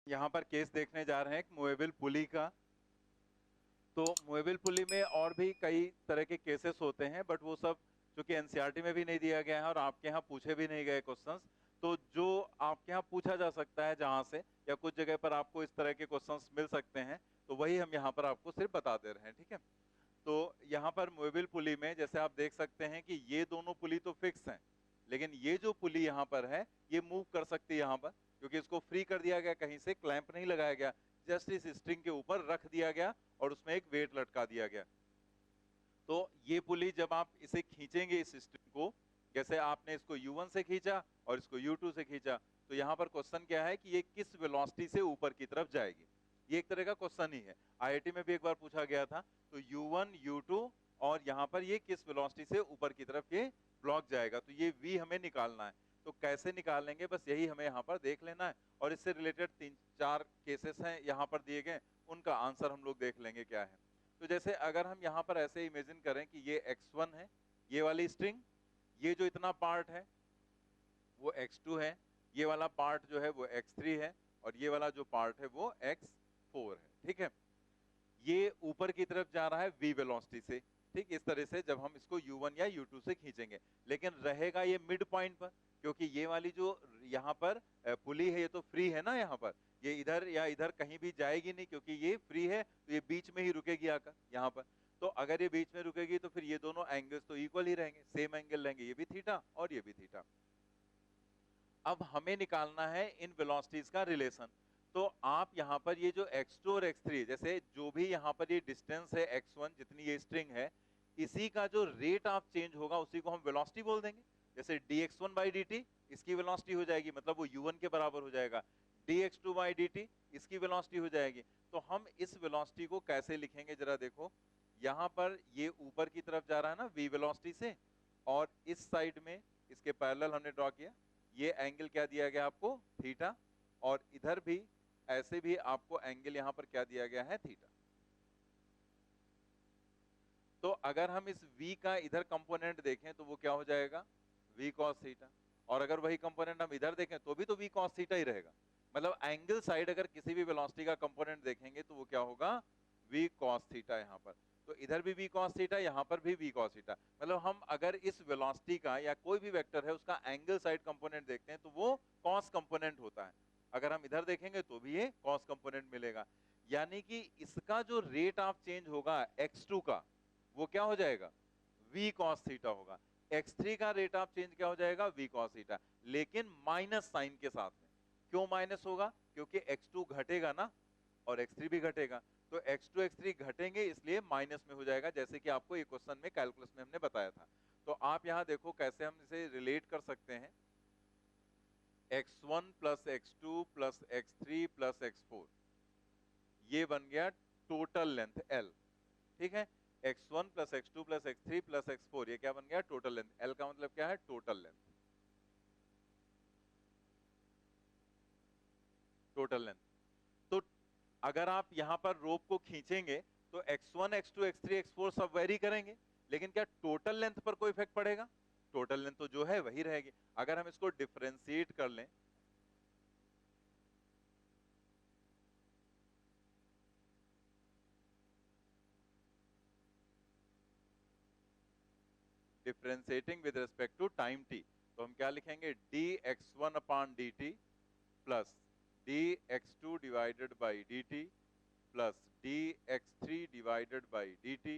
यहाँ पर केस देखने जा रहे हैं एक मूवेबल पुली का। तो मूवेबल पुली में और भी कई तरह के केसेस होते हैं, बट वो सब जो कि एनसीईआरटी में भी नहीं दिया गया है और आपके यहाँ पूछे भी नहीं गए क्वेश्चंस। तो जो आपके यहाँ पूछा जा सकता है जहां से, या कुछ जगह पर आपको इस तरह के क्वेश्चंस मिल सकते हैं, तो वही हम यहाँ पर आपको सिर्फ बता दे रहे हैं, ठीक है। तो यहाँ पर मूवेबल पुली में जैसे आप देख सकते हैं कि ये दोनों पुली तो फिक्स हैं, लेकिन ये जो पुली यहाँ पर है ये मूव कर सकती है यहाँ पर, क्योंकि इसको फ्री कर दिया गया, कहीं से क्लैंप नहीं लगाया गया, जस्ट इस स्ट्रिंग के ऊपर रख दिया गया और उसमें एक वेट लटका दिया गया। तो ये पुली जब आप इसे खींचेंगे इस स्ट्रिंग को, जैसे आपने इसको U1 से खींचा और इसको U2 से खींचा, तो यहां पर क्वेश्चन क्या है कि ये किस वेलोसिटी से ऊपर की तरफ जाएगी। ये एक तरह का क्वेश्चन ही है, आईआईटी में भी एक बार पूछा गया था। तो U1 U2 और यहां पर ये किस वेलोसिटी से ऊपर की तरफ ये ब्लॉक जाएगा, तो ये V हमें निकालना है। तो कैसे निकालेंगे, बस यही हमें यहाँ पर देख लेना है, और इससे रिलेटेड 3-4 केसेस हैं यहाँ पर दिए गए, उनका आंसर हम लोग देख लेंगे क्या है। तो जैसे अगर हम यहां पर ऐसे इमेजिन करें कि ये x1 है, ये वाली स्ट्रिंग, ये जो इतना पार्ट है वो x2 है, ये वाला पार्ट जो है वो x3 है, और ये वाला जो पार्ट है वो x4 है, ठीक है। ये ऊपर की तरफ जा रहा है v वेलोसिटी से, ठीक। इस तरह से जब हम इसको U1 या U2 से खींचेंगे, लेकिन रहेगा ये मिड पॉइंट पर, क्योंकि ये वाली जो यहाँ पर पुली है ये तो फ्री है ना, यहाँ पर ये इधर या इधर कहीं भी जाएगी नहीं, क्योंकि ये फ्री है, तो ये बीच में ही रुकेगी आकर यहाँ पर। तो अगर ये बीच में रुकेगी तो फिर ये दोनों एंगल्स तो इक्वल ही रहेंगे, सेम एंगल रहेंगे, ये भी थीटा और ये भी थीटा। अब हमें निकालना है इन वेलोसिटीज का रिलेशन। तो आप यहां पर ये जो x2 और x3, जैसे जो भी यहां पर ये डिस्टेंस है x1 जितनी ये स्ट्रिंग है, इसी का जो रेट ऑफ चेंज होगा उसी को हम वेलोसिटी बोल देंगे। जैसे dx1/dt इसकी वेलोसिटी हो जाएगी, मतलब वो u1 के बराबर हो जाएगा। dx2/dt इसकी वेलोसिटी हो जाएगी। तो हम इस वेलोसिटी को कैसे लिखेंगे जरा देखो, यहां पर ये ऊपर की तरफ जा रहा है ना v वेलोसिटी से, और इस साइड में इसके पैरेलल हमने ड्रॉ किया, ये एंगल क्या दिया गया आपको, थीटा, और इधर भी ऐसे भी आपको एंगल यहां पर क्या दिया गया है, थीटा। तो अगर हम इस v का इधर कंपोनेंट देखें तो वो क्या हो जाएगा, v cos थीटा, और अगर वही कंपोनेंट हम इधर देखें तो भी तो v cos थीटा ही रहेगा। मतलब एंगल साइड अगर किसी भी वेलोसिटी का कंपोनेंट देखेंगे तो वो क्या होगा, v cos थीटा यहां पर। तो इधर भी v cos थीटा, यहां पर भी v cos थीटा। मतलब हम अगर इस वेलोसिटी का या कोई भी वेक्टर है उसका एंगल साइड कंपोनेंट देखते हैं तो वो cos कंपोनेंट होता है। अगर हम इधर देखेंगे तो भी ये cos कंपोनेंट मिलेगा। यानी कि इसका जो रेट ऑफ चेंज होगा x2 का, वो क्या हो जाएगा, v cos थीटा होगा। x3 का रेट ऑफ चेंज क्या हो जाएगा, v cos थीटा, लेकिन माइनस साइन के साथ में। क्यों माइनस होगा, क्योंकि x2 घटेगा ना और x3 भी घटेगा, तो x2 x3 घटेंगे इसलिए माइनस में हो जाएगा, जैसे कि आपको एक क्वेश्चन में कैलकुलस में हमने बताया था। तो आप यहां देखो कैसे हम इसे रिलेट कर सकते हैं, x1 plus x2 plus x3 plus x4, ये बन गया टोटल लेंथ L, ठीक है। x1 plus x2 plus x3 plus x4, ये क्या बन गया, टोटल लेंथ। L का मतलब क्या है, टोटल लेंथ, टोटल लेंथ। तो अगर आप यहां पर रोप को खींचेंगे तो x1 x2 x3 x4 सब वेरी करेंगे, लेकिन क्या टोटल लेंथ पर कोई इफेक्ट पड़ेगा, टोटल लेंथ तो जो है वही रहेगी। अगर हम इसको डिफरेंशिएट कर लें, differentiating with respect to time t, तो हम क्या लिखेंगे, dx1/dt plus dx2 divided by dt plus dx3 divided by dt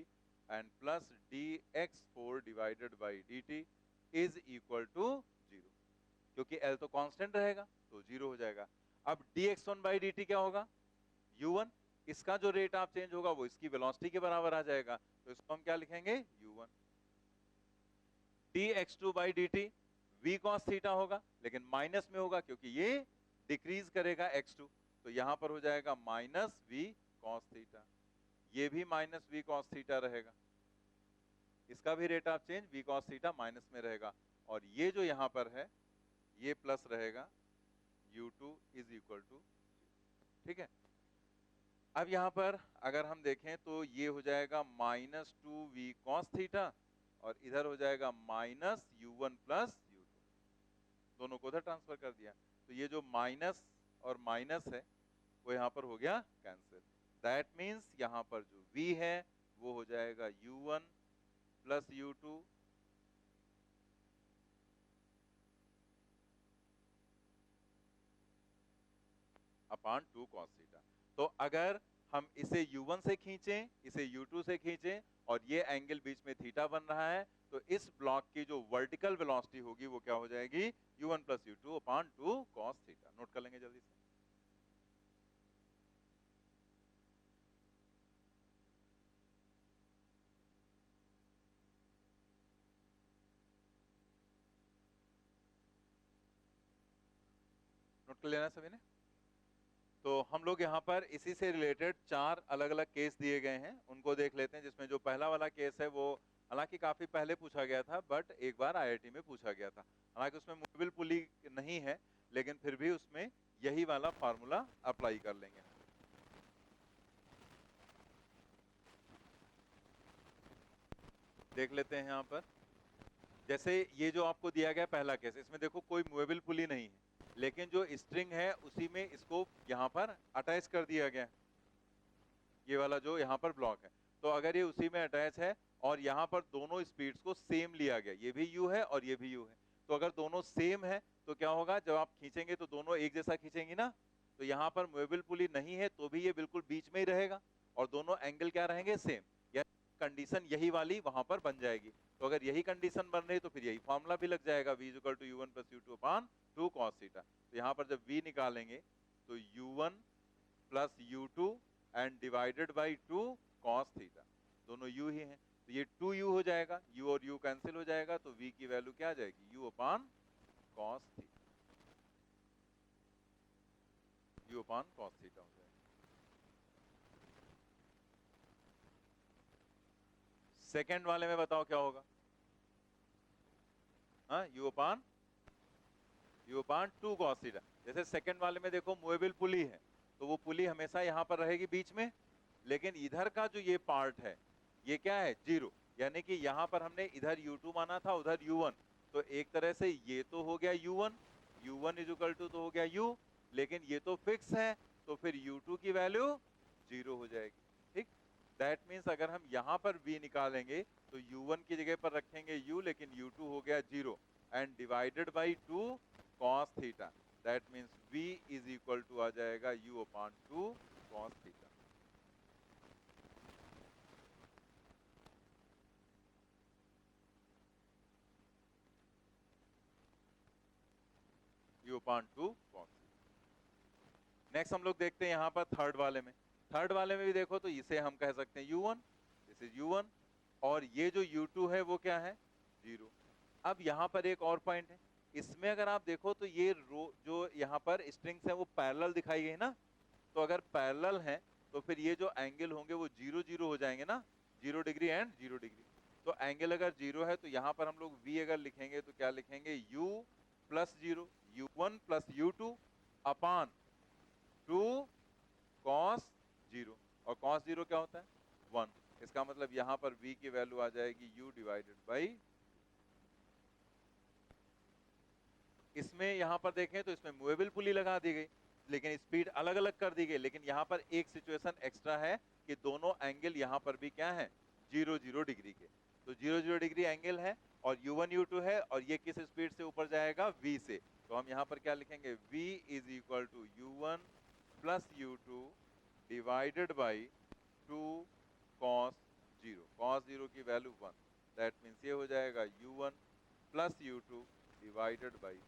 and plus dx4 divided by dt is equal to 0। क्योंकि L तो कांस्टेंट रहेगा तो 0 हो जाएगा। अब dx1/dt क्या होगा, u1, इसका जो रेट ऑफ चेंज होगा वो इसकी वेलोसिटी के बराबर आ जाएगा, तो इसको हम क्या लिखेंगे, u1। dx2/dt v cos theta होगा, लेकिन माइनस में होगा क्योंकि ये डिक्रीज करेगा x2, तो यहां पर हो जाएगा माइनस v cos थीटा, ये भी माइनस v cos थीटा रहेगा, इसका भी rate of change v cos theta minus में रहेगा, और ये जो यहां पर है ये प्लस रहेगा, u2 इज इक्वल टू, ठीक है। अब यहां पर अगर हम देखें तो ये हो जाएगा -2v cos थीटा, और इधर हो जाएगा -u1 प्लस u2, दोनों को उधर ट्रांसफर कर दिया। तो ये जो माइनस और माइनस है वो यहाँ पर हो गया कैंसिल। दैट मीन्स यहाँ पर जो v है वो हो जाएगा u1 plus u2 upon 2 cos theta. तो अगर हम इसे u1 से खींचें, इसे u2 से खींचें और ये एंगल बीच में थीटा बन रहा है, तो इस ब्लॉक की जो वर्टिकल वेलोसिटी होगी वो क्या हो जाएगी u1 plus u2 upon 2 cos theta. Note कर लेंगे जल्दी से। नोट कर लेना सभी ने। तो हम लोग यहाँ पर इसी से रिलेटेड 4 अलग अलग केस दिए गए हैं, उनको देख लेते हैं। जिसमें जो पहला वाला केस है वो हालांकि काफी पहले पूछा गया था, बट एक बार आईआईटी में पूछा गया था। हालांकि उसमें मूवेबल पुली नहीं है, लेकिन फिर भी उसमें यही वाला फार्मूला अप्लाई कर लेंगे। देख लेते हैं यहाँ पर। जैसे ये जो आपको दिया गया पहला केस, इसमें देखो कोई मूवेबल पुली नहीं है, लेकिन जो स्ट्रिंग है उसी में इसको यहाँ पर अटैच कर दिया गया, ये वाला जो यहाँ पर ब्लॉक है। तो अगर ये उसी में अटैच है और यहाँ पर दोनों स्पीड्स को सेम लिया गया, ये भी u है और ये भी u है, तो अगर दोनों सेम है तो क्या होगा, जब आप खींचेंगे तो दोनों एक जैसा खींचेंगी ना। तो यहाँ पर मूवेबल पुली नहीं है तो भी ये बिल्कुल बीच में ही रहेगा और दोनों एंगल क्या रहेंगे, सेम। या कंडीशन यही वाली वहां पर बन जाएगी। तो अगर यही कंडीशन बन रही तो फिर यही फॉर्मूला भी लग जाएगा, v equal to u1 plus u2 upon 2 cos theta. तो यहाँ पर जब v निकालेंगे तो u1 plus u2 and divided by 2 cos theta, दोनों u ही हैं, तो ये 2u हो जाएगा, u और u कैंसिल हो जाएगा, तो v की वैल्यू क्या आ जाएगी, u upon cos theta, u upon cos theta हो जाएगा। सेकेंड वाले में बताओ क्या होगा, हाँ u अपॉन 2 cos थीटा। जैसे सेकेंड वाले में देखो मूवेबल पुली है, तो वो पुली हमेशा यहाँ पर रहेगी बीच में, लेकिन इधर का जो ये पार्ट है ये क्या है, जीरो। यानी कि यहाँ पर हमने इधर u2 माना था, उधर u1, तो एक तरह से ये तो हो गया u1 इज इक्वल टू तो हो गया u, लेकिन ये तो फिक्स है, तो फिर u2 की वैल्यू जीरो हो जाएगी। ठीक, दैट मीन्स अगर हम यहाँ पर v निकालेंगे तो u1 की जगह पर रखेंगे u, लेकिन u2 हो गया zero and divided by 2 cos theta. That means v is equal to आ जाएगा u upon 2 cos theta. u upon 2 cos। Next हम लोग देखते हैं यहाँ पर थर्ड वाले में। थर्ड वाले में भी देखो तो इसे हम कह सकते हैं u1, दिस इज u1, और ये जो u2 है वो क्या है, जीरो। अब यहाँ पर एक और पॉइंट है, इसमें अगर आप देखो तो ये रो जो यहाँ पर स्ट्रिंग्स है वो पैरेलल दिखाई गई ना, तो अगर पैरेलल है तो फिर ये जो एंगल होंगे वो 0 0 हो जाएंगे ना, 0 डिग्री एंड 0 डिग्री। तो एंगल अगर 0 है तो यहाँ पर हम लोग v अगर लिखेंगे तो क्या लिखेंगे, u plus 0, u1 plus u2 upon 2 cos 0, और cos 0 क्या होता है, 1। इसका मतलब यहाँ पर v की वैल्यू आ जाएगी u डिवाइडेड बाई, इसमें यहाँ पर देखें तो इसमें मूवेबल पुली लगा दी गई, लेकिन स्पीड अलग अलग कर दी गई। लेकिन यहाँ पर एक सिचुएशन एक्स्ट्रा है कि दोनों एंगल यहाँ पर भी क्या है, 0 0 डिग्री के। तो 0 0 डिग्री एंगल है और u1 u2 है, और ये किस स्पीड से ऊपर जाएगा, v से। तो हम यहाँ पर क्या लिखेंगे, v is equal to u1 plus u2 divided by 2 cos 0। cos 0 की वैल्यू 1, दैट मीन्स ये हो जाएगा u1 plus u2 divided by,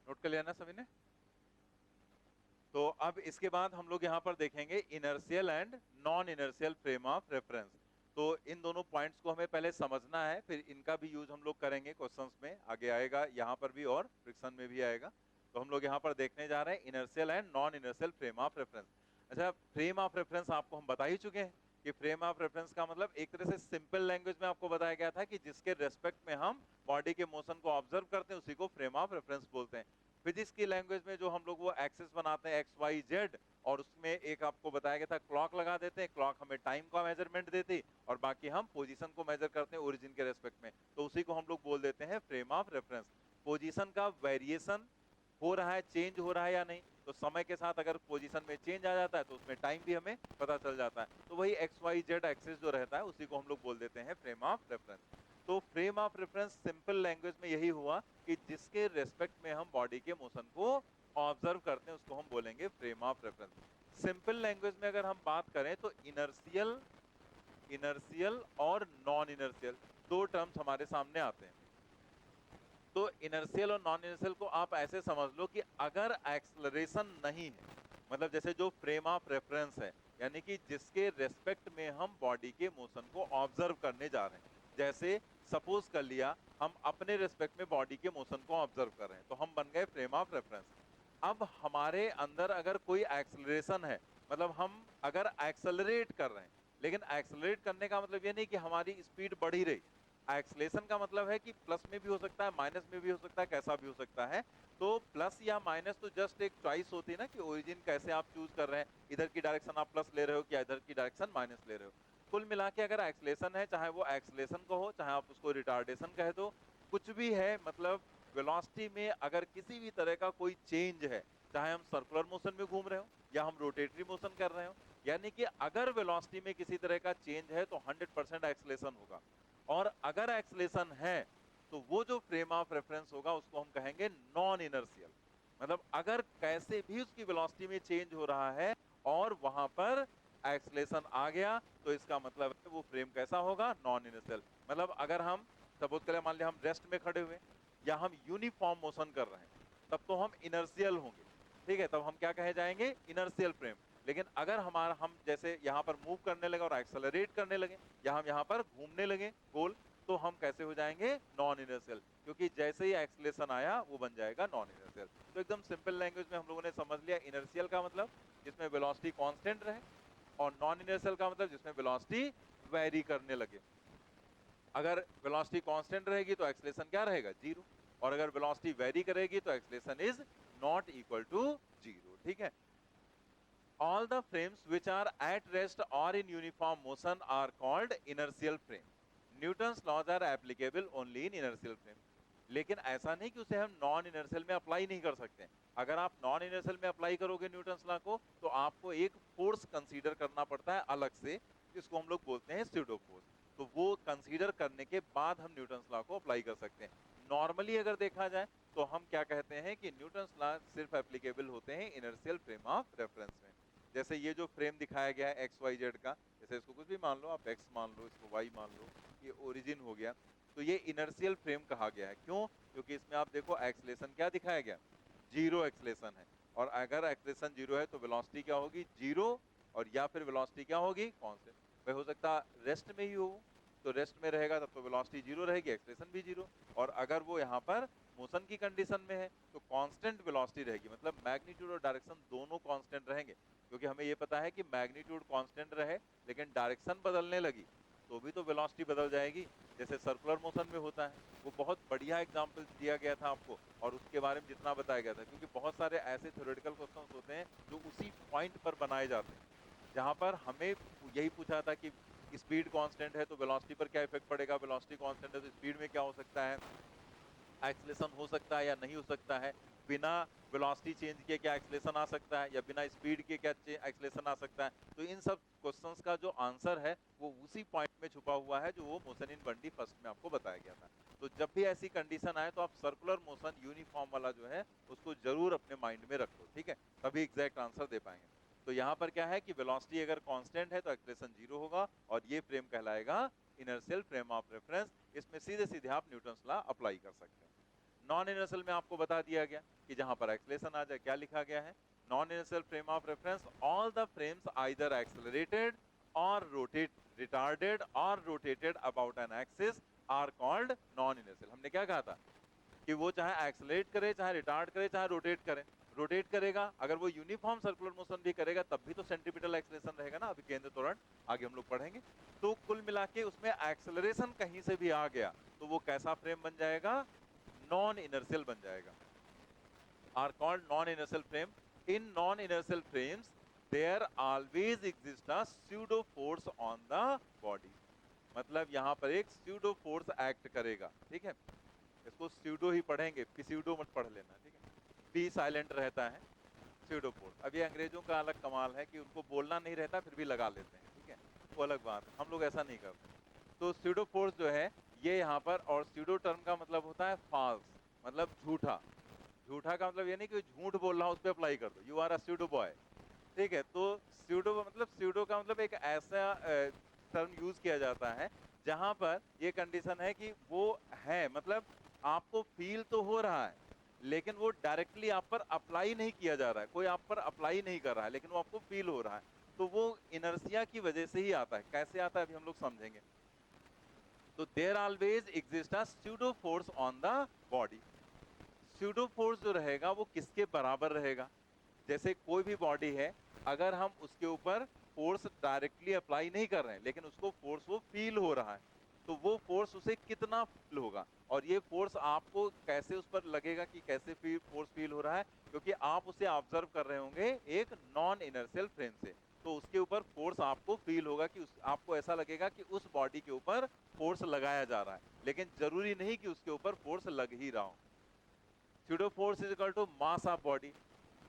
note कर लिया ना सभी ने। तो अब इसके बाद हम लोग यहाँ पर देखेंगे inertial and non inertial frame of reference. तो इन दोनों पॉइंट्स को हमें पहले समझना है, फिर इनका भी यूज हम लोग करेंगे क्वेश्चंस में, आगे आएगा यहाँ पर भी और फ्रिक्शन में भी आएगा। तो हम लोग यहाँ पर देखने जा रहे हैं inertial and non inertial frame of reference. अच्छा, फ्रेम ऑफ रेफरेंस आपको हम बता ही चुके हैं कि फ्रेम ऑफ रेफरेंस का मतलब एक तरह से सिंपल लैंग्वेज में आपको बताया गया था कि जिसके रेस्पेक्ट में हम बॉडी के मोशन को ऑब्जर्व करते हैं उसी को फ्रेम ऑफ रेफरेंस बोलते हैं। फिजिक्स की लैंग्वेज में जो हम लोग वो एक्सिस बनाते हैं एक्स वाई जेड, और उसमें एक आपको बताया गया था क्लॉक लगा देते हैं, क्लॉक हमें टाइम का मेजरमेंट देती और बाकी हम पोजीशन को मेजर करते हैं ओरिजिन के रेस्पेक्ट में, तो उसी को हम लोग बोल देते हैं फ्रेम ऑफ रेफरेंस। पोजीशन का वेरिएशन हो रहा है, चेंज हो रहा है या नहीं, तो समय के साथ अगर पोजीशन में चेंज आ जाता है तो उसमें टाइम भी हमें पता चल जाता है, तो वही एक्स वाई जेड एक्सिस जो रहता है उसी को हम लोग बोल देते हैं फ्रेम ऑफ रेफरेंस। तो frame of reference simple language में यही हुआ कि जिसके रेस्पेक्ट में हम बॉडी के मोशन को ऑब्जर्व करते हैं उसको हम बोलेंगे frame of reference. Simple language में अगर हम बात करें तो इनर्शियल, इनर्शियल और नॉन इनर्शियल दो टर्म्स हमारे सामने आते हैं। तो इनर्शियल और नॉन इनर्शियल को आप ऐसे समझ लो कि अगर एक्सलरेशन नहीं है, मतलब जैसे जो फ्रेम ऑफ रेफरेंस है यानी कि जिसके रेस्पेक्ट में हम बॉडी के मोशन को ऑब्जर्व करने जा रहे हैं, जैसे सपोज कर लिया हम अपने रेस्पेक्ट में बॉडी के मोशन को ऑब्जर्व कर रहे हैं तो हम बन गए फ्रेम ऑफ रेफरेंस। अब हमारे अंदर अगर कोई एक्सलरेशन है, मतलब हम अगर एक्सलरेट कर रहे हैं, लेकिन एक्सलरेट करने का मतलब ये नहीं कि हमारी स्पीड बढ़ ही रही, एक्सलेशन का मतलब है कि प्लस में भी हो सकता है, माइनस में भी हो सकता है, कैसा भी हो सकता है। तो प्लस या माइनस तो जस्ट एक चॉइस होती है ना कि ओरिजिन कैसे आप चूज कर रहे हैं, इधर की डायरेक्शन आप प्लस ले रहे हो या इधर की डायरेक्शन माइनस ले रहे हो। कुल मिला के अगर एक्सलेशन है, चाहे वो एक्सलेशन को हो चाहे आप उसको रिटार्डेशन कह दो, कुछ भी है, मतलब वेलोसिटी में अगर किसी भी तरह का कोई चेंज है, चाहे हम सर्कुलर मोशन में घूम रहे हो या हम रोटेटरी मोशन कर रहे हो, यानी कि अगर वेलोसिटी में किसी तरह का चेंज है तो 100% एक्सलेशन होगा, और अगर एक्सलेशन है तो वो जो फ्रेम ऑफ रेफरेंस होगा उसको हम कहेंगे नॉन इनर्शियल। मतलब अगर कैसे भी उसकी वेलोसिटी में चेंज हो रहा है और वहां पर एक्सलेशन आ गया तो इसका मतलब है वो फ्रेम कैसा होगा, नॉन इनर्शियल। मतलब अगर हम सपोज करें, मान लिया हम रेस्ट में खड़े हुए या हम यूनिफॉर्म मोशन कर रहे हैं तब तो हम इनर्शियल होंगे, ठीक है, तब हम क्या कहे जाएंगे, इनर्शियल फ्रेम। लेकिन अगर हमारा हम जैसे यहाँ पर मूव करने लगे और एक्सेलरेट करने लगे या हम यहाँ पर घूमने लगे गोल, तो हम कैसे हो जाएंगे, नॉन इनर्शियल, क्योंकि जैसे ही एक्सेलेरेशन आया वो बन जाएगा नॉन इनर्शियल। तो एकदम सिंपल लैंग्वेज में हम लोगों ने समझ लिया, इनर्शियल का मतलब जिसमें वेलोसिटी कांस्टेंट रहे, और नॉन इनर्शियल का मतलब जिसमें वेलोसिटी वेरी करने लगे। अगर वेलोसिटी कांस्टेंट रहेगी तो एक्सेलेरेशन क्या रहेगा, जीरो, और अगर वेलोसिटी वेरी करेगी तो acceleration is not equal to zero, ठीक है। All the frames which are at rest or in uniform motion are called inertial frame. Newton's laws are applicable only in inertial frame. लेकिन ऐसा नहीं कि उसे हम नॉन इनर्शियल में apply नहीं कर सकते। अगर आप नॉन इनर्शियल में अप्लाई करोगे न्यूटन्स लॉ को तो आपको एक फोर्स कंसीडर करना पड़ता है अलग से, जिसको हम लोग बोलते हैं स्यूडो फोर्स। तो वो कंसीडर करने के बाद हम न्यूटन्स लॉ को अप्लाई कर सकते हैं। नॉर्मली अगर देखा जाए तो हम क्या कहते हैं कि न्यूटन्स लॉ सिर्फ एप्लीकेबल होते हैं इनर्शियल फ्रेम ऑफ रेफरेंस में। जैसे ये जो फ्रेम दिखाया गया है एक्स वाई जेड का, जैसे इसको कुछ भी मान लो, आप एक्स मान लो, इसको वाई मान लो, ये ओरिजिन हो गया, तो ये इनर्शियल फ्रेम कहा गया है। क्यों? क्योंकि इसमें आप देखो एक्सलेशन क्या दिखाया गया, जीरो एक्सलेशन है, और अगर एक्सलेशन जीरो है तो वेलोसिटी क्या होगी, जीरो, और या फिर वेलोसिटी क्या होगी, कांस्टेंट। भाई हो सकता रेस्ट में ही हो, तो रेस्ट में रहेगा तब तो वेलोसिटी जीरो रहेगी, एक्सलेशन भी जीरो, और अगर वो यहाँ पर मोशन की कंडीशन में है तो कांस्टेंट वेलोसिटी रहेगी, मतलब मैग्नीट्यूड और डायरेक्शन दोनों कांस्टेंट रहेंगे। क्योंकि हमें ये पता है कि मैग्नीट्यूड कांस्टेंट रहे लेकिन डायरेक्शन बदलने लगी तो भी तो वेलोसिटी बदल जाएगी, जैसे सर्कुलर मोशन में होता है। वो बहुत बढ़िया एग्जांपल दिया गया था आपको और उसके बारे में जितना बताया गया था, क्योंकि बहुत सारे ऐसे थ्योरेटिकल क्वेश्चंस होते हैं जो उसी पॉइंट पर बनाए जाते हैं, जहां पर हमें यही पूछा था कि स्पीड कांस्टेंट है तो वेलोसिटी पर क्या इफेक्ट पड़ेगा, वेलोसिटी कांस्टेंट है तो स्पीड में क्या हो सकता है, एक्सलेशन हो सकता है या नहीं हो सकता है, बिना वेलोसिटी चेंज किए क्या एक्सलेशन आ सकता है या बिना स्पीड के क्या एक्सलेशन आ सकता है। तो इन सब क्वेश्चंस का जो आंसर है वो उसी पॉइंट में छुपा हुआ है जो वो मोशन इन बंडी फर्स्ट में आपको बताया गया था। तो जब भी ऐसी कंडीशन आए तो आप सर्कुलर मोशन यूनिफॉर्म वाला जो है उसको जरूर अपने माइंड में रखो, ठीक है, तभी एग्जैक्ट आंसर दे पाएंगे। तो यहाँ पर क्या है कि वेलोसिटी अगर कांस्टेंट है तो एक्सलेशन जीरो होगा और ये फ्रेम कहलाएगा इनर्शियल फ्रेम ऑफ रेफरेंस। इसमें सीधे सीधे आप न्यूटन्स लॉ अप्लाई कर सकते हैं। नॉन इनर्शियल में आपको बता दिया गया कि जहां पर एक्सलेशन आ जाए क्या लिखा गया है, non inertial frame of reference all the frames either accelerated और रोटेट रिटार्डेड और rotated about an axis are called non inertial. हमने क्या कहा था कि वो चाहे एक्सेलरेट करे, चाहे रिटार्ड करे, चाहे रोटेट करे। रोटेट करेगा, अगर वो यूनिफॉर्म सर्कुलर मोशन भी करेगा तब भी तो सेंट्रीपिटल एक्सेलरेशन रहेगा ना, अभी केंद्र त्वरण आगे हम लोग पढ़ेंगे। तो कुल मिला के उसमें एक्सेलरेशन कहीं से भी आ गया तो वो कैसा फ्रेम बन जाएगा, नॉन इनर्शियल बन जाएगा। are called non-inertial frame. In non-inertial frames, there always exists a pseudo force on the body. मतलब यहाँ पर एक pseudo force act करेगा, ठीक है? इसको pseudo ही पढ़ेंगे, pseudo मत पढ़ लेना, ठीक है? P साइलेंट रहता है, pseudo force. अब ये अंग्रेजों का अलग कमाल है कि उनको बोलना नहीं रहता फिर भी लगा लेते हैं, ठीक है? वो अलग बात है, हम लोग ऐसा नहीं करते. तो pseudo force जो है ये यहाँ पर, और pseudo टर्म का मतलब होता है false, मतलब झूठा. झूठा का मतलब ये नहीं कि झूठ बोल रहा हूँ उस पर अप्लाई कर दो, you are a pseudo boy, ठीक है? तो pseudo मतलब pseudo का मतलब एक ऐसा टर्म यूज किया जाता है जहां पर ये कंडीशन है कि वो है, मतलब आपको फील तो हो रहा है लेकिन वो डायरेक्टली आप पर अप्लाई नहीं किया जा रहा है, कोई आप पर अप्लाई नहीं कर रहा है लेकिन वो आपको फील हो रहा है. तो वो इनर्शिया की वजह से ही आता है. कैसे आता है अभी हम लोग समझेंगे. तो there always exist a pseudo force on the body. Pseudo force जो रहेगा वो किसके बराबर रहेगा. जैसे कोई भी बॉडी है, अगर हम उसके ऊपर फोर्स डायरेक्टली अप्लाई नहीं कर रहे हैं लेकिन उसको फोर्स वो फील हो रहा है, तो वो फोर्स उसे कितना फील होगा. और ये फोर्स आपको कैसे उस पर लगेगा कि कैसे फोर्स फील हो रहा है, क्योंकि आप उसे ऑब्जर्व कर रहे होंगे एक नॉन इनर्शियल फ्रेम से. तो उसके ऊपर फोर्स आपको फील होगा कि आपको ऐसा लगेगा कि उस बॉडी के ऊपर फोर्स लगाया जा रहा है, लेकिन जरूरी नहीं कि उसके ऊपर फोर्स लग ही रहा हो. Pseudo force is equal to mass of body.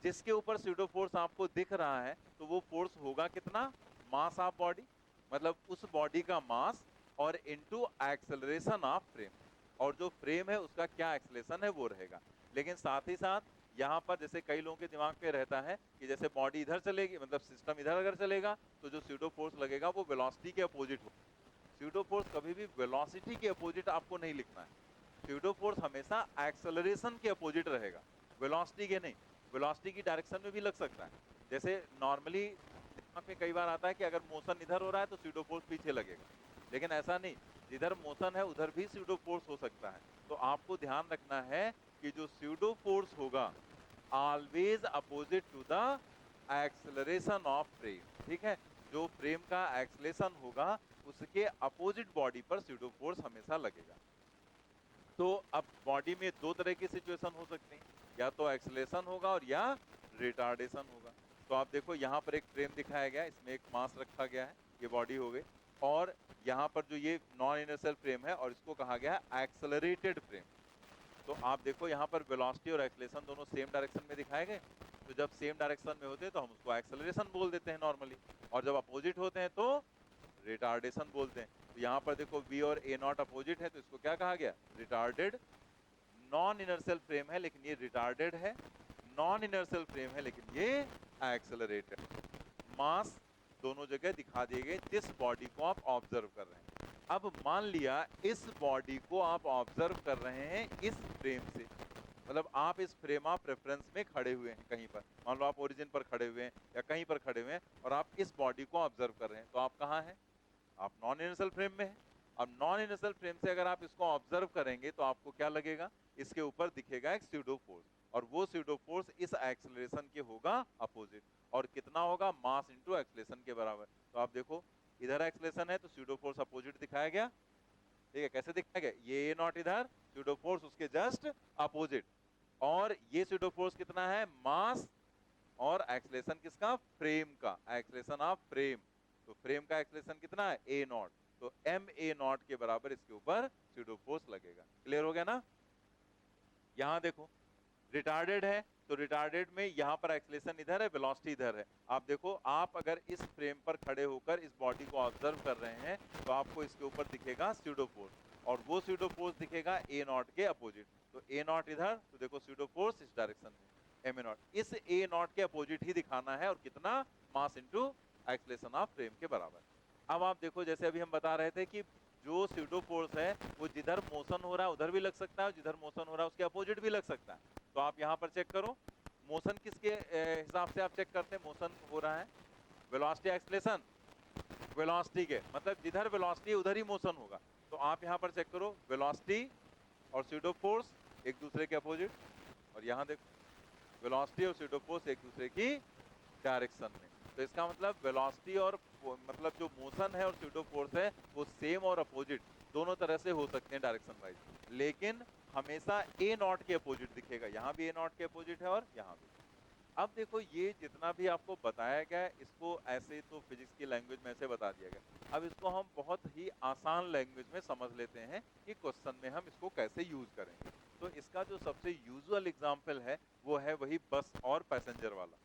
जिसके ऊपर स्यूडो फोर्स आपको दिख रहा है तो वो फोर्स होगा कितना, मास ऑफ बॉडी, मतलब उस बॉडी का मास और इनटू एक्सेलरेशन ऑफ फ्रेम. और जो फ्रेम है उसका क्या एक्सेलरेशन है वो रहेगा. लेकिन साथ ही साथ यहाँ पर जैसे कई लोगों के दिमाग पे रहता है कि जैसे बॉडी इधर चलेगी, मतलब सिस्टम इधर अगर चलेगा तो जो स्यूडो फोर्स लगेगा वो वेलोसिटी के अपोजिट हो. स्यूडो फोर्स कभी भी वेलोसिटी के अपोजिट आपको नहीं लिखना है. स्यूडो फोर्स हमेशा एक्सेलरेशन के अपोजिट रहेगा, वेलोसिटी के नहीं. वेलोसिटी की डायरेक्शन में भी लग सकता है. जैसे नॉर्मली दिमाग में कई बार आता है कि अगर मोशन इधर हो रहा है तो स्यूडो फोर्स पीछे लगेगा, लेकिन ऐसा नहीं. जिधर मोशन है उधर भी स्यूडो फोर्स हो सकता है. तो आपको ध्यान रखना है कि जो स्यूडो फोर्स होगा always opposite to the acceleration of frame, ठीक है? जो फ्रेम का एक्सेलरेशन होगा उसके अपोजिट बॉडी पर स्यूडो फोर्स हमेशा लगेगा. तो अब बॉडी में दो तरह की सिचुएशन हो सकती हैं, या तो एक्सेलरेशन होगा और या रिटार्डेशन होगा. तो आप देखो यहाँ पर एक फ्रेम दिखाया गया है, इसमें एक मास रखा गया है, ये बॉडी हो गई. और यहाँ पर जो ये नॉन इनर्शियल फ्रेम है और इसको कहा गया है एक्सेलरेटेड फ्रेम. तो आप देखो यहाँ पर वेलोसिटी और एक्सेलरेशन दोनों सेम डायरेक्शन में दिखाए गए. तो जब सेम डायरेक्शन में होते हैं तो हम उसको एक्सेलरेशन बोल देते हैं नॉर्मली, और जब अपोजिट होते हैं तो रिटार्डेशन बोलते हैं. तो यहाँ पर देखो v और a नॉट अपोजिट है तो इसको क्या कहा गया, रिटार्डेड. नॉन इनर्शियल फ्रेम है लेकिन ये रिटार्डेड है, नॉन इनर्शियल फ्रेम है लेकिन ये एक्सेलरेटेड. मास दोनों जगह दिखा दिए गए जिस बॉडी को आप ऑब्जर्व कर रहे हैं. अब मान लिया इस बॉडी को आप ऑब्जर्व कर रहे हैं इस फ्रेम से, मतलब आप इस फ्रेम ऑफ रेफरेंस में खड़े हुए हैं कहीं पर, मान लो आप ओरिजिन पर खड़े हुए हैं या कहीं पर खड़े हुए हैं और आप इस बॉडी को ऑब्जर्व कर रहे हैं. तो आप कहाँ हैं, आप नॉन इनर्शियल फ्रेम में हैं. अब नॉन इनर्शियल फ्रेम से अगर आप इसको ऑब्जर्व करेंगे तो आपको क्या लगेगा, इसके ऊपर दिखेगा एक स्यूडो फोर्स, और वो स्यूडो फोर्स इस एक्सेलरेशन के होगा अपोजिट. और कितना होगा, मास इनटू एक्सेलरेशन के बराबर. तो आप देखो इधर एक्सेलरेशन है तो स्यूडो फोर्स अपोजिट दिखाया गया, ठीक है? कैसे दिखाया गया, ये ए नॉट इधर, स्यूडो फोर्स उसके जस्ट अपोजिट. और ये स्यूडो फोर्स कितना है, मास और एक्सेलरेशन किसका, फ्रेम का, एक्सेलरेशन ऑफ फ्रेम. तो फ्रेम का एक्सेलरेशन कितना है, ए नॉट. तो एम ए नॉट के बराबर इसके ऊपर स्यूडो फोर्स लगेगा. क्लियर हो गया ना. यहां देखो रिटार्डेड है तो रिटार्डेड में यहाँ पर एक्सेलरेशन इधर है, वेलोसिटी इधर है. आप देखो आप अगर इस फ्रेम पर खड़े होकर इस बॉडी को ऑब्जर्व कर रहे हैं तो आपको इसके ऊपर दिखेगा स्यूडो फोर्स, और वो स्यूडो फोर्स दिखेगा ए नॉट के अपोजिट. तो ए नॉट इधर, तो देखो स्यूडो फोर्स इस डायरेक्शन में, एम ए नॉट इस ए नॉट के अपोजिट ही दिखाना है, और कितना, mass into acceleration of frame के बराबर. अब आप देखो जैसे अभी हम बता रहे थे कि जो स्यूडो फोर्स है वो जिधर मोशन हो रहा है उधर भी लग सकता है, और जिधर मोशन हो रहा है उसके अपोजिट भी लग सकता है. तो आप यहाँ पर चेक करो, मोशन किसके हिसाब से आप चेक करते हैं, मोशन हो रहा है वेलोसिटी एक्सेलरेशन, वेलोसिटी के, मतलब जिधर वेलोसिटी है उधर ही मोशन होगा. तो आप यहाँ पर चेक करो वेलोसिटी और स्यूडो फोर्स एक दूसरे के अपोजिट, और यहाँ देखो वेलोसिटी और स्यूडो फोर्स एक दूसरे की डायरेक्शन में. तो इसका मतलब वेलोसिटी और मतलब जो मोशन है और स्यूडो फोर्स है वो सेम और अपोजिट दोनों तरह से हो सकते हैं डायरेक्शन वाइज, लेकिन हमेशा ए नॉट के अपोजिट दिखेगा। यहाँ भी ए नॉट के अपोजिट है और यहाँ भी। अब देखो ये जितना भी आपको बताया गया है इसको ऐसे तो फिजिक्स की लैंग्वेज में ऐसे बता दिया गया। अब इसको हम बहुत ही आसान लैंग्वेज में समझ लेते हैं कि क्वेश्चन में हम इसको कैसे यूज करेंगे। तो इसका जो सबसे यूजुअल एग्जांपल है वो है वही बस और पैसेंजर वाला।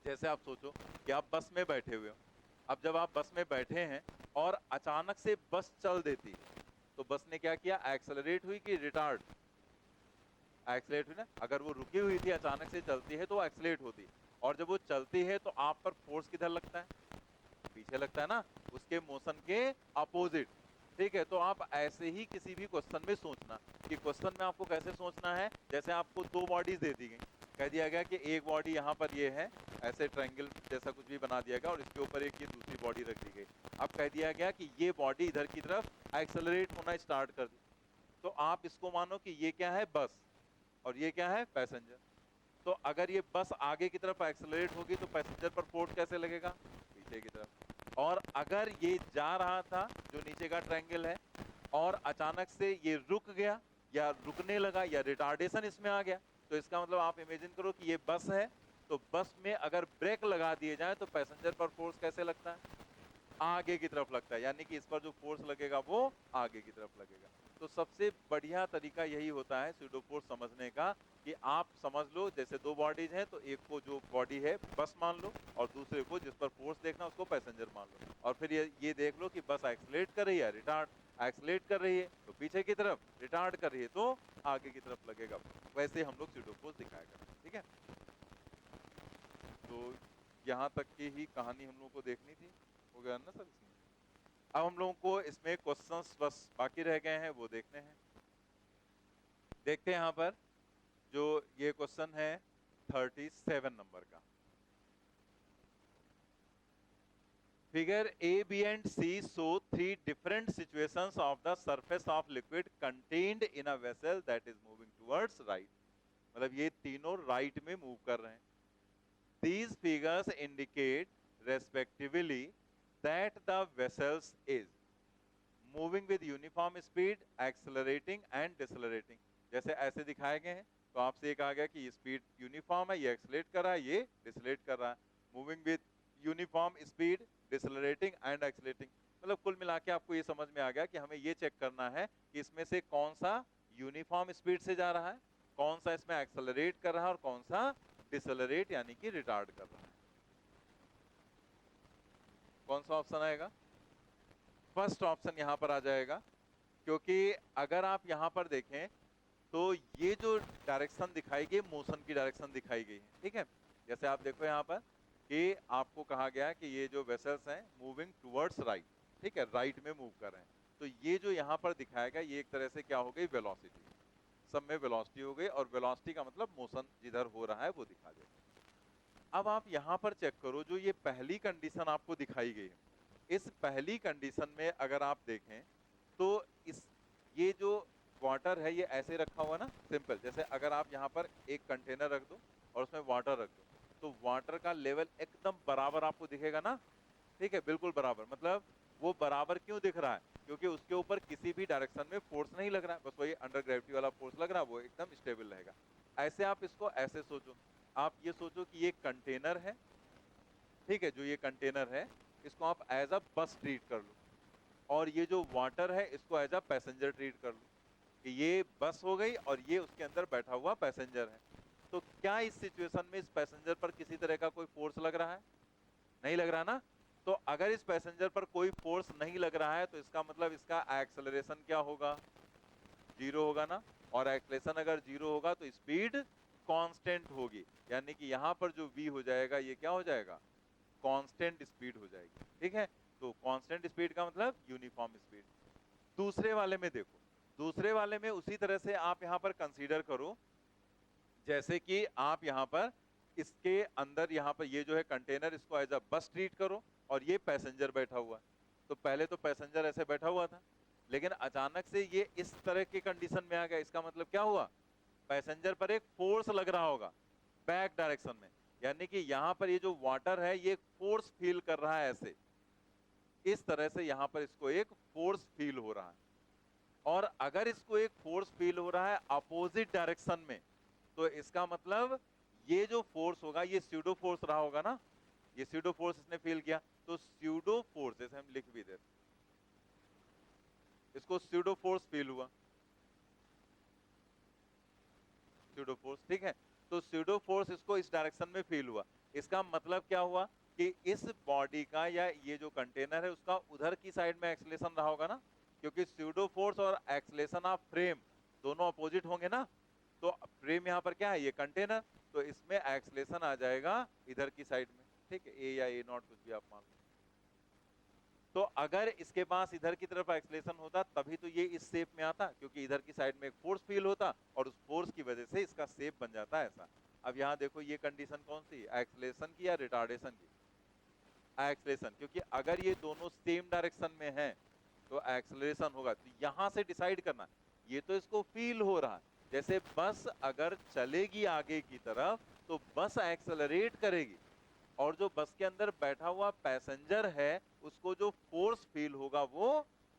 जैसे आप सोचो कि आप बस में बैठे हुए हो। अब जब आप बस में बैठे हैं और अचानक से बस चल देती है तो बस ने क्या किया, एक्सेलरेट हुई कि रिटार्ड? एक्सेलेरेट हुई ना। अगर वो रुकी हुई थी अचानक से चलती है तो वो एक्सेलेरेट होती है, और जब वो चलती है तो आप पर फोर्स किधर लगता है, पीछे लगता है ना, उसके मोशन के अपोजिट। ठीक है, तो आप ऐसे ही किसी भी क्वेश्चन में सोचना कि क्वेश्चन में आपको कैसे सोचना है। जैसे आपको दो बॉडीज दे दी गई, कह दिया गया कि एक बॉडी यहाँ पर ये है, ऐसे ट्रायंगल जैसा कुछ भी बना दिया गया और इसके ऊपर एक ये दूसरी बॉडी रख दी गई। अब कह दिया गया कि ये बॉडी इधर की तरफ एक्सेलरेट होना स्टार्ट कर दी, तो आप इसको मानो कि ये क्या है, बस, और ये क्या है, पैसेंजर। तो अगर ये बस आगे की तरफ एक्सेलरेट होगी तो पैसेंजर पर फोर्स कैसे लगेगा, पीछे की तरफ। और अगर ये जा रहा था, जो नीचे का ट्रायंगल है, और अचानक से ये रुक गया या रुकने लगा या रिटार्डेशन इसमें आ गया, तो इसका मतलब आप इमेजिन करो कि ये बस है, तो बस में अगर ब्रेक लगा दिए जाए तो पैसेंजर पर फोर्स कैसे लगता है, आगे की तरफ लगता है। यानी कि इस पर जो फोर्स लगेगा वो आगे की तरफ लगेगा। तो सबसे बढ़िया तरीका यही होता है स्यूडो फोर्स समझने का कि आप समझ लो जैसे दो बॉडीज हैं, तो एक को जो बॉडी है बस मान लो और दूसरे को जिस पर फोर्स देखना उसको पैसेंजर मान लो। और फिर ये देख लो कि बस एक्सेलरेट कर रही है, रिटार्ड, एक्सेलरेट कर रही है तो पीछे की तरफ, रिटार्ड कर रही है तो आगे की तरफ लगेगा। वैसे हम लोग स्यूडो फोर्स दिखाया करते हैं। ठीक है, तो यहाँ तक की ही कहानी हम लोग को देखनी थी, हो गया ना सर इसमें। अब हम लोगों को इसमें क्वेश्चंस बस बाकी रह गए हैं, वो देखने हैं। देखते हैं यहाँ पर जो ये क्वेश्चन है 37 नंबर का। Figure A, B and C show 3 different situations of the surface of liquid contained in a vessel that is moving towards right. मतलब ये तीनों राइट में मूव कर रहे हैं। These figures indicate respectively that the vessels is moving with uniform speed, accelerating and decelerating। जैसे ऐसे दिखाए गए हैं तो आपसे ये कहा गया कि ये स्पीड यूनिफॉर्म है, ये एक्सेलरेट कर रहा है, ये डिसलेट कर रहा है। Moving with uniform speed, decelerating and accelerating. मतलब कुल मिला के आपको ये समझ में आ गया कि हमें ये चेक करना है कि इसमें से कौन सा यूनिफॉर्म स्पीड से जा रहा है, कौन सा इसमें एक्सेलरेट कर रहा है और कौन सा डिसलरेट यानी कि रिटार्ड कर रहा है। कौन सा ऑप्शन आएगा, फर्स्ट ऑप्शन यहां पर आ जाएगा। क्योंकि अगर आप यहां पर देखें तो ये जो डायरेक्शन दिखाई गई मोशन की डायरेक्शन दिखाई गई है। ठीक है, जैसे आप देखो यहाँ पर कि आपको कहा गया कि ये जो वेसल्स हैं मूविंग टुवर्ड्स राइट, ठीक है, राइट में मूव कर रहे हैं। तो ये जो यहाँ पर दिखाया गया ये एक तरह से क्या हो गई, वेलोसिटी, सब में वेलोसिटी हो गई, और वेलोसिटी का मतलब मोशन जिधर हो रहा है वो दिखा देगा। अब आप यहाँ पर चेक करो, जो ये पहली कंडीशन आपको दिखाई गई है, इस पहली कंडीशन में अगर आप देखें तो इस ये जो वाटर है ये ऐसे रखा हुआ ना, सिंपल। जैसे अगर आप यहाँ पर एक कंटेनर रख दो और उसमें वाटर रख दो तो वाटर का लेवल एकदम बराबर आपको दिखेगा ना। ठीक है, बिल्कुल बराबर। मतलब वो बराबर क्यों दिख रहा है, क्योंकि उसके ऊपर किसी भी डायरेक्शन में फोर्स नहीं लग रहा है, बस वही अंडर ग्रेविटी वाला फोर्स लग रहा है, वो एकदम स्टेबल रहेगा। ऐसे आप इसको ऐसे सोचो, आप ये सोचो कि ये कंटेनर है, ठीक है, जो ये कंटेनर है इसको आप एज अ बस ट्रीट कर लो, और ये जो वाटर है इसको एज अ पैसेंजर ट्रीट कर लो कि ये बस हो गई और ये उसके अंदर बैठा हुआ पैसेंजर है। तो क्या इस सिचुएशन में इस पैसेंजर पर किसी तरह का कोई फोर्स लग रहा है, नहीं लग रहा ना। तो अगर इस पैसेंजर पर कोई फोर्स नहीं लग रहा है तो इसका मतलब इसका एक्सेलरेशन क्या होगा, जीरो होगा ना। और एक्सेलरेशन अगर जीरो होगा तो स्पीड कांस्टेंट होगी, यानी कि यहाँ पर जो v हो जाएगा ये क्या हो जाएगा, कांस्टेंट स्पीड हो जाएगी। ठीक है, तो कांस्टेंट स्पीड का मतलब यूनिफॉर्म स्पीड। दूसरे वाले में देखो, दूसरे वाले में उसी तरह से आप यहाँ पर कंसीडर करो, जैसे कि आप यहाँ पर इसके अंदर यहाँ पर ये जो है कंटेनर, इसको एज अ बस ट्रीट करो और ये पैसेंजर बैठा हुआ है। तो पहले तो पैसेंजर ऐसे बैठा हुआ था, लेकिन अचानक से ये इस तरह की कंडीशन में आ गया। इसका मतलब क्या हुआ, पैसेंजर पर एक फोर्स लग रहा होगा बैक डायरेक्शन में, यानी कि यहाँ पर ये जो वाटर है ये फोर्स फील कर रहा है ऐसे, इस तरह से यहाँ पर इसको एक फोर्स फील हो रहा है। और अगर इसको एक फोर्स फील हो रहा है अपोजिट डायरेक्शन में, तो इसका मतलब ये जो फोर्स होगा ये स्यूडो फोर्स रहा होगा ना, ये स्यूडो फोर्स इसने फील किया, तो स्यूडो फोर्स, जैसे हम लिख भी देते, इसको स्यूडो फोर्स फील हुआ, स्यूडो फोर्स, ठीक है। तो स्यूडो फोर्स इसको इस डायरेक्शन में फील हुआ। इसका मतलब क्या हुआ कि इस बॉडी का या ये जो कंटेनर है उसका उधर की साइड में एक्सेलेरेशन रहा होगा ना, क्योंकि स्यूडो फोर्स और एक्सेलेरेशन ऑफ फ्रेम दोनों अपोजिट होंगे ना। तो फ्रेम यहाँ पर क्या है, ये कंटेनर, तो इसमें एक्सेलेरेशन आ जाएगा इधर की साइड में, ठीक है, ए या ए नॉट कुछ भी आप मान लो। तो अगर इसके पास इधर की तरफ एक्सेलेरेशन होता तभी तो ये इस शेप में आता, क्योंकि इधर की साइड में एक फोर्स फील होता और उस फोर्स की वजह से इसका शेप बन जाता है ऐसा। अब यहाँ देखो ये कंडीशन कौन सी, एक्सेलेरेशन की या रिटार्डेशन की, एक्सेलेरेशन, क्योंकि अगर ये दोनों सेम डायरेक्शन में है तो एक्सेलरेशन होगा। तो यहां से डिसाइड करना, ये तो इसको फील हो रहा है, जैसे बस अगर चलेगी आगे की तरफ तो बस एक्सेलरेट करेगी, और जो बस के अंदर बैठा हुआ पैसेंजर है उसको जो फोर्स फील होगा वो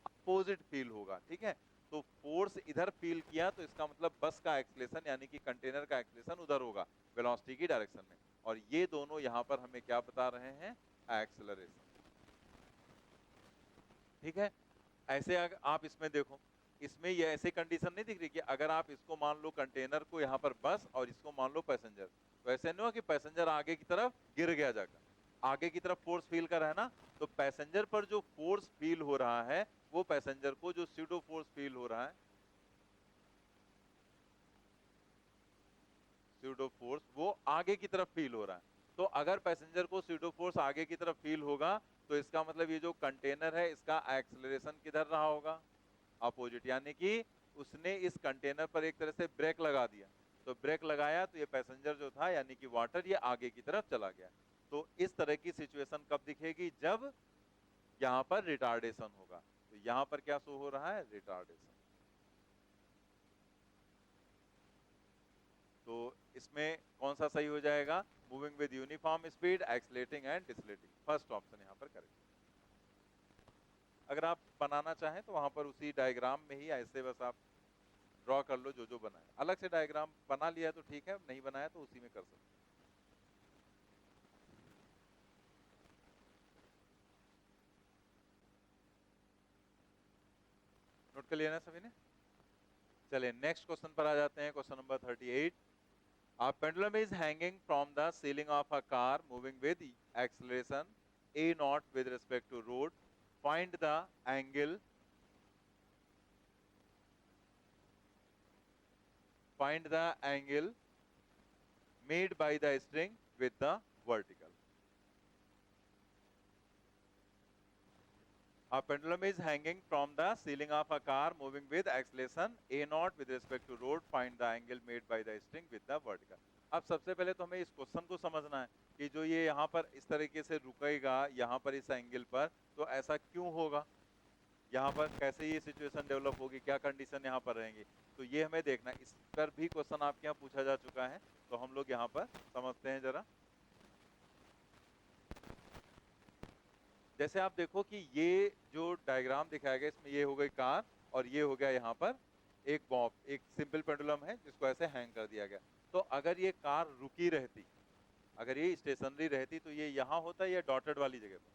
अपोजिट फील होगा, ठीक है। तो फोर्स इधर फील किया तो इसका मतलब बस का एक्सेलरेशन यानी कि कंटेनर का एक्सेलरेशन उधर होगा वेलोसिटी की डायरेक्शन में, और ये दोनों यहां पर हमें क्या बता रहे हैं, एक्सेलरेशन, ठीक है। ऐसे अगर आप इसमें देखो, इसमें ये ऐसे कंडीशन नहीं दिख रही कि अगर आप इसको मान लो कंटेनर को यहाँ पर बस और इसको मान लो पैसेंजर, तो ऐसे नहीं हुआ कि पैसेंजर आगे की तरफ गिर गया जाकर, आगे की तरफ फोर्स फील कर रहा है ना, तो पैसेंजर पर जो फोर्स फील हो रहा है वो पैसेंजर को जो स्यूडो फोर्स फील हो रहा है, स्यूडो फोर्स वो आगे की तरफ फील हो रहा है। तो अगर पैसेंजर को स्यूडो फोर्स आगे की तरफ फील होगा तो इसका मतलब ये जो कंटेनर है इसका एक्सेलरेशन किधर रहा होगा, अपोजिट, यानी कि उसने इस कंटेनर पर एक तरह से ब्रेक लगा दिया। तो ब्रेक लगाया तो ये पैसेंजर जो था यानी कि वाटर ये आगे की तरफ चला गया। तो इस तरह की सिचुएशन कब दिखेगी, जब यहाँ पर रिटार्डेशन होगा। तो यहाँ पर क्या शो हो रहा है, रिटार्डेशन। तो इसमें कौन सा सही हो जाएगा, moving with uniform speed, accelerating and decelerating, first option यहाँ पर करेक्ट। अगर आप बनाना चाहें तो वहां पर उसी डायग्राम में ही ऐसे बस आप ड्रॉ कर लो, जो जो बनाए, अलग से डायग्राम बना लिया तो ठीक है, नहीं बनाया तो उसी में कर सकते। नोट कर लिया ना सभी ने। चलिए नेक्स्ट क्वेश्चन पर आ जाते हैं, question number 38। A pendulum is hanging from the ceiling of a car moving with acceleration a naught with respect to road. Find the angle. Find the angle made by the string with the vertical. A pendulum is hanging from the ceiling of a car moving with acceleration a naught with respect to road. Find the angle made by the string with the vertical. अब सबसे पहले तो हमें इस question को समझना है कि जो ये यहाँ पर इस तरीके से रुकेगा यहाँ पर इस एंगल पर, तो ऐसा क्यों होगा, यहाँ पर कैसे ये सिचुएशन डेवलप होगी, क्या कंडीशन यहाँ पर रहेंगी, तो ये हमें देखना है। इस पर भी क्वेश्चन आपके यहाँ पूछा जा चुका है, तो हम लोग यहाँ पर समझते हैं जरा। जैसे आप देखो कि ये जो डायग्राम दिखाया गया इसमें ये हो गई कार और ये हो गया यहाँ पर एक बॉब, एक सिंपल पेंडुलम है जिसको ऐसे हैंग कर दिया गया। तो अगर ये कार रुकी रहती, अगर ये स्टेशनरी रहती तो ये यहाँ होता या डॉटेड वाली जगह पर,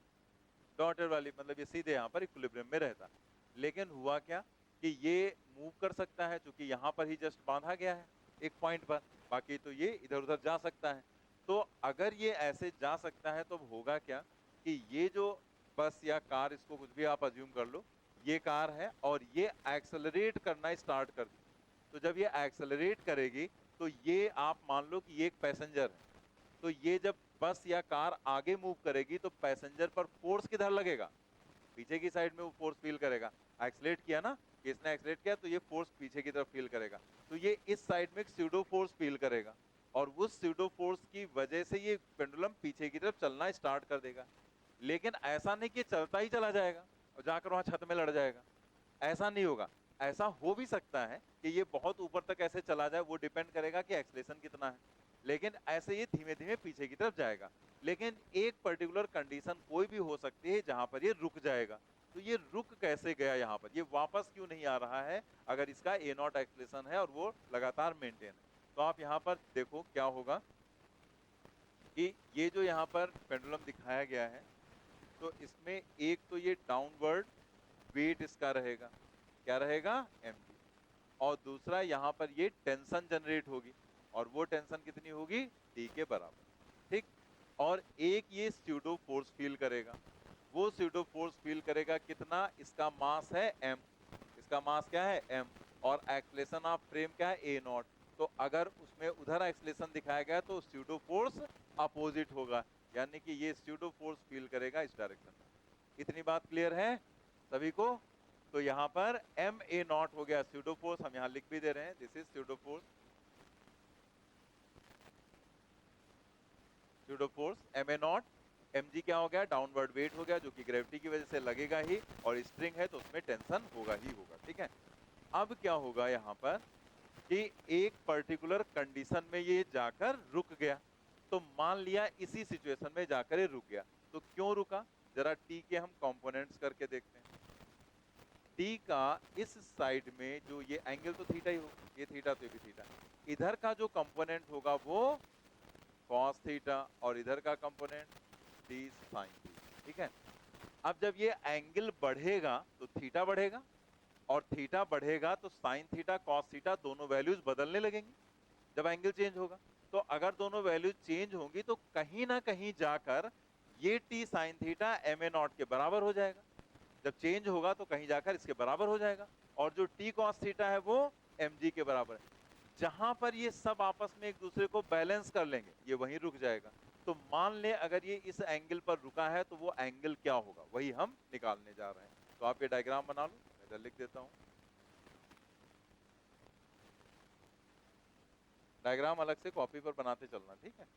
डॉटेड वाली मतलब ये सीधे यहाँ पर इक्विलिब्रियम में रहता। लेकिन हुआ क्या कि ये मूव कर सकता है, क्योंकि यहाँ पर ही जस्ट बांधा गया है एक पॉइंट पर, बाकी तो ये इधर उधर जा सकता है। तो अगर ये ऐसे जा सकता है तो होगा क्या कि ये जो बस या कार, इसको कुछ भी आप अज्यूम कर लो, ये कार है और ये एक्सेलरेट करना स्टार्ट कर दी। तो जब ये एक्सेलरेट करेगी तो ये आप मान लो कि ये एक पैसेंजर है, तो ये जब बस या कार आगे मूव करेगी तो पैसेंजर पर फोर्स किधर लगेगा, पीछे की साइड में वो फोर्स फील करेगा। एक्सेलरेट किया ना, इसने एक्सेलरेट किया तो ये फोर्स पीछे की तरफ फील करेगा, तो ये इस साइड में एक स्यूडो फोर्स फील करेगा और उस स्यूडो फोर्स की वजह से ये पेंडुलम पीछे की तरफ चलना स्टार्ट कर देगा। लेकिन ऐसा नहीं कि चलता ही चला जाएगा और जाकर वहां छत में लड़ जाएगा, ऐसा नहीं होगा। ऐसा हो भी सकता है कि ये बहुत ऊपर तक ऐसे चला जाए, वो डिपेंड करेगा कि एक्सेलरेशन कितना है, लेकिन ऐसे ये धीमे धीमे पीछे की तरफ जाएगा। लेकिन एक पर्टिकुलर कंडीशन कोई भी हो सकती है जहां पर ये रुक जाएगा। तो ये रुक कैसे गया यहाँ पर, ये वापस क्यों नहीं आ रहा है अगर इसका ए नॉट एक्सलेशन है और वो लगातार मेंटेन है। तो आप यहाँ पर देखो क्या होगा कि ये जो यहाँ पर पेंडुलम दिखाया गया है, तो इसमें एक तो ये डाउनवर्ड वेट इसका रहेगा, क्या रहेगा, mg, और दूसरा यहाँ पर ये टेंशन जनरेट होगी, और वो टेंशन कितनी होगी, टी के बराबर, ठीक। और एक ये स्यूडो फोर्स फील करेगा, वो स्यूडो फोर्स फील करेगा कितना, इसका मास है m, इसका मास क्या है m, और एक्सलेशन ऑफ फ्रेम क्या है ए नॉट। तो अगर उसमें उधर एक्सलेशन दिखाया गया तो स्यूडो फोर्स अपोजिट होगा, यानी कि ये स्यूडो फोर्स फील करेगा इस डायरेक्शन में। इतनी बात क्लियर है सभी को। तो यहाँ पर एम ए नॉट हो गया स्यूडो फोर्स, हम यहाँ लिख भी दे रहे हैं, this is pseudo force, pseudo force M A nought. M G क्या हो गया, डाउनवर्ड वेट हो गया, जो कि ग्रेविटी की वजह से लगेगा ही, और स्ट्रिंग है तो उसमें टेंशन होगा ही होगा, ठीक है। अब क्या होगा यहाँ पर कि एक पर्टिकुलर कंडीशन में ये जाकर रुक गया, तो मान लिया इसी सिचुएशन में जाकर ये रुक गया, तो क्यों रुका, जरा टी के हम कंपोनेंट्स करके देखते हैं। टी का इस साइड में जो ये एंगल तो थीटा ही होगा, ये थीटा तो ये भी थीटा, इधर का जो कंपोनेंट होगा वो कॉस थीटा, और इधर का कंपोनेंट टी साइन थीटा, ठीक है। अब जब ये एंगल बढ़ेगा तो थीटा बढ़ेगा, और थीटा बढ़ेगा तो साइन थीटा कॉस थीटा दोनों वैल्यूज बदलने लगेंगी जब एंगल चेंज होगा। तो अगर दोनों वैल्यूज चेंज होंगी तो कहीं ना कहीं जाकर ये T sine theta M A nought के बराबर हो जाएगा, जब चेंज होगा तो कहीं जाकर इसके बराबर हो जाएगा, और जो टी कॉस थीटा है वो एम जी के बराबर है। जहां पर ये सब आपस में एक दूसरे को बैलेंस कर लेंगे ये वहीं रुक जाएगा। तो मान ले अगर ये इस एंगल पर रुका है तो वो एंगल क्या होगा, वही हम निकालने जा रहे हैं। तो आप ये डायग्राम बना लो, मैं इधर लिख देता हूं, डायग्राम अलग से कॉपी पर बनाते चलना, ठीक है।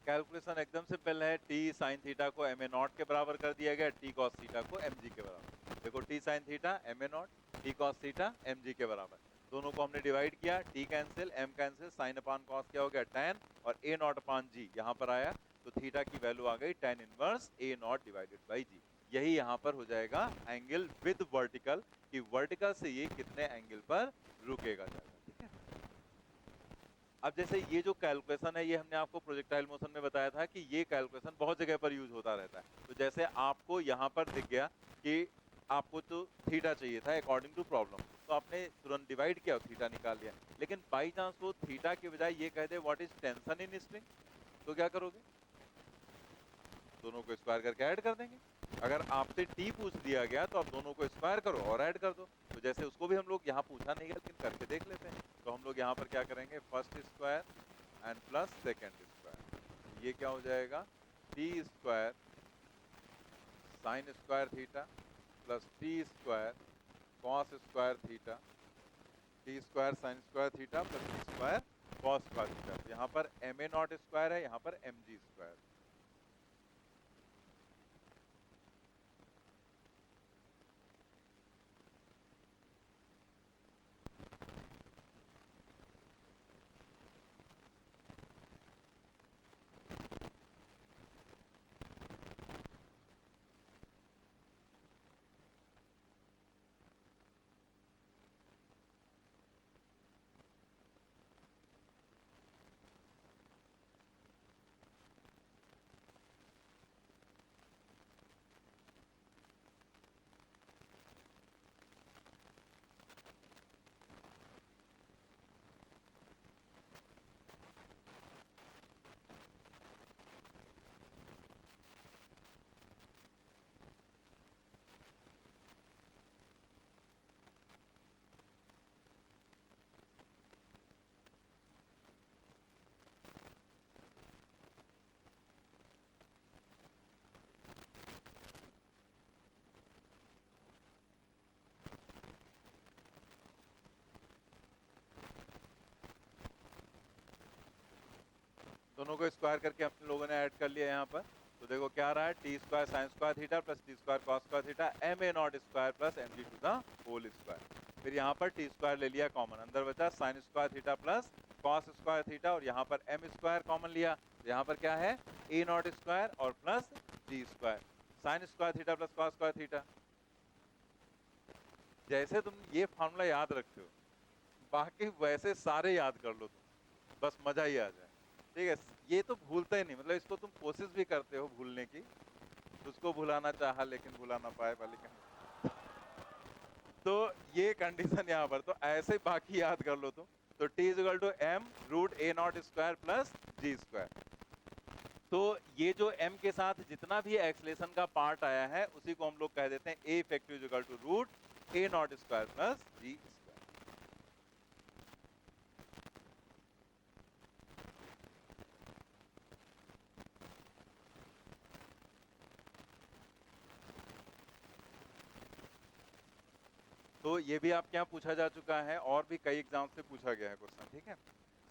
कैलकुलेशन एकदम सिंपल है, टी साइन थीटा को एम ए नॉट के बराबर कर दिया गया, टी कॉस थीटा को एम जी के बराबर। देखो T sine theta M A nought, T cos theta M G के बराबर, दोनों को हमने डिवाइड किया, T cancel M cancel, sine upon cos क्या हो गया tan, और ए नॉट अपान जी यहाँ पर आया, तो थीटा की वैल्यू आ गई tan inverse a naught divided by g. यही यहाँ पर हो जाएगा एंगल विद वर्टिकल, कि वर्टिकल से ये कितने एंगल पर रुकेगा जाएगा, ठीक है। अब जैसे ये जो कैलकुलेशन है ये हमने आपको प्रोजेक्टाइल मोशन में बताया था कि ये कैलकुलेशन बहुत जगह पर यूज होता रहता है। तो जैसे आपको यहाँ पर दिख गया कि आपको तो थीटा चाहिए था अकॉर्डिंग टू प्रॉब्लम, तो आपने तुरंत डिवाइड किया और थीटा निकाल लिया, लेकिन बाई चांस वो थीटा के बजाय ये कह दे what is tension in string, तो क्या करोगे, दोनों को स्क्वायर करके ऐड कर देंगे। अगर आपसे टी पूछ दिया गया तो आप दोनों को स्क्वायर करो और ऐड कर दो। तो जैसे उसको भी हम लोग यहाँ पूछा नहीं गया लेकिन करके देख लेते हैं। तो हम लोग यहाँ पर क्या करेंगे, first square and plus second square, ये क्या हो जाएगा, T square sine square theta plus T square cos square theta, T square sine square theta plus T square cos square theta. तो यहाँ पर एम ए नॉट स्क्वायर है, यहाँ पर एम जी स्क्वायर। दोनों को स्क्वायर करके हम लोगों ने ऐड कर लिया यहाँ पर। तो देखो क्या रहा है, T square sine square theta plus T square cos square theta M A not square plus M G to the whole square. फिर यहाँ पर टी स्क्वायर ले लिया कॉमन, अंदर बचा sign square theta plus cos square theta, और यहाँ पर एम स्क्वायर कॉमन लिया, तो यहाँ पर क्या है ए नॉट स्क्वायर और प्लस जी square sine square theta plus cos square theta. जैसे तुम ये फॉर्मूला याद रखते हो, बाकी वैसे सारे याद कर लो तुम, बस मजा ही आ जाए। ठीक है, ये तो भूलता ही नहीं, मतलब इसको तुम कोशिश भी करते हो भूलने की, उसको भुलाना चाहा लेकिन भुला ना पाए वाली कंडीशन। तो ये कंडीशन यहाँ पर, तो ऐसे बाकी याद कर लो तुम। तो t is equal to M root A not square plus ji square. तो ये जो m के साथ जितना भी एक्सलेशन का पार्ट आया है उसी को हम लोग कह देते हैं a effective is equal to root A not square plus ji square. तो ये भी आपके यहाँ पूछा जा चुका है और भी कई एग्जाम से पूछा गया है क्वेश्चन। ठीक है,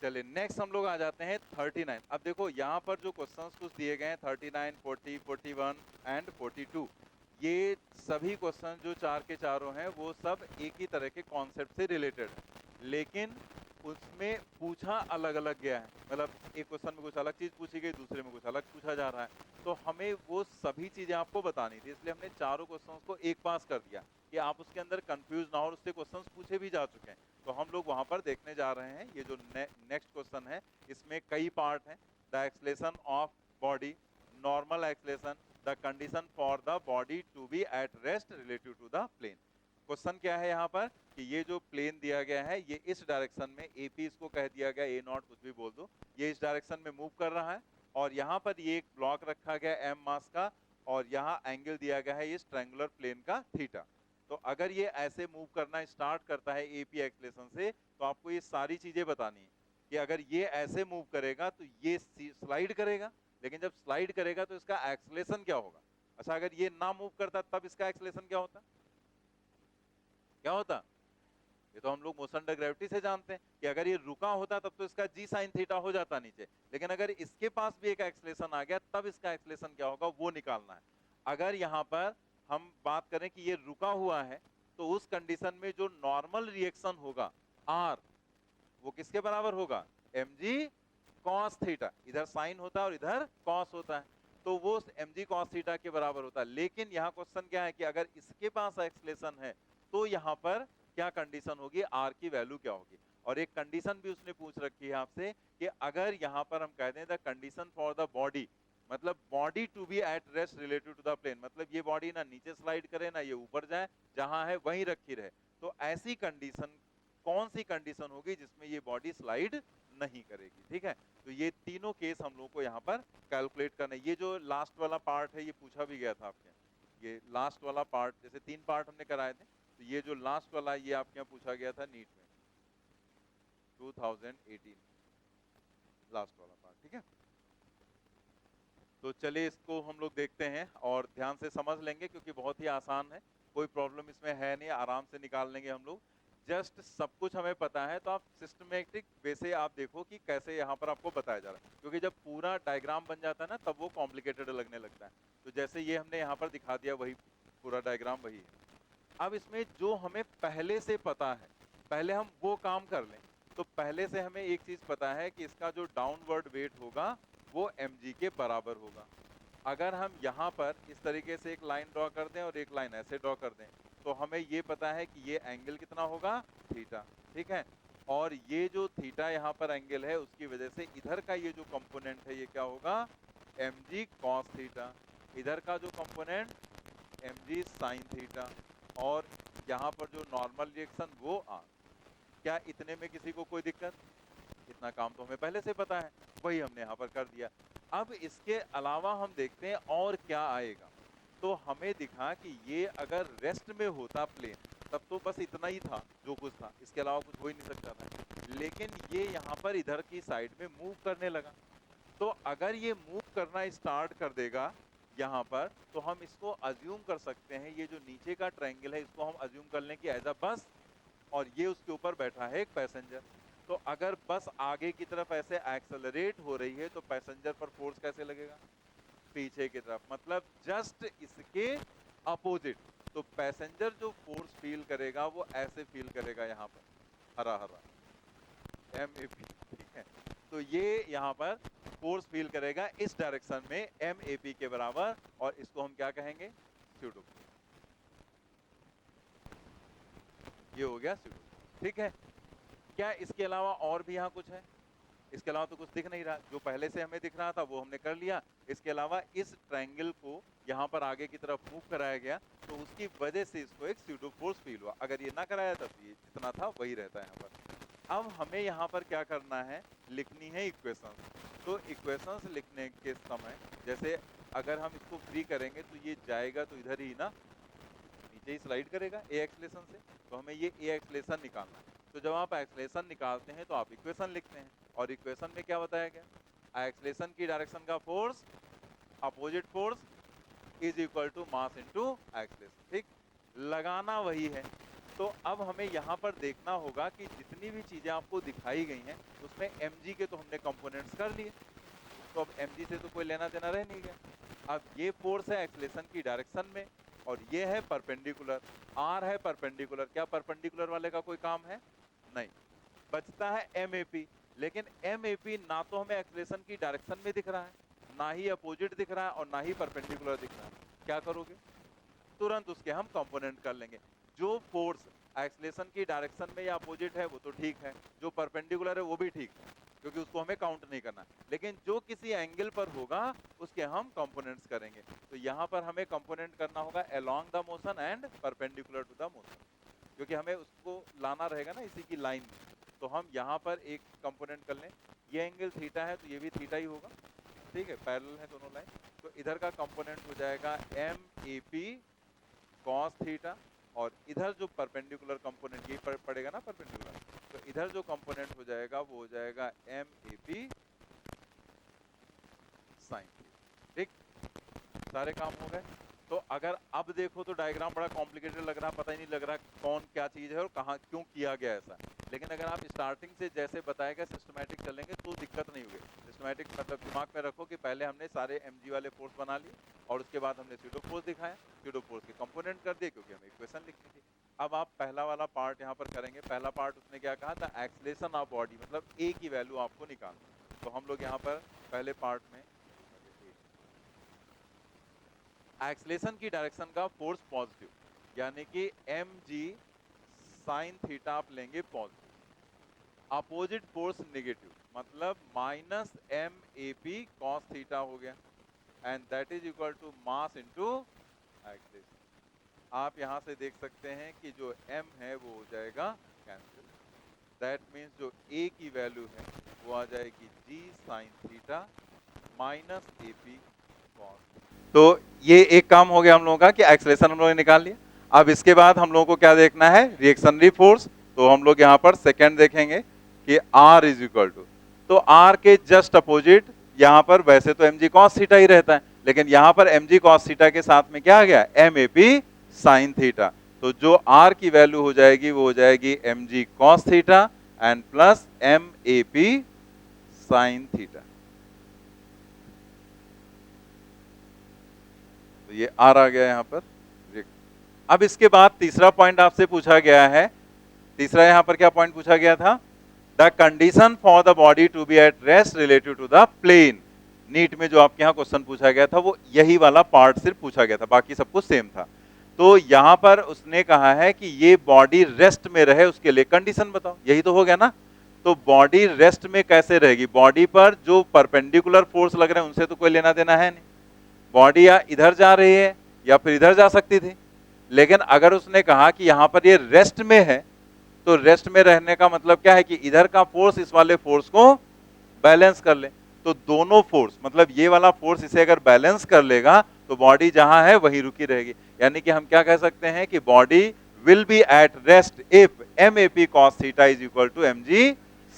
चलिए नेक्स्ट हम लोग आ जाते हैं 39। अब देखो यहाँ पर जो क्वेश्चंस कुछ दिए गए हैं 39, 40, 41 एंड 42, ये सभी क्वेश्चन जो चार के चारों हैं वो सब एक ही तरह के कॉन्सेप्ट से रिलेटेड है, लेकिन उसमें पूछा अलग अलग गया है। मतलब एक क्वेश्चन में कुछ अलग चीज पूछी गई, दूसरे में कुछ अलग पूछा जा रहा है, तो हमें वो सभी चीजें आपको बतानी थी, इसलिए हमने चारों क्वेश्चंस को एक पास कर दिया कि आप उसके अंदर कंफ्यूज ना हो। उससे क्वेश्चंस पूछे भी जा चुके हैं, तो हम लोग वहां पर देखने जा रहे हैं। ये जो नेक्स्ट क्वेश्चन है इसमें कई पार्ट हैं। The acceleration of body, normal acceleration, the condition for the body to be at rest relative to the plane. Question क्या है यहाँ पर कि ये जो प्लेन दिया गया है ये इस डायरेक्शन में, एपी इसको कह दिया गया, ए नॉट कुछ भी बोल दो, ये इस डायरेक्शन में मूव कर रहा है, और यहाँ पर ये एक ब्लॉक रखा गया एम मास का, और यहाँ एंगल दिया गया है इस ट्रायंगुलर प्लेन का थीटा। तो अगर ये ऐसे मूव करना स्टार्ट करता है एपी एक्सलेशन से, तो आपको ये सारी चीजें बतानी है कि अगर ये ऐसे मूव करेगा तो ये स्लाइड करेगा, लेकिन जब स्लाइड करेगा तो इसका एक्सलेशन क्या होगा। अच्छा, अगर ये ना मूव करता तब इसका एक्सलेशन क्या होता, क्या होता? ये तो हम लोग मोशन अंडर ग्रेविटी से जानते हैं कि अगर ये रुका होता तब तो इसका जी साइन थीटा हो जाता नीचे, लेकिन अगर इसके पास भी एक एक्सलेशन आ गया तब इसका एक्सलेशन क्या होगा वो निकालना है। अगर यहाँ पर हम बात करें कि ये रुका हुआ है, तो उस कंडीशन में जो नॉर्मल रिएक्शन होगा आर, वो किसके बराबर होगा, mg cos थीटा। इधर साइन होता है और इधर cos होता है, तो वो mg cos थीटा के बराबर होता है। लेकिन यहाँ क्वेश्चन क्या है कि अगर इसके पास एक्सलेशन है तो यहाँ पर क्या कंडीशन होगी, आर की वैल्यू क्या होगी। और एक कंडीशन भी उसने पूछ रखी है आपसे कि अगर यहाँ पर हम कहते हैं the condition for the body, मतलब body to be at rest relative to the plane, मतलब ये बॉडी ना नीचे स्लाइड करे ना ये ऊपर जाए, जहां है वहीं रखी रहे, तो ऐसी कंडीशन कौन सी कंडीशन होगी जिसमें ये बॉडी स्लाइड नहीं करेगी। ठीक है, तो ये तीनों केस हम लोग को यहाँ पर कैलकुलेट करना है। ये जो लास्ट वाला पार्ट है ये पूछा भी गया था आपके, ये लास्ट वाला पार्ट, जैसे 3 पार्ट हमने कराए थे, तो ये जो लास्ट वाला ये आपके यहाँ पूछा गया था नीट में 2018, लास्ट वाला पार्ट। ठीक है, तो चलिए इसको हम लोग देखते हैं और ध्यान से समझ लेंगे क्योंकि बहुत ही आसान है, कोई प्रॉब्लम इसमें है नहीं, आराम से निकाल लेंगे हम लोग। जस्ट सब कुछ हमें पता है, तो आप सिस्टमेटिक वे से आप देखो कि कैसे यहाँ पर आपको बताया जा रहा है, क्योंकि जब पूरा डायग्राम बन जाता है ना तब वो कॉम्प्लिकेटेड लगने लगता है। तो जैसे ये हमने यहाँ पर दिखा दिया, वही पूरा डायग्राम वही है। अब इसमें जो हमें पहले से पता है, पहले हम वो काम कर लें। तो पहले से हमें एक चीज पता है कि इसका जो डाउनवर्ड वेट होगा वो mg के बराबर होगा। अगर हम यहाँ पर इस तरीके से एक लाइन ड्रॉ कर दें और एक लाइन ऐसे ड्रॉ कर दें, तो हमें ये पता है कि ये एंगल कितना होगा, थीटा। ठीक है, और ये जो थीटा यहाँ पर एंगल है उसकी वजह से इधर का ये जो कंपोनेंट है ये क्या होगा, mg cos थीटा, इधर का जो कंपोनेंट mg sin थीटा, और यहाँ पर जो नॉर्मल रिएक्शन वो आर। क्या इतने में किसी को कोई दिक्कत? इतना काम तो हमें पहले से पता है, वही हमने यहाँ पर कर दिया। अब इसके अलावा हम देखते हैं और क्या आएगा। तो हमें दिखा कि ये अगर रेस्ट में होता प्लेन तब तो बस इतना ही था जो कुछ था, इसके अलावा कुछ हो ही नहीं सकता था, लेकिन ये यहाँ पर इधर की साइड में मूव करने लगा। तो अगर ये मूव करना स्टार्ट कर देगा यहाँ पर, तो हम इसको अज्यूम कर सकते हैं, ये जो नीचे का ट्रायंगल है इसको हम अज्यूम कर लें कि एज अ बस, और ये उसके ऊपर बैठा है एक पैसेंजर। तो अगर बस आगे की तरफ ऐसे एक्सेलरेट हो रही है तो पैसेंजर पर फोर्स कैसे लगेगा? पीछे की तरफ, मतलब जस्ट इसके अपोजिट। तो पैसेंजर जो फोर्स फील करेगा वो ऐसे फील करेगा, यहाँ पर हरा हरा MAP, ठीक है। तो ये यहाँ पर फोर्स फील करेगा इस डायरेक्शन में MAP के बराबर, और इसको हम क्या कहेंगे? स्यूडो। ये हो गया स्यूडो, ठीक है। क्या इसके अलावा और भी यहाँ कुछ है? इसके अलावा तो कुछ दिख नहीं रहा। जो पहले से हमें दिख रहा था वो हमने कर लिया। इसके अलावा इस ट्रायंगल को यहाँ पर आगे की तरफ मूव कराया गया, तो उसकी वजह से इसको एक स्यूडो फोर्स फील हुआ। अगर ये ना कराया था तो ये जितना था वही रहता है यहाँ पर। अब हमें यहाँ पर क्या करना है? लिखनी है इक्वेशंस। तो इक्वेशंस लिखने के समय जैसे अगर हम इसको फ्री करेंगे तो ये जाएगा तो इधर ही ना, नीचे ही स्लाइड करेगा ए एक्सलेशन से। तो हमें ये ए एक्सलेशन निकालना है। तो जब आप एक्सलेशन निकालते हैं तो आप इक्वेशन लिखते हैं, और इक्वेशन में क्या बताया गया? एक्सलेशन की डायरेक्शन का force opposite force is equal to mass into acceleration, ठीक। लगाना वही है। तो अब हमें यहाँ पर देखना होगा कि जितनी भी चीजें आपको दिखाई गई हैं उसमें mg के तो हमने कंपोनेंट्स कर लिए, तो अब mg से तो कोई लेना देना रह नहीं गया। अब ये फोर्स है एक्सलेशन की डायरेक्शन में, और ये है परपेंडिकुलर, r है परपेंडिकुलर। क्या परपेंडिकुलर वाले का कोई काम है? नहीं। बचता है MAP, लेकिन MAP ना तो हमें एक्सलेशन की डायरेक्शन में दिख रहा है, ना ही अपोजिट दिख रहा है, और ना ही परपेंडिकुलर दिख रहा है। क्या करोगे? तुरंत उसके हम कंपोनेंट कर लेंगे। जो फोर्स एक्सलेशन की डायरेक्शन में या अपोजिट है वो तो ठीक है, जो परपेंडिकुलर है वो भी ठीक है, क्योंकि उसको हमें काउंट नहीं करना। लेकिन जो किसी एंगल पर होगा उसके हम कंपोनेंट्स करेंगे। तो यहाँ पर हमें कंपोनेंट करना होगा along the motion and perpendicular to the motion, क्योंकि हमें उसको लाना रहेगा ना इसी की लाइन में। तो हम यहाँ पर एक कंपोनेंट कर लें। ये एंगल थीटा है तो ये भी थीटा ही होगा, ठीक है, पैरेलल है दोनों लाइन। तो इधर का कंपोनेंट हो जाएगा MAP cos थीटा, और इधर जो परपेंडिकुलर कंपोनेंट ये पड़ेगा ना परपेंडिकुलर, तो इधर जो कंपोनेंट हो जाएगा वो हो जाएगा MAP sin थीटा, ठीक। सारे काम हो गए। तो अगर अब देखो तो डायग्राम बड़ा कॉम्प्लिकेटेड लग रहा है, पता ही नहीं लग रहा कौन क्या चीज है और कहाँ क्यों किया गया ऐसा। लेकिन अगर आप स्टार्टिंग से जैसे बताएगा सिस्टमैटिक चलेंगे तो दिक्कत नहीं होगी। सिस्टमैटिक मतलब दिमाग में रखो कि पहले हमने सारे mg वाले फोर्स बना लिए, और उसके बाद हमने स्यूडो फोर्स दिखाया, स्यूडो फोर्स के कंपोनेंट कर दिए क्योंकि हमें इक्वेशन लिखनी थी। अब आप पहला वाला पार्ट यहाँ पर करेंगे। पहला पार्ट उसने क्या कहा था? एक्सलेशन ऑफ बॉडी, मतलब ए की वैल्यू आपको निकालना। तो हम लोग यहाँ पर पहले पार्ट में एक्सलेशन की डायरेक्शन का फोर्स पॉजिटिव, यानी कि mg साइन थीटा आप लेंगे पॉजिटिव। अपोजिट फोर्स नेगेटिव, मतलब माइनस MAP cos थीटा हो गया, and that is equal to mass into acceleration. आप यहां से देख सकते हैं कि जो m है वो हो जाएगा कैंसिल। दैट मीन्स जो a की वैल्यू है वो आ जाएगी g sine theta minus AP cos। तो ये एक काम हो गया हम लोगों का कि एक्सलेशन हम लोगों ने निकाल लिया। अब इसके बाद हम लोगों को क्या देखना है? Reactionary force. तो हम लोग यहाँ पर सेकंड देखेंगे कि R इज इक्वल टू, तो R के जस्ट अपोजिट यहाँ पर वैसे तो mg cos थीटा ही रहता है, लेकिन यहाँ पर mg cos थीटा के साथ में क्या आ गया? MAP sin theta. तो जो R की वैल्यू हो जाएगी वो हो जाएगी mg cos theta and plus MAP sin theta. तो ये R आ गया यहाँ पर। अब इसके बाद तीसरा पॉइंट आपसे पूछा गया है। तीसरा यहाँ पर क्या पॉइंट पूछा गया था? The condition for the body to be at rest relative to the plane. NEET में जो आपके यहाँ क्वेश्चन पूछा गया था वो यही वाला पार्ट सिर्फ पूछा गया था, बाकी सब कुछ सेम था। तो यहाँ पर उसने कहा है कि ये बॉडी रेस्ट में रहे, उसके लिए कंडीशन बताओ। यही तो हो गया ना। तो बॉडी रेस्ट में कैसे रहेगी? बॉडी पर जो परपेंडिकुलर फोर्स लग रहे हैं उनसे तो कोई लेना देना है नहीं। बॉडी या इधर जा रही है या फिर इधर जा सकती थी, लेकिन अगर उसने कहा कि यहां पर ये रेस्ट में है, तो रेस्ट में रहने का मतलब क्या है कि इधर का फोर्स इस वाले फोर्स को बैलेंस कर ले। तो दोनों फोर्स, मतलब ये वाला फोर्स इसे अगर बैलेंस कर लेगा तो बॉडी जहां है वहीं रुकी रहेगी। यानी कि हम क्या कह सकते हैं कि body will be at rest if MAP cos theta is equal to mg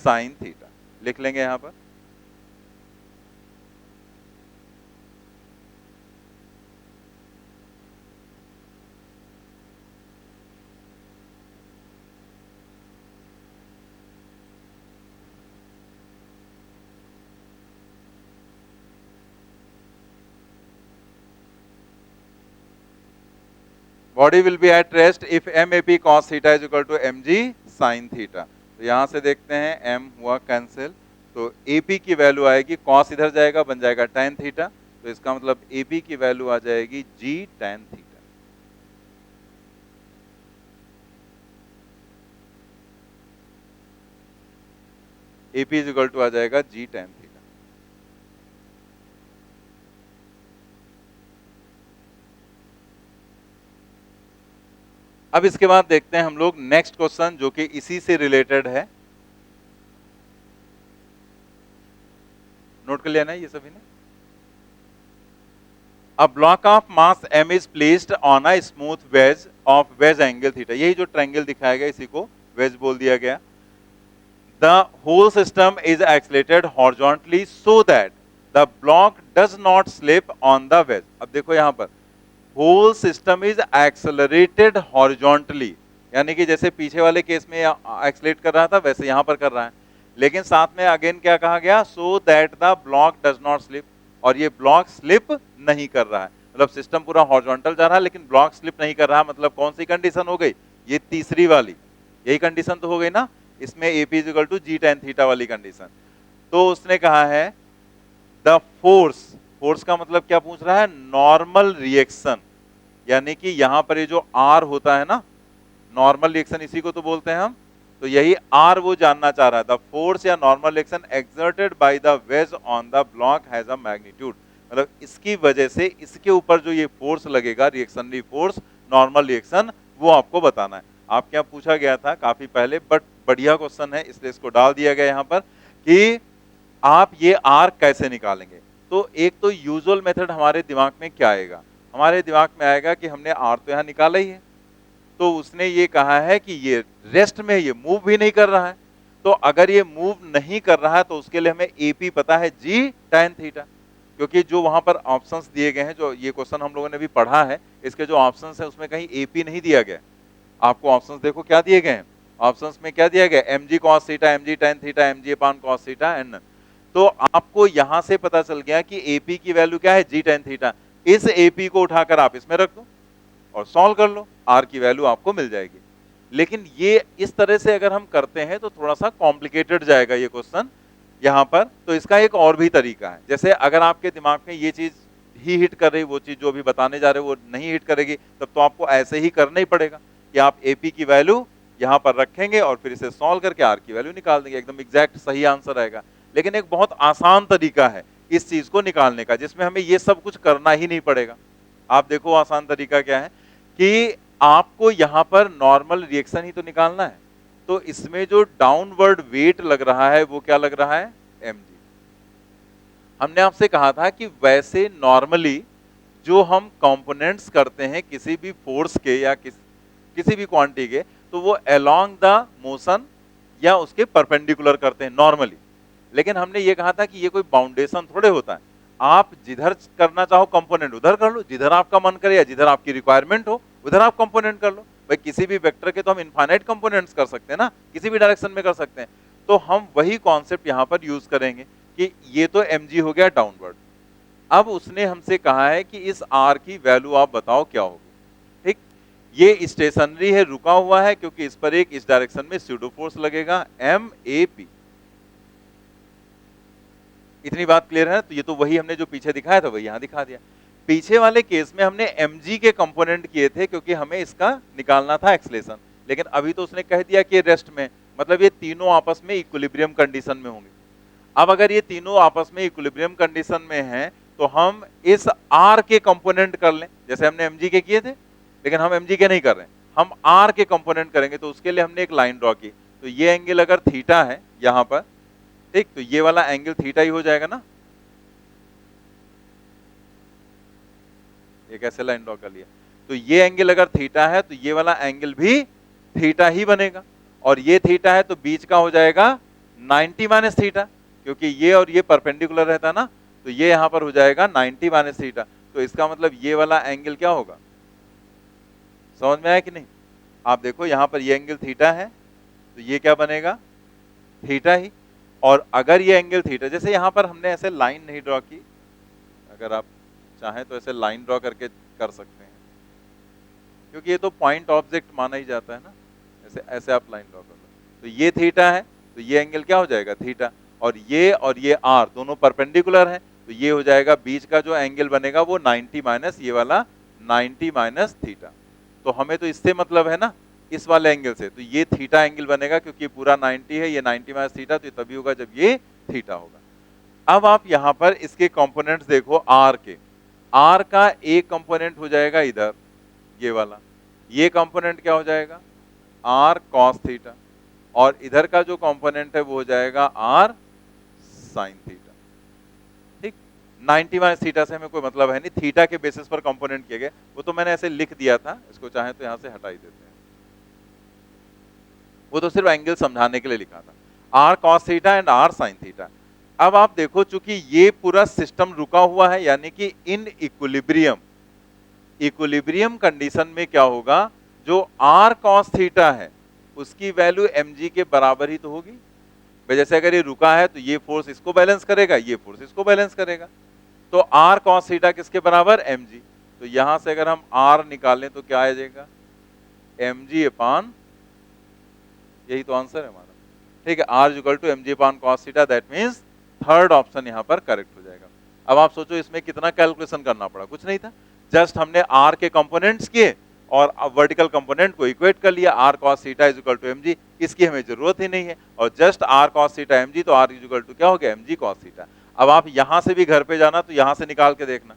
sin theta. लिख लेंगे यहां पर। Body will be at rest if M A P cos theta is equal to M G sine theta. तो यहां से देखते हैं M हुआ कैंसिल, तो ए पी की वैल्यू आएगी, कॉस इधर जाएगा बन जाएगा tan थीटा, तो इसका मतलब ए पी की वैल्यू आ जाएगी g tan theta. A p is equal to आ जाएगा जी tan थीटा। अब इसके बाद देखते हैं हम लोग नेक्स्ट क्वेश्चन जो कि इसी से रिलेटेड है। नोट कर लिया ना ये सभी ने? A block of mass m is placed on a smooth wedge of wedge angle theta। यही जो ट्रायंगल दिखाया गया इसी को wedge बोल दिया गया। The whole system is accelerated horizontally so that the block does not slip on the wedge। अब देखो यहां पर whole system is accelerated horizontally, यानी कि जैसे पीछे वाले केस में एक्सलेट कर रहा था वैसे यहां पर कर रहा है, लेकिन साथ में अगेन क्या कहा गया, so that the block does not slip, और ये ब्लॉक स्लिप नहीं कर रहा है, मतलब सिस्टम पूरा हॉरिजॉन्टल जा रहा है लेकिन ब्लॉक स्लिप नहीं कर रहा है। मतलब कौन सी कंडीशन हो गई, ये तीसरी वाली, यही कंडीशन तो हो गई ना, इसमें AP is equal to G tan theta वाली कंडीशन। तो उसने कहा है द फोर्स, फोर्स का मतलब क्या पूछ रहा है, नॉर्मल रिएक्शन, यानी कि यहां पर ये जो R होता है ना, नॉर्मल रिएक्शन इसी को तो बोलते हैं हम, तो यही R वो जानना चाह रहा है। द फोर्स या normal reaction exerted by the ways on the block has a magnitude, मतलब इसकी वजह से इसके ऊपर जो ये फोर्स लगेगा, रिएक्शनरी फोर्स, नॉर्मल रिएक्शन, वो आपको बताना है। आपके यहाँ पूछा गया था काफी पहले, बट बढ़िया क्वेश्चन है इसलिए इसको डाल दिया गया यहाँ पर कि आप ये R कैसे निकालेंगे। तो एक तो यूजुअल मेथड हमारे दिमाग में क्या आएगा, हमारे दिमाग में आएगा कि हमने R तो यहाँ निकाला ही है, तो उसने ये कहा है कि ये रेस्ट में, ये मूव भी नहीं कर रहा है, तो अगर ये मूव नहीं कर रहा है तो उसके लिए हमें AP पता है जी tan थीटा, क्योंकि जो वहां पर ऑप्शंस दिए गए हैं, जो ये क्वेश्चन हम लोगों ने भी पढ़ा है, इसके जो ऑप्शंस है उसमें कहीं AP नहीं दिया गया। आपको ऑप्शंस देखो क्या दिए गए हैं, ऑप्शंस में क्या दिया गया, mg cos theta, mg tan theta, mg upon cos theta N. तो आपको यहां से पता चल गया कि AP की वैल्यू क्या है, जी tan थीटा। इस AP को उठाकर आप इसमें रख दो और सॉल्व कर लो, R की वैल्यू आपको मिल जाएगी। लेकिन ये इस तरह से अगर हम करते हैं तो थोड़ा सा कॉम्प्लिकेटेड जाएगा ये क्वेश्चन यहां पर। तो इसका एक और भी तरीका है, जैसे अगर आपके दिमाग में ये चीज ही हिट कर रही, वो चीज जो भी बताने जा रहे वो नहीं हिट करेगी, तब तो आपको ऐसे ही करना ही पड़ेगा कि आप AP की वैल्यू यहां पर रखेंगे और फिर इसे सॉल्व करके R की वैल्यू निकाल देंगे, एकदम एग्जैक्ट सही आंसर आएगा। लेकिन एक बहुत आसान तरीका है इस चीज को निकालने का, जिसमें हमें ये सब कुछ करना ही नहीं पड़ेगा। आप देखो आसान तरीका क्या है कि आपको यहां पर नॉर्मल रिएक्शन ही तो निकालना है, तो इसमें जो डाउनवर्ड वेट लग रहा है वो क्या लग रहा है, mg। हमने आपसे कहा था कि वैसे नॉर्मली जो हम कंपोनेंट्स करते हैं किसी भी फोर्स के या किसी भी क्वांटिटी के, तो वो अलोंग द मोशन या उसके परपेंडिकुलर करते हैं नॉर्मली। लेकिन हमने ये कहा था कि ये कोई बाउंडेशन थोड़े होता है, आप जिधर करना चाहो कंपोनेंट उधर कर लो, जिधर आपका मन करे या जिधर आपकी रिक्वायरमेंट हो उधर आप कंपोनेंट कर लो। भाई किसी भी वेक्टर के तो हम इनफाइनाइट कंपोनेंट्स कर सकते हैं ना, किसी भी डायरेक्शन में कर सकते हैं। तो हम वही कॉन्सेप्ट यहां पर यूज करेंगे कि ये तो mg हो गया डाउनवर्ड। अब उसने हमसे कहा है कि इस R की वैल्यू आप बताओ क्या होगी। ठीक, ये स्टेशनरी है, रुका हुआ है, क्योंकि इस पर एक इस डायरेक्शन में स्यूडो फोर्स लगेगा MAP। इतनी बात क्लियर है ना? तो ये तो वही हमने जो पीछे दिखाया था वही यहां दिखा दिया। पीछे वाले केस में हमने mg के कंपोनेंट किए थे क्योंकि हमें इसका निकालना था एक्सलेशन, लेकिन अभी तो उसने कह दिया कि रेस्ट में, मतलब ये तीनों आपस में इक्विलिब्रियम कंडीशन में होंगे। अब अगर ये तीनों आपस में इक्विलिब्रियम कंडीशन में हैं तो हम इस R के कंपोनेंट कर लें, जैसे हमने mg के किए थे, लेकिन हम mg के नहीं कर रहे हैं, हम R के कंपोनेंट करेंगे। तो उसके लिए हमने एक लाइन ड्रॉ की, तो ये एंगल अगर थीटा है यहां पर, ठीक, तो ये वाला एंगल थीटा ही हो जाएगा ना। एक ऐसे लाइन ड्रॉ कर लिया, तो ये एंगल अगर थीटा है तो ये वाला एंगल भी थीटा ही बनेगा, और ये थीटा है तो बीच का हो जाएगा 90 माइनस थीटा, क्योंकि ये और ये परपेंडिकुलर रहता ना, तो ये यहां पर हो जाएगा 90 माइनस थीटा। तो इसका मतलब ये वाला एंगल क्या होगा, समझ में आया कि नहीं? आप देखो यहां पर ये एंगल थीटा है तो ये क्या बनेगा, थीटा ही। और अगर ये एंगल थीटा, जैसे यहां पर हमने ऐसे लाइन नहीं ड्रॉ की, अगर आप चाहें तो ऐसे लाइन ड्रॉ करके कर सकते हैं, क्योंकि ये तो पॉइंट ऑब्जेक्ट माना ही जाता है ना, ऐसे ऐसे आप लाइन ड्रॉ कर लो। तो ये थीटा है, तो ये एंगल क्या हो जाएगा थीटा, और ये आर दोनों परपेंडिकुलर है, तो ये हो जाएगा बीच का जो एंगल बनेगा वो 90 माइनस ये वाला 90 माइनस थीटा। तो हमें तो इससे मतलब है ना, इस वाले एंगल से, तो ये थीटा एंगल बनेगा क्योंकि पूरा 90 है, ये 90 माइनस थीटा, तो ये तभी होगा जब ये थीटा होगा। अब आप यहां पर इसके कंपोनेंट्स देखो आर के, आर का एक कंपोनेंट हो जाएगा इधर ये वाला, ये कंपोनेंट क्या हो जाएगा आर कॉस थीटा, और इधर का जो कंपोनेंट है वो हो जाएगा आर साइन थीटा। ठीक, 90 माइनस थीटा से हमें कोई मतलब है नहीं, थीटा के बेसिस पर कंपोनेंट किए गए, वो तो मैंने ऐसे लिख दिया था, इसको चाहे तो यहां से हटा ही देते हैं, वो तो सिर्फ एंगल समझाने के लिए लिखा था, R cos theta and R sine theta. अब आप देखो चूंकि ये पूरा सिस्टम रुका हुआ है, यानी कि इन इक्विलिब्रियम कंडीशन में क्या होगा, जो आर कॉस थीटा है उसकी वैल्यू mg के बराबर ही तो होगी भाई। जैसे अगर ये रुका है तो ये फोर्स इसको बैलेंस करेगा, ये फोर्स इसको बैलेंस करेगा, तो आर कॉस थीटा किसके बराबर mg, तो यहां से अगर हम r निकालें तो क्या आ जाएगा mg अपान, यही तो आंसर है हमारा। ठीक है, r equal to mg upon cos theta, that means third option यहां पर करेक्ट हो जाएगा। अब आप सोचो इसमें कितना कैलकुलेशन करना पड़ा, कुछ नहीं था, जस्ट हमने r के कंपोनेंट्स किए और वर्टिकल कंपोनेंट को इक्वेट कर लिया, r cos theta is equal to mg, इसकी हमें जरूरत ही नहीं है, और just r cos theta mg, तो r इज इक्वल टू क्या हो गया mg cos थीटा। अब आप यहां से भी घर पे जाना तो यहां से निकाल के देखना,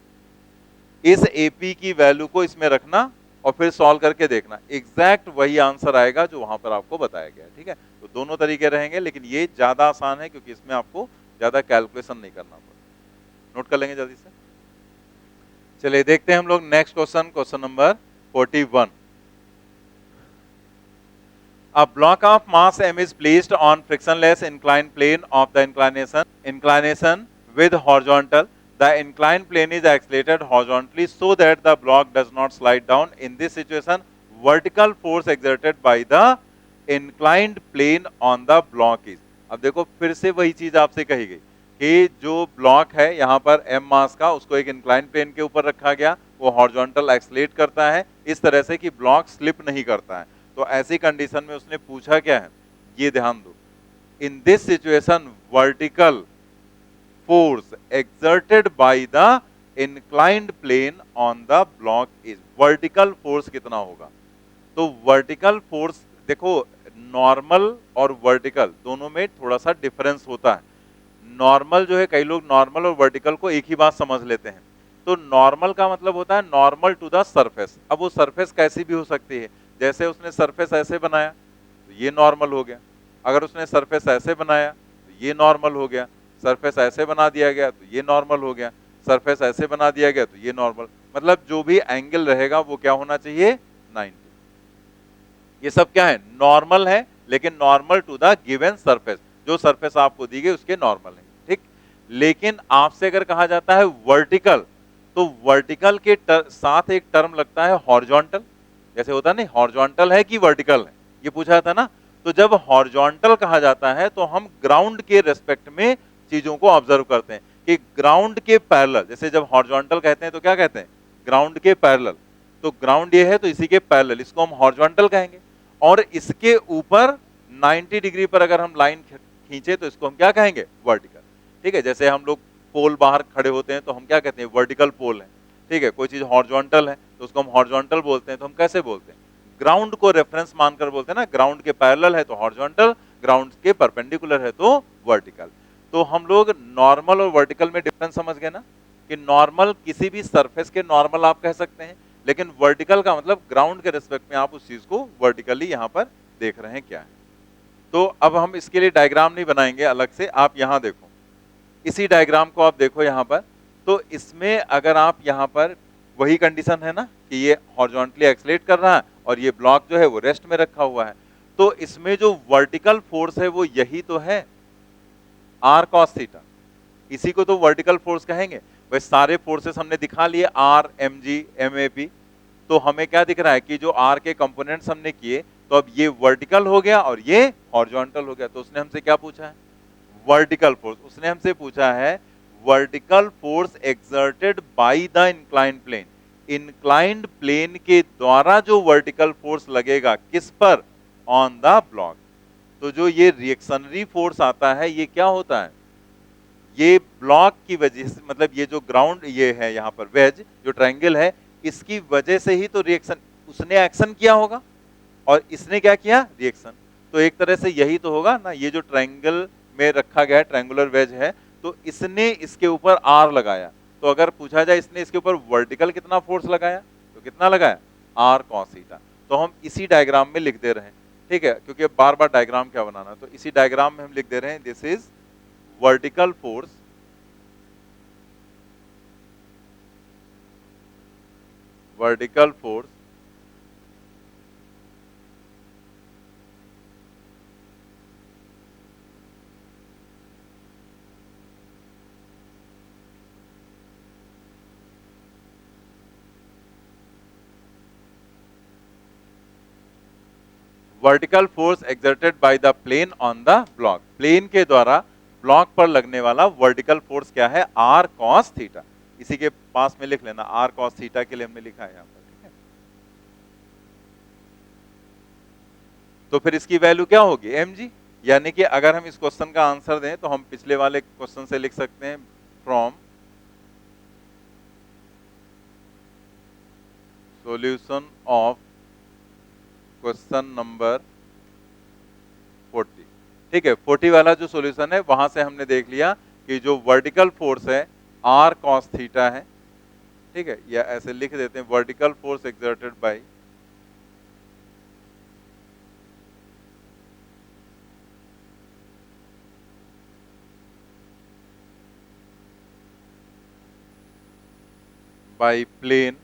इस AP की वैल्यू को इसमें रखना और फिर सॉल्व करके देखना, एग्जैक्ट वही आंसर आएगा जो वहां पर आपको बताया गया है। ठीक है, तो दोनों तरीके रहेंगे, लेकिन ये ज्यादा आसान है क्योंकि इसमें आपको ज्यादा कैलकुलेशन नहीं करना पड़ेगा। नोट कर लेंगे जल्दी से, चलिए देखते हैं हम लोग next question, question number 41। A block of mass m is placed on frictionless inclined plane of the inclination with horizontal. The inclined plane is accelerated horizontally so that the block does not slide down. In this situation, vertical force exerted by the inclined plane on the block is। अब देखो फिर से वही चीज आपसे कही गई कि जो ब्लॉक है यहाँ पर m मास का, उसको एक इंक्लाइन प्लेन के ऊपर रखा गया, वो हॉरिजॉन्टल एक्सलेट करता है इस तरह से कि ब्लॉक स्लिप नहीं करता है। तो ऐसी कंडीशन में उसने पूछा क्या है, ये ध्यान दो, in this situation vertical force exerted by the inclined plane on the block is. Vertical force कितना होगा, तो वर्टिकल फोर्स देखो, नॉर्मल और वर्टिकल दोनों में थोड़ा सा डिफरेंस होता है। नॉर्मल जो है, कई लोग नॉर्मल और वर्टिकल को एक ही बात समझ लेते हैं, तो नॉर्मल का मतलब होता है नॉर्मल टू द सरफेस। अब वो सरफेस कैसी भी हो सकती है, जैसे उसने सरफेस ऐसे बनाया तो ये नॉर्मल हो गया, अगर उसने सरफेस ऐसे बनाया तो ये नॉर्मल हो गया, सरफेस ऐसे बना दिया गया तो ये नॉर्मल हो गया, सरफेस ऐसे बना दिया गया तो ये नॉर्मल, मतलब जो भी एंगल रहेगा वो क्या होना चाहिए 90। ये सब क्या है नॉर्मल है, लेकिन normal to the given surface, जो सरफेस आपको दी गई उसके नॉर्मल है। ठीक, लेकिन आपसे अगर कहा जाता है वर्टिकल, तो वर्टिकल के साथ एक टर्म लगता है हॉरिजॉन्टल, जैसे होता नहीं हॉरिजॉन्टल है कि वर्टिकल है, ये पूछा था ना। तो जब हॉरिजॉन्टल कहा जाता है तो हम ग्राउंड के रेस्पेक्ट में चीजों को ऑब्जर्व करते हैं कि ग्राउंड के पैरेलल, जैसे जब हॉरिजॉन्टल कहते हैं तो क्या कहते हैं ग्राउंड के पैरेलल, तो ग्राउंड ये है तो इसी के पैरेलल, इसको हम हॉरिजॉन्टल कहेंगे। और इसके ऊपर 90 डिग्री पर अगर हम लाइन खींचे तो इसको हम क्या कहेंगे वर्टिकल। ठीक है, जैसे हम लोग पोल बाहर खड़े होते हैं तो हम क्या कहते हैं वर्टिकल पोल है। ठीक है, कोई चीज हॉरिजॉन्टल है तो उसको हम हॉरिजॉन्टल बोलते हैं, तो हम कैसे बोलते हैं ग्राउंड को रेफरेंस मानकर बोलते हैं ना, ग्राउंड के पैरेलल है तो हॉरिजॉन्टल, ग्राउंड के परपेंडिकुलर है तो वर्टिकल। तो हम लोग नॉर्मल और वर्टिकल में डिफरेंस समझ गए ना, कि नॉर्मल किसी भी सरफेस के नॉर्मल आप कह सकते हैं, लेकिन वर्टिकल का मतलब ग्राउंड के रिस्पेक्ट में आप उस चीज को वर्टिकली यहां पर देख रहे हैं क्या है। तो अब हम इसके लिए डायग्राम नहीं बनाएंगे अलग से, आप यहां देखो, इसी डायग्राम को आप देखो यहां पर, तो इसमें अगर आप यहां पर वही कंडीशन है ना कि ये हॉरिजॉन्टली एक्सलेट कर रहा है और ये ब्लॉक जो है वो रेस्ट में रखा हुआ है, तो इसमें जो वर्टिकल फोर्स है वो यही तो है आर कॉस थीटा, इसी को तो वर्टिकल फोर्स कहेंगे। वह सारे फोर्सेस हमने दिखा लिए are M G M A P, तो हमें क्या दिख रहा है कि जो आर के कंपोनेंट्स हमने किए, तो अब ये वर्टिकल हो गया और ये हॉरिजॉन्टल हो गया। तो उसने हमसे क्या पूछा है वर्टिकल फोर्स, उसने हमसे पूछा है vertical force exerted by the inclined plane, inclined plane के द्वारा जो वर्टिकल फोर्स लगेगा किस पर, ऑन द ब्लॉक। तो जो ये रिएक्शनरी फोर्स आता है ये क्या होता है, ये ब्लॉक की वजह से, मतलब ये जो ग्राउंड ये है यहाँ पर वेज जो ट्रायंगल है, इसकी वजह से ही तो रिएक्शन, उसने एक्शन किया होगा और इसने क्या किया, रिएक्शन। तो एक तरह से यही तो होगा ना, ये जो ट्रायंगल में रखा गया है ट्रायंगुलर वेज है, तो इसने इसके ऊपर आर लगाया, तो अगर पूछा जाए इसने इसके ऊपर वर्टिकल कितना फोर्स लगाया, तो कितना लगाया, आर कॉस थीटा। तो हम इसी डायग्राम में लिख दे रहे हैं, ठीक है, क्योंकि बार बार डायग्राम क्या बनाना, तो इसी डायग्राम में हम लिख दे रहे हैं this is vertical force, vertical force vertical force exerted by the plane on the block, plane के द्वारा ब्लॉक पर लगने वाला वर्टिकल फोर्स क्या है, आर कॉस थीटा। इसी के पास में लिख लेना, आर कॉस थीटा के लिए हमने लिखा है यहाँ पर, ठीक है। तो फिर इसकी वैल्यू क्या होगी, mg, यानी कि अगर हम इस क्वेश्चन का आंसर दें तो हम पिछले वाले क्वेश्चन से लिख सकते हैं, from solution of question number 40, ठीक है। 40 वाला जो सॉल्यूशन है वहां से हमने देख लिया कि जो वर्टिकल फोर्स है आर कॉस थीटा है, ठीक है, या ऐसे लिख देते हैं vertical force exerted by plane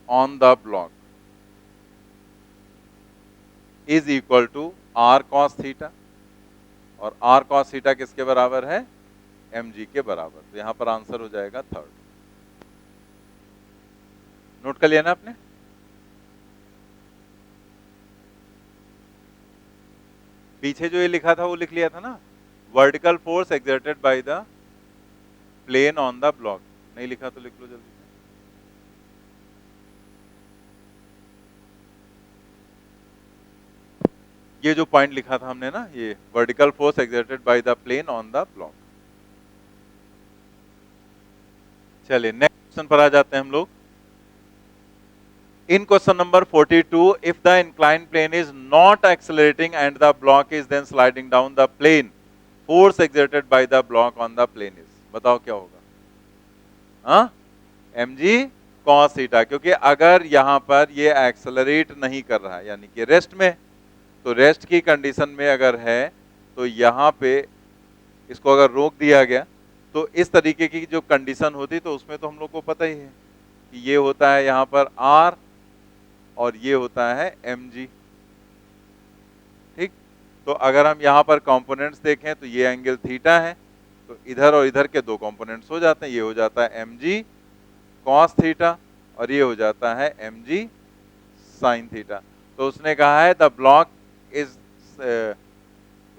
on the block is equal to R cos theta, और आर कॉस थीटा किसके बराबर है, mg के बराबर। तो यहां पर आंसर हो जाएगा थर्ड। नोट कर लिया ना आपने, पीछे जो ये लिखा था वो लिख लिया था ना, vertical force exerted by the plane on the block, नहीं लिखा तो लिख लो जल्दी से। ये जो पॉइंट लिखा था हमने ना, ये vertical force exerted by the plane on the block. चलिए नेक्स्ट क्वेश्चन पर आ जाते हैं हम लोग। In question number 42, if the inclined plane is not accelerating and the block is then sliding down the plane, force exerted by the block on the plane is, बताओ क्या होगा, हाँ, mg cos थीटा, क्योंकि अगर यहां पर ये accelerate नहीं कर रहा है यानी कि रेस्ट में, तो रेस्ट की कंडीशन में अगर है तो यहां पे इसको अगर रोक दिया गया तो इस तरीके की जो कंडीशन होती, तो उसमें तो हम लोग को पता ही है कि ये होता है यहां पर r और ये होता है mg, ठीक। तो अगर हम यहाँ पर कंपोनेंट्स देखें तो ये एंगल थीटा है, तो इधर और इधर के दो कंपोनेंट्स हो जाते हैं, ये हो जाता है mg cos थीटा और ये हो जाता है mg sin थीटा। तो उसने कहा है the block is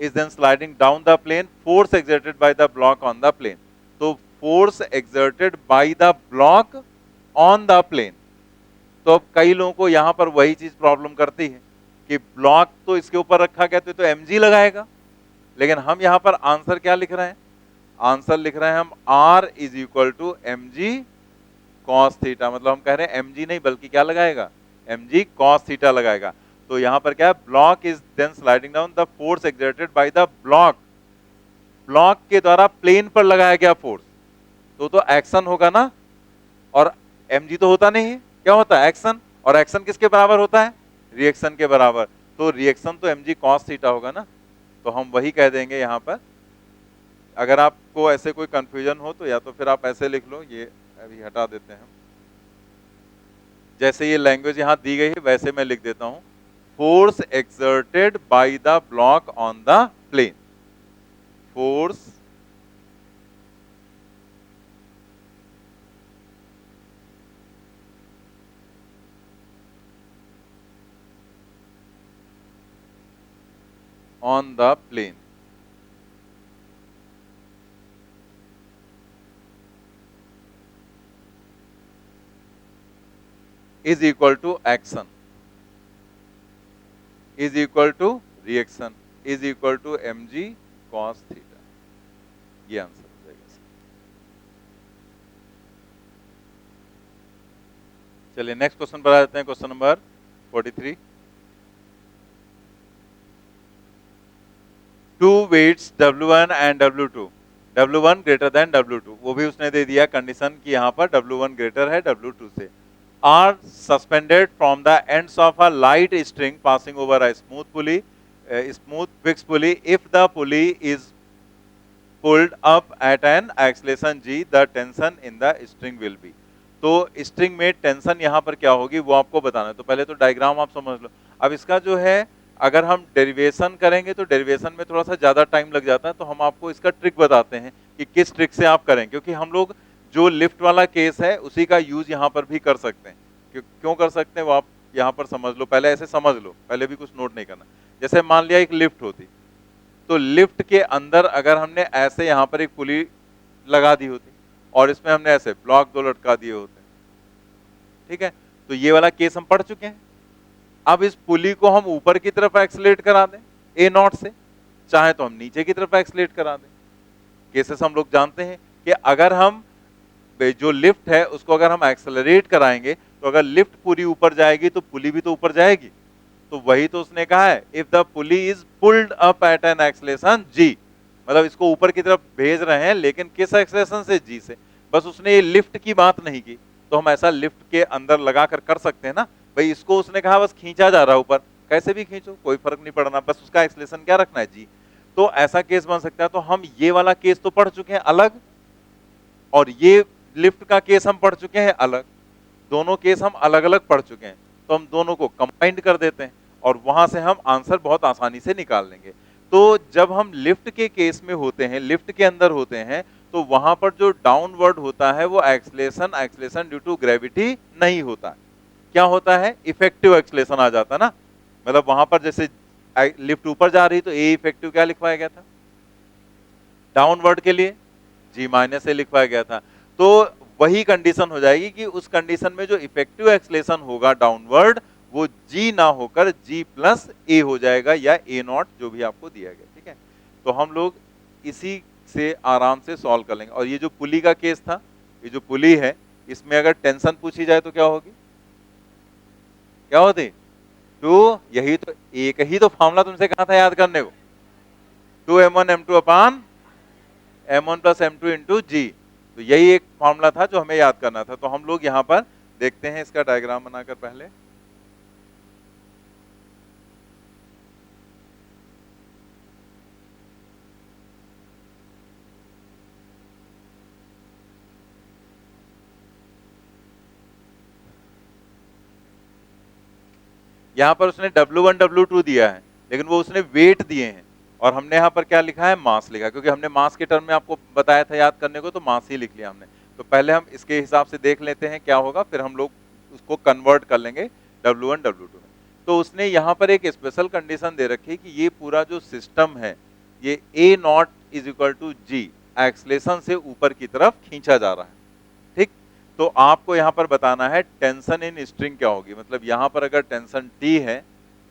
then sliding down the plane, force exerted by the block on the plane. तो force exerted by the block on the plane, तो अब कई लोगों को यहां पर वही चीज प्रॉब्लम करती है कि ब्लॉक तो इसके ऊपर रखा गया तो mg लगाएगा, लेकिन हम यहां पर आंसर क्या लिख रहे हैं, आंसर लिख रहे हैं हम r is equal to mg cos theta, मतलब हम कह रहे हैं mg नहीं बल्कि क्या लगाएगा, mg cos थीटा लगाएगा। तो यहां पर क्या है, block is then sliding down, the force exerted by the block, block के द्वारा प्लेन पर लगाया गया फोर्स, तो एक्शन होगा ना, और mg तो होता नहीं है, क्या होता है, एक्शन, और एक्शन किसके बराबर होता है, रिएक्शन के बराबर, तो रिएक्शन तो mg cos थीटा होगा ना। तो हम वही कह देंगे यहां पर। अगर आपको ऐसे कोई कंफ्यूजन हो तो या तो फिर आप ऐसे लिख लो, ये अभी हटा देते हैं, जैसे ये लैंग्वेज यहां दी गई है वैसे मैं लिख देता हूं, force exerted by the block on the plane, force on the plane is equal to action is equal to reaction is equal to mg cos theta, ये आंसर हो जाएगा। चलिए नेक्स्ट क्वेश्चन पर आ जाते हैं, question number 43। Two weights W1 and W2, W1 greater than W2, वो भी उसने दे दिया कंडीशन कि यहाँ पर W1 ग्रेटर है W2 से, are suspended from the ends of a light string passing over a smooth pulley, smooth fix pulley, if the pulley is pulled up at an acceleration G, the tension in the string will be. तो string में tension यहाँ पर क्या होगी वो आपको बताना है। तो पहले तो डायग्राम आप समझ लो। अब इसका जो है अगर हम डेरिवेशन करेंगे तो डेरिवेशन में थोड़ा सा ज्यादा टाइम लग जाता है, तो हम आपको इसका ट्रिक बताते हैं कि किस ट्रिक से आप करें, क्योंकि हम लोग जो लिफ्ट वाला केस है उसी का यूज यहाँ पर भी कर सकते हैं। क्यों कर सकते हैं वो आप यहाँ पर समझ लो, पहले ऐसे समझ लो, पहले भी कुछ नोट नहीं करना। जैसे मान लिया एक लिफ्ट होती, तो लिफ्ट के अंदर अगर हमने ऐसे यहाँ पर एक पुली लगा दी होती और इसमें हमने ऐसे ब्लॉक दो लटका दिए होते, ठीक है, तो ये वाला केस हम पढ़ चुके हैं। अब इस पुली को हम ऊपर की तरफ एक्सलेट करा दें ए नॉट से, चाहे तो हम नीचे की तरफ एक्सलेट करा दें। केसेस हम लोग जानते हैं कि अगर हम जो लिफ्ट है उसको अगर हम एक्सेलरेट कराएंगे तो अगर लिफ्ट पूरी ऊपर जाएगी तो पुली भी तो ऊपर जाएगी। तो वही तो उसने कहा है, if the pulley is pulled up at an acceleration G, मतलब इसको ऊपर की तरफ भेज रहे हैं लेकिन किस एक्सेलेरेशन से, G से। बस उसने ये लिफ्ट की बात नहीं की, तो हम ऐसा लिफ्ट के अंदर लगा कर सकते हैं ना भाई। इसको उसने कहा बस खींचा जा रहा है ऊपर, कैसे भी खींचो कोई फर्क नहीं पड़ना, बस उसका एक्सेलेरेशन क्या रखना है, G। तो ऐसा केस बन सकता है। तो हम ये वाला केस तो पढ़ चुके हैं अलग, और ये लिफ्ट का केस हम पढ़ चुके हैं अलग, दोनों केस हम अलग अलग पढ़ चुके हैं। तो हम दोनों को कंबाइंड कर देते हैं और वहां से हम आंसर बहुत आसानी से निकाल लेंगे। तो जब हम लिफ्ट के केस में होते हैं, लिफ्ट के अंदर होते हैं, तो वहां पर जो डाउनवर्ड होता है वो एक्सलेशन ड्यू टू ग्रेविटी नहीं होता। क्या होता है, इफेक्टिव एक्सलेशन आ जाता ना। मतलब वहां पर जैसे लिफ्ट ऊपर जा रही तो ए इफेक्टिव क्या लिखवाया गया था, डाउनवर्ड के लिए G माइनस ए लिखवाया गया था। तो वही कंडीशन हो जाएगी कि उस कंडीशन में जो इफेक्टिव एक्सलेशन होगा डाउनवर्ड वो G ना होकर G प्लस ए हो जाएगा, या ए नॉट, जो भी आपको दिया गया, ठीक है। तो हम लोग इसी से आराम से सॉल्व कर लेंगे। और ये जो पुली का केस था, ये जो पुली है इसमें अगर टेंशन पूछी जाए तो क्या होगी, क्या होती, टू, यही तो एक ही तो फॉर्मूला तुमसे कहा था याद करने को, 2m1 m2 अपान m1 plus m2 into G। तो यही एक फॉर्मूला था जो हमें याद करना था। तो हम लोग यहाँ पर देखते हैं इसका डायग्राम बनाकर पहले। यहाँ पर उसने W1 W2 दिया है, लेकिन वो उसने वेट दिए हैं और हमने यहाँ पर क्या लिखा है, मास लिखा, क्योंकि हमने मास के टर्म में आपको बताया था याद करने को, तो मास ही लिख लिया हमने। तो पहले हम इसके हिसाब से देख लेते हैं क्या होगा, फिर हम लोग उसको कन्वर्ट कर लेंगे W1 W2 में। तो उसने यहाँ पर एक स्पेशल कंडीशन दे रखी है कि ये पूरा जो सिस्टम है ये a not is equal to G acceleration से ऊपर की तरफ खींचा जा रहा है, ठीक। तो आपको यहाँ पर बताना है टेंशन इन स्ट्रिंग क्या होगी, मतलब यहाँ पर अगर टेंशन T है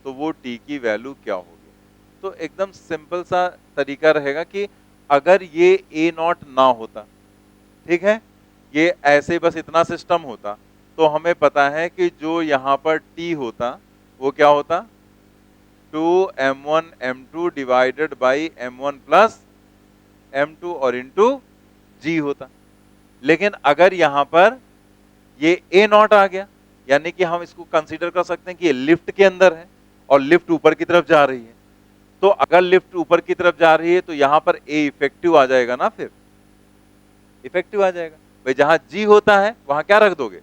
तो वो T की वैल्यू क्या होगी। तो एकदम सिंपल सा तरीका रहेगा कि अगर ये ए नॉट ना होता, ठीक है, ये ऐसे बस इतना सिस्टम होता, तो हमें पता है कि जो यहाँ पर T होता वो क्या होता, 2m1 m2 divided by m1 plus m2 और इंटू G होता। लेकिन अगर यहाँ पर ये ए नॉट आ गया, यानी कि हम इसको कंसीडर कर सकते हैं कि ये लिफ्ट के अंदर है और लिफ्ट ऊपर की तरफ जा रही है। तो अगर लिफ्ट ऊपर की तरफ जा रही है तो यहाँ पर ए इफेक्टिव आ जाएगा ना, फिर इफेक्टिव आ जाएगा भाई। जहां G होता है वहां क्या रख दोगे,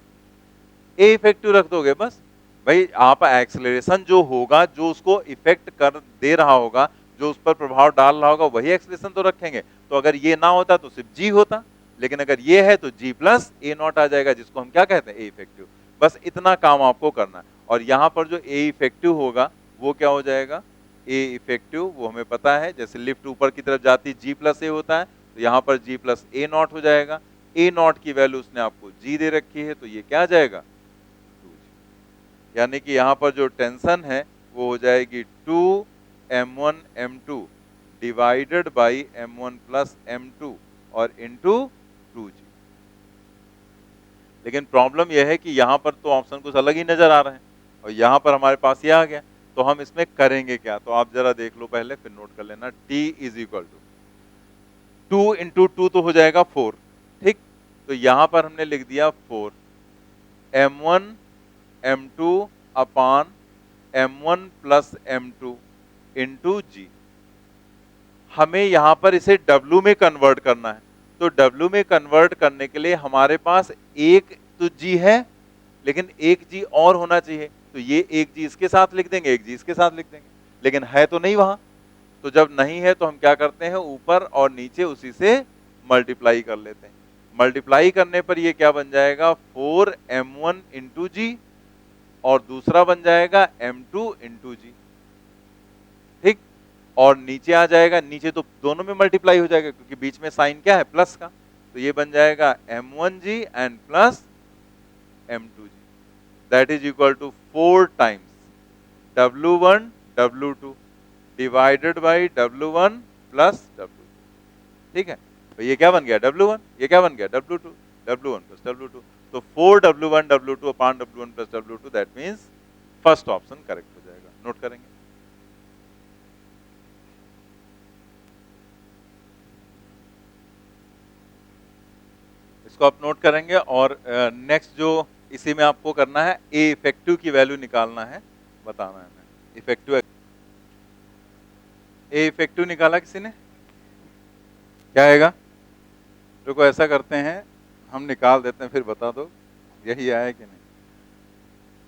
ए इफेक्टिव रख दोगे बस भाई। आप एक्सेलरेशन जो होगा, जो उसको इफेक्ट कर दे रहा होगा, जो उस पर प्रभाव डाल रहा होगा, वही एक्सेलरेशन तो रखेंगे। तो अगर ये ना होता तो सिर्फ G होता, लेकिन अगर ये है तो G प्लस ए नॉट आ जाएगा, जिसको हम क्या कहते हैं, ए इफेक्टिव। बस इतना काम आपको करना है। और यहाँ पर जो ए इफेक्टिव होगा वो क्या हो जाएगा, ए इफेक्टिव, वो हमें पता है, जैसे लिफ्ट ऊपर की तरफ जाती G प्लस ए होता है, तो यहाँ पर G प्लस ए नॉट हो जाएगा। ए नॉट की वैल्यू उसने आपको G दे रखी है, तो ये क्या आ जाएगा, 2G। यानी कि यहाँ पर जो टेंशन है वो हो जाएगी 2m1m2 divided by m1 plus m2 और इंटू 2g। लेकिन प्रॉब्लम यह है कि यहाँ पर तो ऑप्शन कुछ अलग ही नजर आ रहे हैं और यहाँ पर हमारे पास ये आ गया, तो हम इसमें करेंगे क्या? तो आप जरा देख लो पहले, फिर नोट कर लेना। t is equal to 2 into 2 तो हो जाएगा 4, ठीक? तो यहाँ पर हमने लिख दिया 4 m1 m2 अपान m1 प्लस m2 इंटू जी। हमें यहाँ पर इसे W में कन्वर्ट करना है, तो W में कन्वर्ट करने के लिए हमारे पास एक तो G है, लेकिन एक G और होना चाहिए, तो ये एक G इसके साथ लिख देंगे, एक G इसके साथ लिख देंगे, लेकिन है तो नहीं वहां। तो जब नहीं है तो हम क्या करते हैं, ऊपर और नीचे उसी से मल्टीप्लाई कर लेते हैं। मल्टीप्लाई करने पर ये क्या बन जाएगा, 4m1 इंटू जी और दूसरा बन जाएगा m2 इंटू जी, ठीक? और नीचे आ जाएगा, नीचे तो दोनों में मल्टीप्लाई हो जाएगा क्योंकि बीच में साइन क्या है, प्लस का, तो ये बन जाएगा m1g and plus m2g, that is equal to 4 times w1 w2 divided by w1 plus w2, ठीक है? तो ये क्या बन गया, w1, ये क्या बन गया, w2, w1 प्लस w2, तो 4w1 w2 upon w1 plus w2, that means first option correct हो जाएगा। नोट करेंगे, इसको आप नोट करेंगे। और नेक्स्ट जो इसी में आपको करना है, ए इफेक्टिव की वैल्यू निकालना है, बताना है हमें इफेक्टिव। ए इफेक्टिव निकाला किसी ने, क्या आएगा? रुको ऐसा करते हैं, हम निकाल देते हैं फिर बता दो यही आया कि नहीं।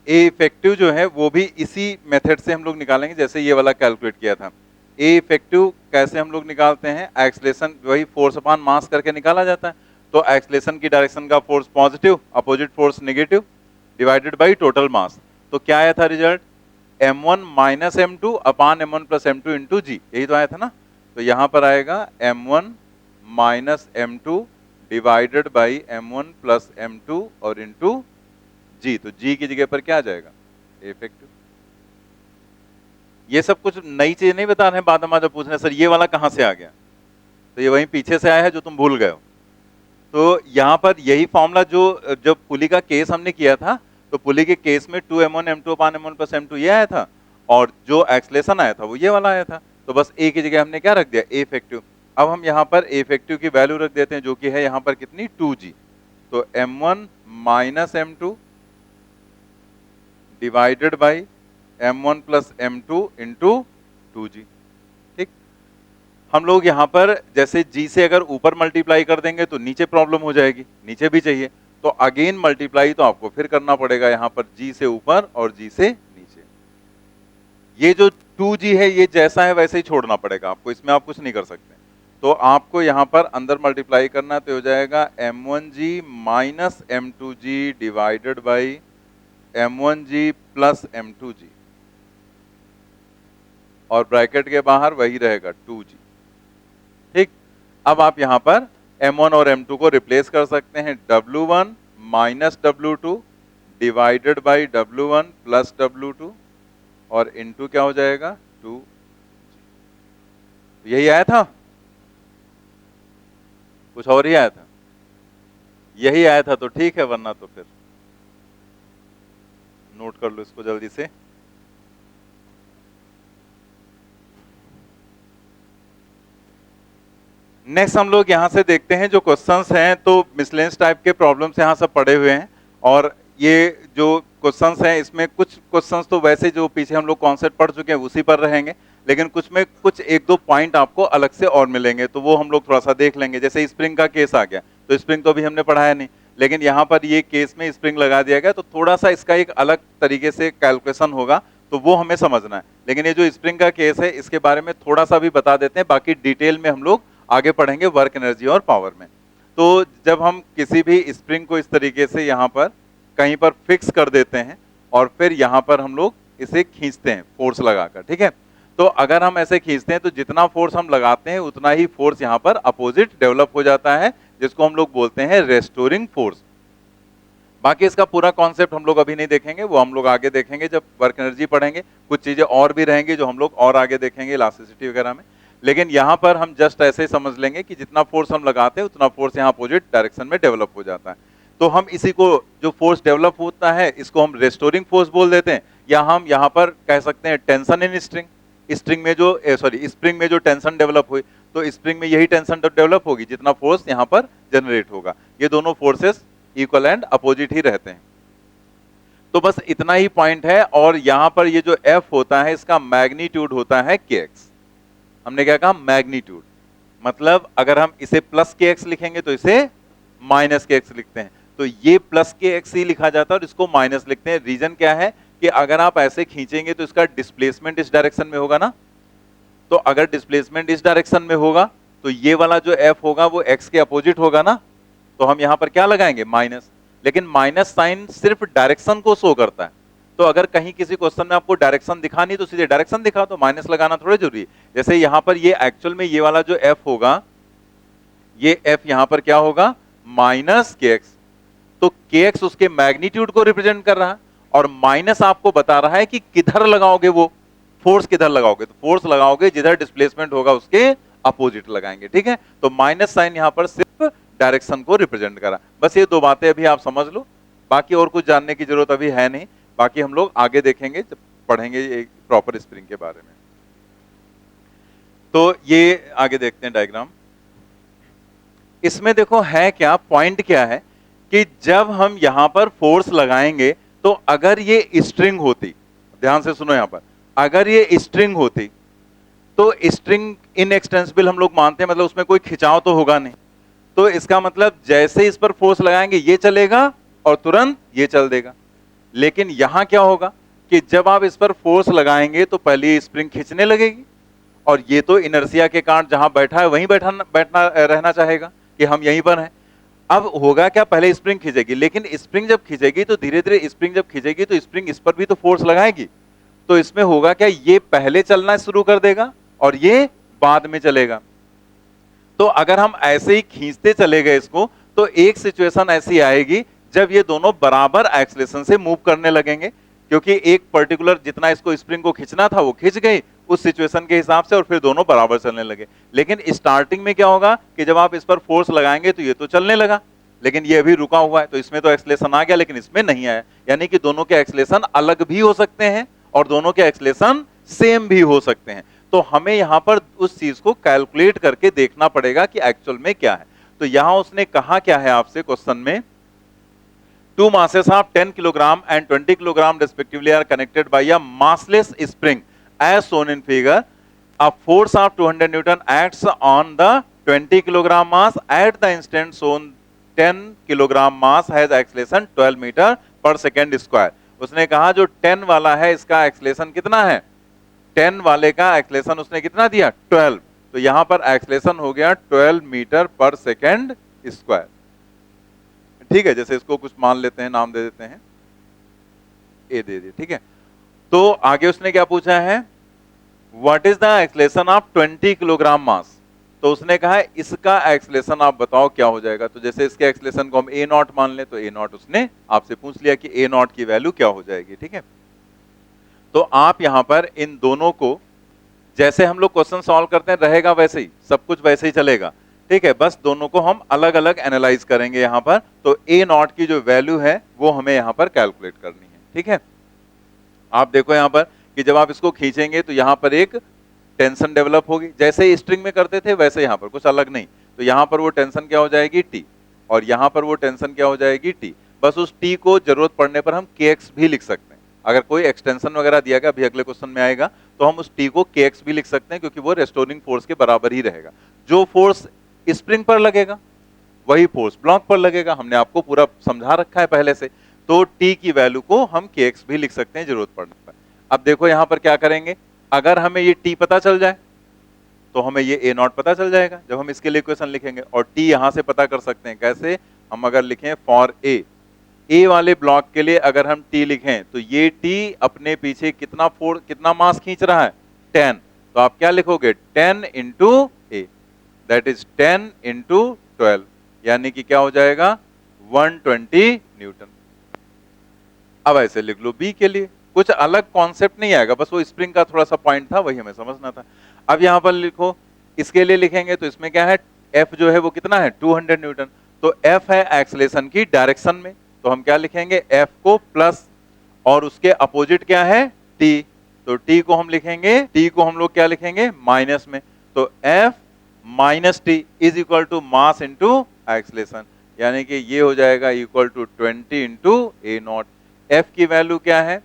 ए इफेक्टिव जो है वो भी इसी मेथड से हम लोग निकालेंगे जैसे ये वाला कैलकुलेट किया था। ए इफेक्टिव कैसे हम लोग निकालते हैं, एक्सलेशन वही फोर्स अपॉन मास करके निकाला जाता है। तो एक्सलेशन की डायरेक्शन का force positive, opposite force negative, divided by total mass. तो क्या आया था result, m1 minus m2 upon m1 plus m2 into g, यही तो आया था ना। तो यहां पर आएगा m1 minus m2 divided by m1 plus m2 और इंटू जी। तो जी की जगह पर क्या आ जाएगा, इफेक्टिव। ये सब कुछ नई चीज नहीं बता रहे हैं, बाद में जब पूछ रहे हैं सर ये वाला कहां से आ गया, तो ये वहीं पीछे से आया है जो तुम भूल गए हो। तो यहाँ पर यही फॉर्मूला जो जब पुली का केस हमने किया था, तो पुली के केस में 2m1 m2 अपान m1 प्लस m2 ये आया था, और जो एक्सलेशन आया था वो ये वाला आया था। तो बस ए की जगह हमने क्या रख दिया, ए इफेक्टिव। अब हम यहाँ पर ए इफेक्टिव की वैल्यू रख देते हैं जो कि है यहाँ पर कितनी, 2g। तो m1 minus m2 divided by m1 plus m2 into 2g, ठीक? हम लोग यहाँ पर जैसे g से अगर ऊपर मल्टीप्लाई कर देंगे तो नीचे प्रॉब्लम हो जाएगी, नीचे भी चाहिए, तो अगेन मल्टीप्लाई तो आपको फिर करना पड़ेगा, यहाँ पर g से ऊपर और g से नीचे। ये जो 2g है ये जैसा है वैसे ही छोड़ना पड़ेगा आपको, इसमें आप कुछ नहीं कर सकते। तो आपको यहाँ पर अंदर मल्टीप्लाई करना, तो हो जाएगा m1g minus m2g divided by m1g plus m2g, और ब्रैकेट के बाहर वही रहेगा 2g, ठीक? अब आप यहां पर m1 और m2 को रिप्लेस कर सकते हैं, w1 minus w2 divided by w1 plus w2 और इनटू क्या हो जाएगा, 2g। यही आया था, कुछ और ही आया था, यही आया था तो ठीक है, वरना तो फिर नोट कर लो इसको जल्दी से। नेक्स्ट हम लोग यहाँ से देखते हैं जो क्वेश्चंस हैं, तो मिसलेंस टाइप के प्रॉब्लम्स यहाँ सब पड़े हुए हैं, और ये जो क्वेश्चंस हैं इसमें कुछ क्वेश्चंस तो वैसे जो पीछे हम लोग कॉन्सेप्ट पढ़ चुके हैं उसी पर रहेंगे, लेकिन कुछ में कुछ एक दो पॉइंट आपको अलग से और मिलेंगे, तो वो हम लोग थोड़ा सा देख लेंगे। जैसे स्प्रिंग का केस आ गया, तो स्प्रिंग तो अभी हमने पढ़ाया नहीं, लेकिन यहाँ पर ये केस में स्प्रिंग लगा दिया गया, तो थोड़ा सा इसका एक अलग तरीके से कैलकुलेशन होगा, तो वो हमें समझना है। लेकिन ये जो स्प्रिंग का केस है इसके बारे में थोड़ा सा भी बता देते हैं, बाकी डिटेल में हम लोग आगे पढ़ेंगे वर्क एनर्जी और पावर में। तो जब हम किसी भी स्प्रिंग को इस तरीके से यहाँ पर कहीं पर फिक्स कर देते हैं और फिर यहाँ पर हम लोग इसे खींचते हैं फोर्स लगाकर, ठीक है? तो अगर हम ऐसे खींचते हैं तो जितना फोर्स हम लगाते हैं उतना ही फोर्स यहाँ पर अपोजिट डेवलप हो जाता है, जिसको हम लोग बोलते हैं रेस्टोरिंग फोर्स। बाकी इसका पूरा कॉन्सेप्ट हम लोग अभी नहीं देखेंगे, वो हम लोग आगे देखेंगे जब वर्क एनर्जी पढ़ेंगे। कुछ चीजें और भी रहेंगी जो हम लोग और आगे देखेंगे इलास्टिसिटी वगैरह में। लेकिन यहाँ पर हम जस्ट ऐसे ही समझ लेंगे कि जितना फोर्स हम लगाते हैं उतना फोर्स यहाँ अपोजिट डायरेक्शन में डेवलप हो जाता है। तो हम इसी को, जो फोर्स डेवलप होता है, इसको हम रेस्टोरिंग फोर्स बोल देते हैं, या हम यहाँ पर कह सकते हैं टेंशन इन स्ट्रिंग। स्प्रिंग में जो टेंशन डेवलप हुई, तो स्प्रिंग में यही टेंशन डेवलप होगी जितना फोर्स यहाँ पर जनरेट होगा। ये दोनों फोर्सेस इक्वल एंड अपोजिट ही रहते हैं। तो बस इतना ही पॉइंट है। और यहां पर ये जो F होता है इसका मैग्नीट्यूड होता है kx। हमने क्या कहा? मैग्नीट्यूड। मतलब अगर हम इसे प्लस kx लिखेंगे तो इसे माइनस kx लिखते हैं। तो ये प्लस kx ही लिखा जाता है और इसको माइनस लिखते हैं। रीजन क्या है कि अगर आप ऐसे खींचेंगे तो इसका डिस्प्लेसमेंट इस डायरेक्शन में होगा ना। तो अगर डिस्प्लेसमेंट इस डायरेक्शन में होगा तो ये वाला जो F होगा वो x के अपोजिट होगा ना। तो हम यहां पर क्या लगाएंगे? माइनस। लेकिन माइनस साइन सिर्फ डायरेक्शन को शो करता है। तो अगर कहीं किसी क्वेश्चन में आपको डायरेक्शन दिखानी तो सीधे डायरेक्शन दिखा, तो माइनस लगाना थोड़ा जरूरी है। जैसे यहां पर ये एक्चुअल में ये वाला जो F होगा, ये F यहां पर क्या होगा? Minus kx। तो kx उसके मैग्नीट्यूड को रिप्रेजेंट कर रहा है और माइनस आपको बता रहा है कि किधर लगाओगे, वो फोर्स किधर लगाओगे। तो फोर्स लगाओगे जिधर डिस्प्लेसमेंट होगा उसके अपोजिट लगाएंगे। ठीक है, तो माइनस साइन यहां पर सिर्फ डायरेक्शन को रिप्रेजेंट करा। बस ये दो बातें अभी आप समझ लो, बाकी और कुछ जानने की जरूरत अभी है नहीं। बाकी हम लोग आगे देखेंगे जब पढ़ेंगे एक प्रॉपर स्प्रिंग के बारे में। तो ये आगे देखते हैं डायग्राम। इसमें देखो है क्या, पॉइंट क्या है कि जब हम यहां पर फोर्स लगाएंगे तो अगर ये स्ट्रिंग होती, ध्यान से सुनो, यहां पर अगर ये स्ट्रिंग होती तो स्ट्रिंग इनएक्सटेंसिबल हम लोग मानते हैं, मतलब उसमें कोई खिंचाव तो होगा नहीं। तो इसका मतलब जैसे इस पर फोर्स लगाएंगे ये चलेगा और तुरंत ये चल देगा। लेकिन यहां क्या होगा कि जब आप इस पर फोर्स लगाएंगे तो पहले ये स्प्रिंग खींचने लगेगी और ये तो इनर्शिया के कारण जहां बैठा है वहीं बैठना रहना चाहेगा कि हम यहीं पर हैं। अब होगा क्या, पहले स्प्रिंग खींचेगी, लेकिन स्प्रिंग जब खींचेगी तो धीरे धीरे स्प्रिंग जब खींचेगी तो स्प्रिंग इस पर भी तो फोर्स लगाएगी। तो इसमें होगा क्या, ये पहले चलना शुरू कर देगा और ये बाद में चलेगा। तो अगर हम ऐसे ही खींचते चले गए इसको तो एक सिचुएशन ऐसी आएगी जब ये दोनों बराबर एक्सेलरेशन से मूव करने लगेंगे, क्योंकि एक पर्टिकुलर जितना इसको स्प्रिंग को खींचना था वो खींच गई उस सिचुएशन के हिसाब से और फिर दोनों बराबर चलने लगे। लेकिन स्टार्टिंग में क्या होगा कि जब आप इस पर फोर्स लगाएंगे तो ये तो चलने लगा, लेकिन ये अभी रुका हुआ है, तो इसमें तो एक्सेलरेशन आ गया लेकिन इसमें नहीं आया। यानी कि दोनों के एक्सेलरेशन अलग भी हो सकते हैं और दोनों के एक्सेलरेशन सेम भी हो सकते हैं। तो हमें यहां पर उस चीज को कैलकुलेट करके देखना पड़ेगा कि एक्चुअल में क्या है। तो यहां उसने कहा क्या है आपसे क्वेश्चन में, two masses of 10 kilogram and 20 kilogram respectively are connected by a massless spring as shown in figure. A force of 200 Newton acts on the 20 kilogram mass at the instant shown 10 kilogram mass has acceleration 12 meter per second square. उसने कहा जो 10 वाला है इसका acceleration कितना है, 10 वाले का एक्सेलरेशन उसने कितना दिया, 12। तो यहां पर एक्सेलरेशन हो गया 12 मीटर पर सेकेंड स्क्वायर। ठीक है, जैसे इसको कुछ मान लेते हैं, नाम दे देते हैं, ए दे दिए। ठीक है, तो आगे उसने क्या पूछा है, what is the acceleration of 20 kilogram mass. तो उसने कहा इसका एक्सेलरेशन आप बताओ क्या हो जाएगा। तो जैसे इसके एक्सेलरेशन को हम ए नॉट मान ले तो ए नॉट उसने आपसे पूछ लिया कि ए नॉट की वैल्यू क्या हो जाएगी। ठीक है, तो आप यहां पर इन दोनों को जैसे हम लोग क्वेश्चन सॉल्व करते हैं रहेगा वैसे ही, सब कुछ वैसे ही चलेगा। ठीक है, बस दोनों को हम अलग अलग एनालाइज करेंगे यहां पर। तो ए नॉट की जो वैल्यू है वो हमें यहां पर कैलकुलेट करनी है। ठीक है, आप देखो यहां पर कि जब आप इसको खींचेंगे तो यहां पर एक टेंशन डेवलप होगी, जैसे स्ट्रिंग में करते थे वैसे यहां पर, कुछ अलग नहीं। तो यहां पर वो टेंशन क्या हो जाएगी, टी, और यहां पर वो टेंशन क्या हो जाएगी, टी। बस उस टी को जरूरत पड़ने पर हम kx भी लिख सकते हैं। अगर कोई एक्सटेंशन वगैरह दिया गया, अभी अगले क्वेश्चन में आएगा, तो हम उस टी को kx भी लिख सकते हैं क्योंकि वो रेस्टोरिंग फोर्स के बराबर ही रहेगा। जो फोर्स स्प्रिंग पर लगेगा वही फोर्स ब्लॉक पर लगेगा, हमने आपको पूरा समझा रखा है पहले से। तो टी की वैल्यू को हम kx भी लिख सकते हैं जरूरत पड़ने पर। अब देखो यहां पर क्या करेंगे, अगर हमें ये टी पता चल जाए तो हमें ये ए नॉट पता चल जाएगा जब हम इसके लिए इक्वेशन लिखेंगे। और टी यहां से पता कर सकते हैं कैसे, हम अगर लिखें फॉर ए वाले ब्लॉक के लिए अगर हम टी लिखें तो ये टी अपने पीछे कितना मास खींच रहा है, 10। तो आप क्या लिखोगे, 10 into A, that is 10 into 12, यानी कि क्या हो जाएगा 120 न्यूटन। अब ऐसे लिख लो बी के लिए, कुछ अलग कॉन्सेप्ट नहीं आएगा, बस वो स्प्रिंग का थोड़ा सा पॉइंट था, वही हमें समझना था। अब यहां पर लिखो, इसके लिए लिखेंगे तो इसमें क्या है, एफ जो है वो कितना है 200 न्यूटन, तो एफ है एक्सेलेरेशन की डायरेक्शन में, तो हम क्या लिखेंगे एफ को प्लस और उसके अपोजिट क्या है टी, तो टी को हम लिखेंगे, टी को हम लोग क्या लिखेंगे माइनस में, तो F minus T is equal to mass into acceleration, यानी कि ये हो जाएगा equal to 20 into A nought. F की वैल्यू क्या है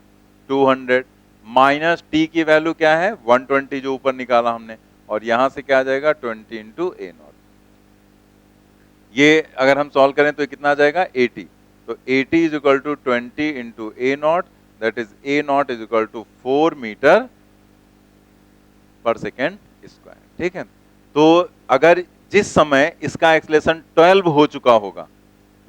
200 माइनस टी की वैल्यू क्या है 120 जो ऊपर निकाला हमने, और यहां से क्या आ जाएगा 20 इंटू ए नॉट। ये अगर हम सॉल्व करें तो कितना आ जाएगा 80, तो 80 is equal to 20 into A nought, that is A not is equal to 4 metre per second square. ठीक है, तो अगर जिस समय इसका एक्सेलेरेशन 12 हो चुका होगा,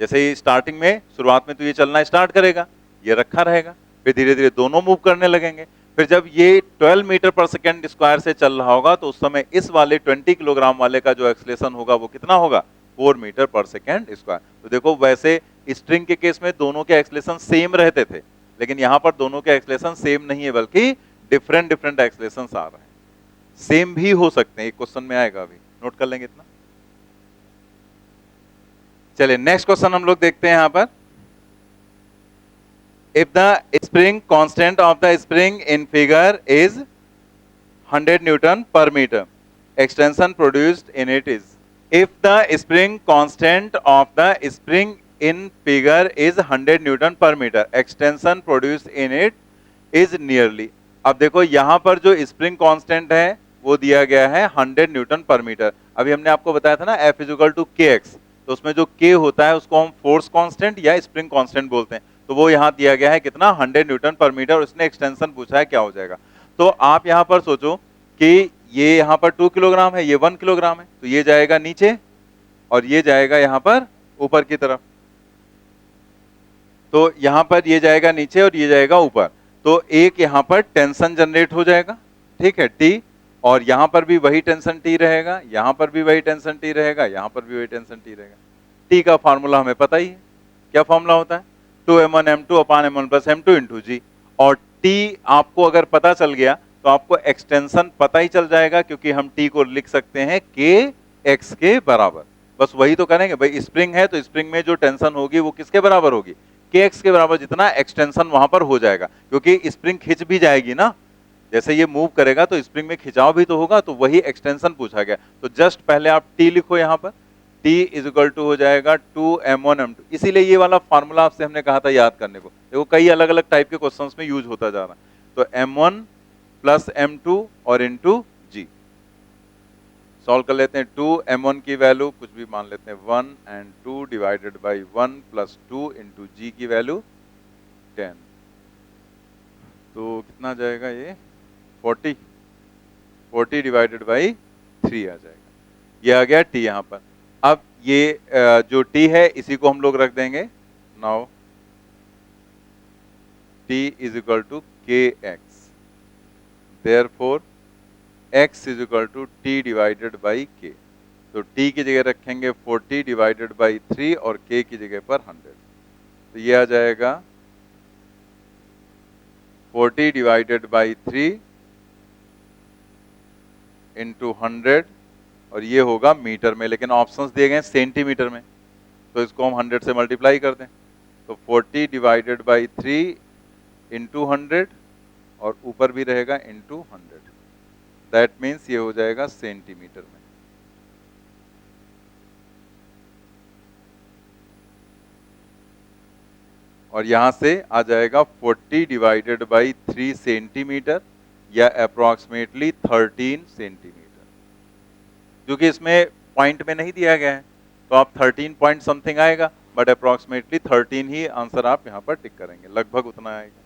जैसे ही स्टार्टिंग में शुरुआत में तो ये चलना स्टार्ट करेगा, ये रखा रहेगा, फिर धीरे धीरे दोनों मूव करने लगेंगे, फिर जब ये 12 मीटर पर सेकेंड स्क्वायर से चल रहा होगा तो उस समय इस वाले 20 किलोग्राम वाले का जो एक्सेलेरेशन होगा वो कितना होगा 4 मीटर पर सेकेंड स्क्वायर। तो देखो वैसे स्ट्रिंग के केस में दोनों के एक्सेलेरेशन सेम रहते थे, लेकिन यहां पर दोनों के एक्सेलेरेशन सेम नहीं है, बल्कि डिफरेंट डिफरेंट एक्सेलेरेशन आ रहे हैं। सेम भी हो सकते हैं, एक क्वेश्चन में आएगा, अभी नोट कर लेंगे इतना। चलिए नेक्स्ट क्वेश्चन हम लोग देखते हैं यहां पर, if the spring constant of the spring in figure is 100 Newton per meter, extension produced in it is, if the spring constant of the spring in figure is 100 Newton per meter, extension produced in it is nearly। अब देखो यहां पर जो spring constant है वो दिया गया है 100 न्यूटन पर मीटर। अभी हमने आपको बताया था ना F is equal to K x, तो उसमें जो K होता है उसको हम फोर्स कांस्टेंट या स्प्रिंग कांस्टेंट बोलते हैं, तो वो यहाँ दिया गया है कितना 100 न्यूटन पर मीटर, और इसने एक्सटेंशन पूछा है क्या हो जाएगा। तो आप यहाँ पर सोचो कि ये यहाँ पर 2 किलोग्राम है, ये 1 किलोग्राम है, तो ये जाएगा नीचे और ये जाएगा यहाँ पर ऊपर की तरफ, तो यहाँ पर ये जाएगा नीचे और ये जाएगा ऊपर, तो एक यहाँ पर टेंशन जनरेट हो जाएगा, ठीक है टी, और यहाँ पर भी वही टेंशन टी रहेगा, यहाँ पर भी वही टेंशन टी रहेगा, यहाँ पर भी वही टेंशन टी रहेगा। टी का फॉर्मूला हमें पता ही है, क्या फॉर्मूला होता है 2m1m2 अपान m1 प्लस m2 इंटू जी, और टी आपको अगर पता चल गया तो आपको एक्सटेंशन पता ही चल जाएगा, क्योंकि हम टी को लिख सकते हैं के एक्स के बराबर। बस वही तो करेंगे भाई, स्प्रिंग है तो स्प्रिंग में जो टेंशन होगी वो किसके बराबर होगी, के एक्स के बराबर, जितना एक्सटेंशन वहां पर हो जाएगा, क्योंकि स्प्रिंग खिंच भी जाएगी ना, जैसे ये मूव करेगा तो स्प्रिंग में खिंचाव भी तो होगा, तो वही एक्सटेंशन पूछा गया। तो जस्ट पहले आप टी लिखो यहाँ पर, टी इज इक्वल टू हो जाएगा 2m1m2, इसीलिए ये वाला फॉर्मूला आपसे हमने कहा था याद करने को, देखो कई अलग अलग टाइप के क्वेश्चंस में यूज होता जा रहा है। तो m1 प्लस m2 और इंटू जी, सॉल्व कर लेते हैं। 2m1 की वैल्यू कुछ भी मान लेते हैं 1 and 2 divided by 1 plus 2 into g की वैल्यू 10, तो कितना जाएगा ये 40 डिवाइडेड बाई 3 आ जाएगा, ये आ गया टी यहाँ पर। अब ये जो टी है इसी को हम लोग रख देंगे, now T is equal to K X, therefore x is equal to T divided by K, तो t की जगह रखेंगे 40 डिवाइडेड बाई 3 और k की जगह पर 100, तो ये आ जाएगा 40 डिवाइडेड बाई 3 इंटू 100, और ये होगा मीटर में, लेकिन ऑप्शंस दिए गए सेंटीमीटर में, तो इसको हम 100 से मल्टीप्लाई कर दें, तो 40 डिवाइडेड बाई 3 इंटू 100 और ऊपर भी रहेगा इंटू 100, दैट मीन्स ये हो जाएगा सेंटीमीटर में। और यहां से आ जाएगा 40 डिवाइडेड बाई 3 सेंटीमीटर या अप्रोक्सीमेटली 13 सेंटीमीटर, क्योंकि इसमें पॉइंट में नहीं दिया गया है तो आप 13 पॉइंट समथिंग आएगा, बट अप्रोक्सीमेटली 13 ही आंसर आप यहां पर टिक करेंगे, लगभग उतना आएगा।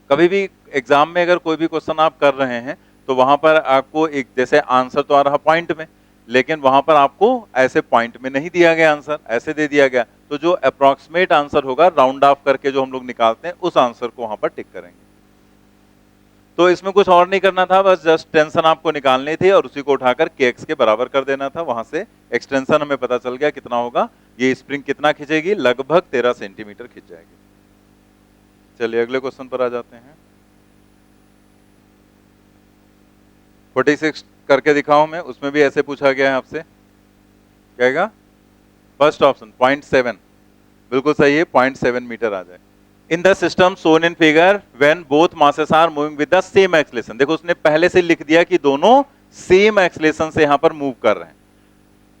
कभी भी एग्जाम में अगर कोई भी क्वेश्चन आप कर रहे हैं तो वहां पर आपको एक जैसे आंसर तो आ रहा पॉइंट में, लेकिन वहां पर आपको ऐसे पॉइंट में नहीं दिया गया आंसर, ऐसे दे दिया गया, तो जो अप्रोक्सीमेट आंसर होगा राउंड ऑफ करके जो हम लोग निकालते हैं उस आंसर को वहां पर टिक करेंगे। तो इसमें कुछ और नहीं करना था, बस जस्ट टेंशन आपको निकालनी थी और उसी को उठाकर kx के बराबर कर देना था। वहां से एक्सटेंशन हमें पता चल गया कितना होगा, ये स्प्रिंग कितना खींचेगी, लगभग 13 सेंटीमीटर खींच जाएगी। चलिए अगले क्वेश्चन पर आ जाते हैं। 46 करके दिखाऊं मैं, उसमें भी ऐसे पूछा गया है आपसे, क्या आएगा? फर्स्ट ऑप्शन 0.7, बिल्कुल सही है, 0.7 मीटर आ जाए। In the system shown in figure when both masses are moving with the same acceleration, देखो उसने पहले से लिख दिया कि दोनों सेम एक्सेलरेशन से यहां पर मूव कर रहे हैं,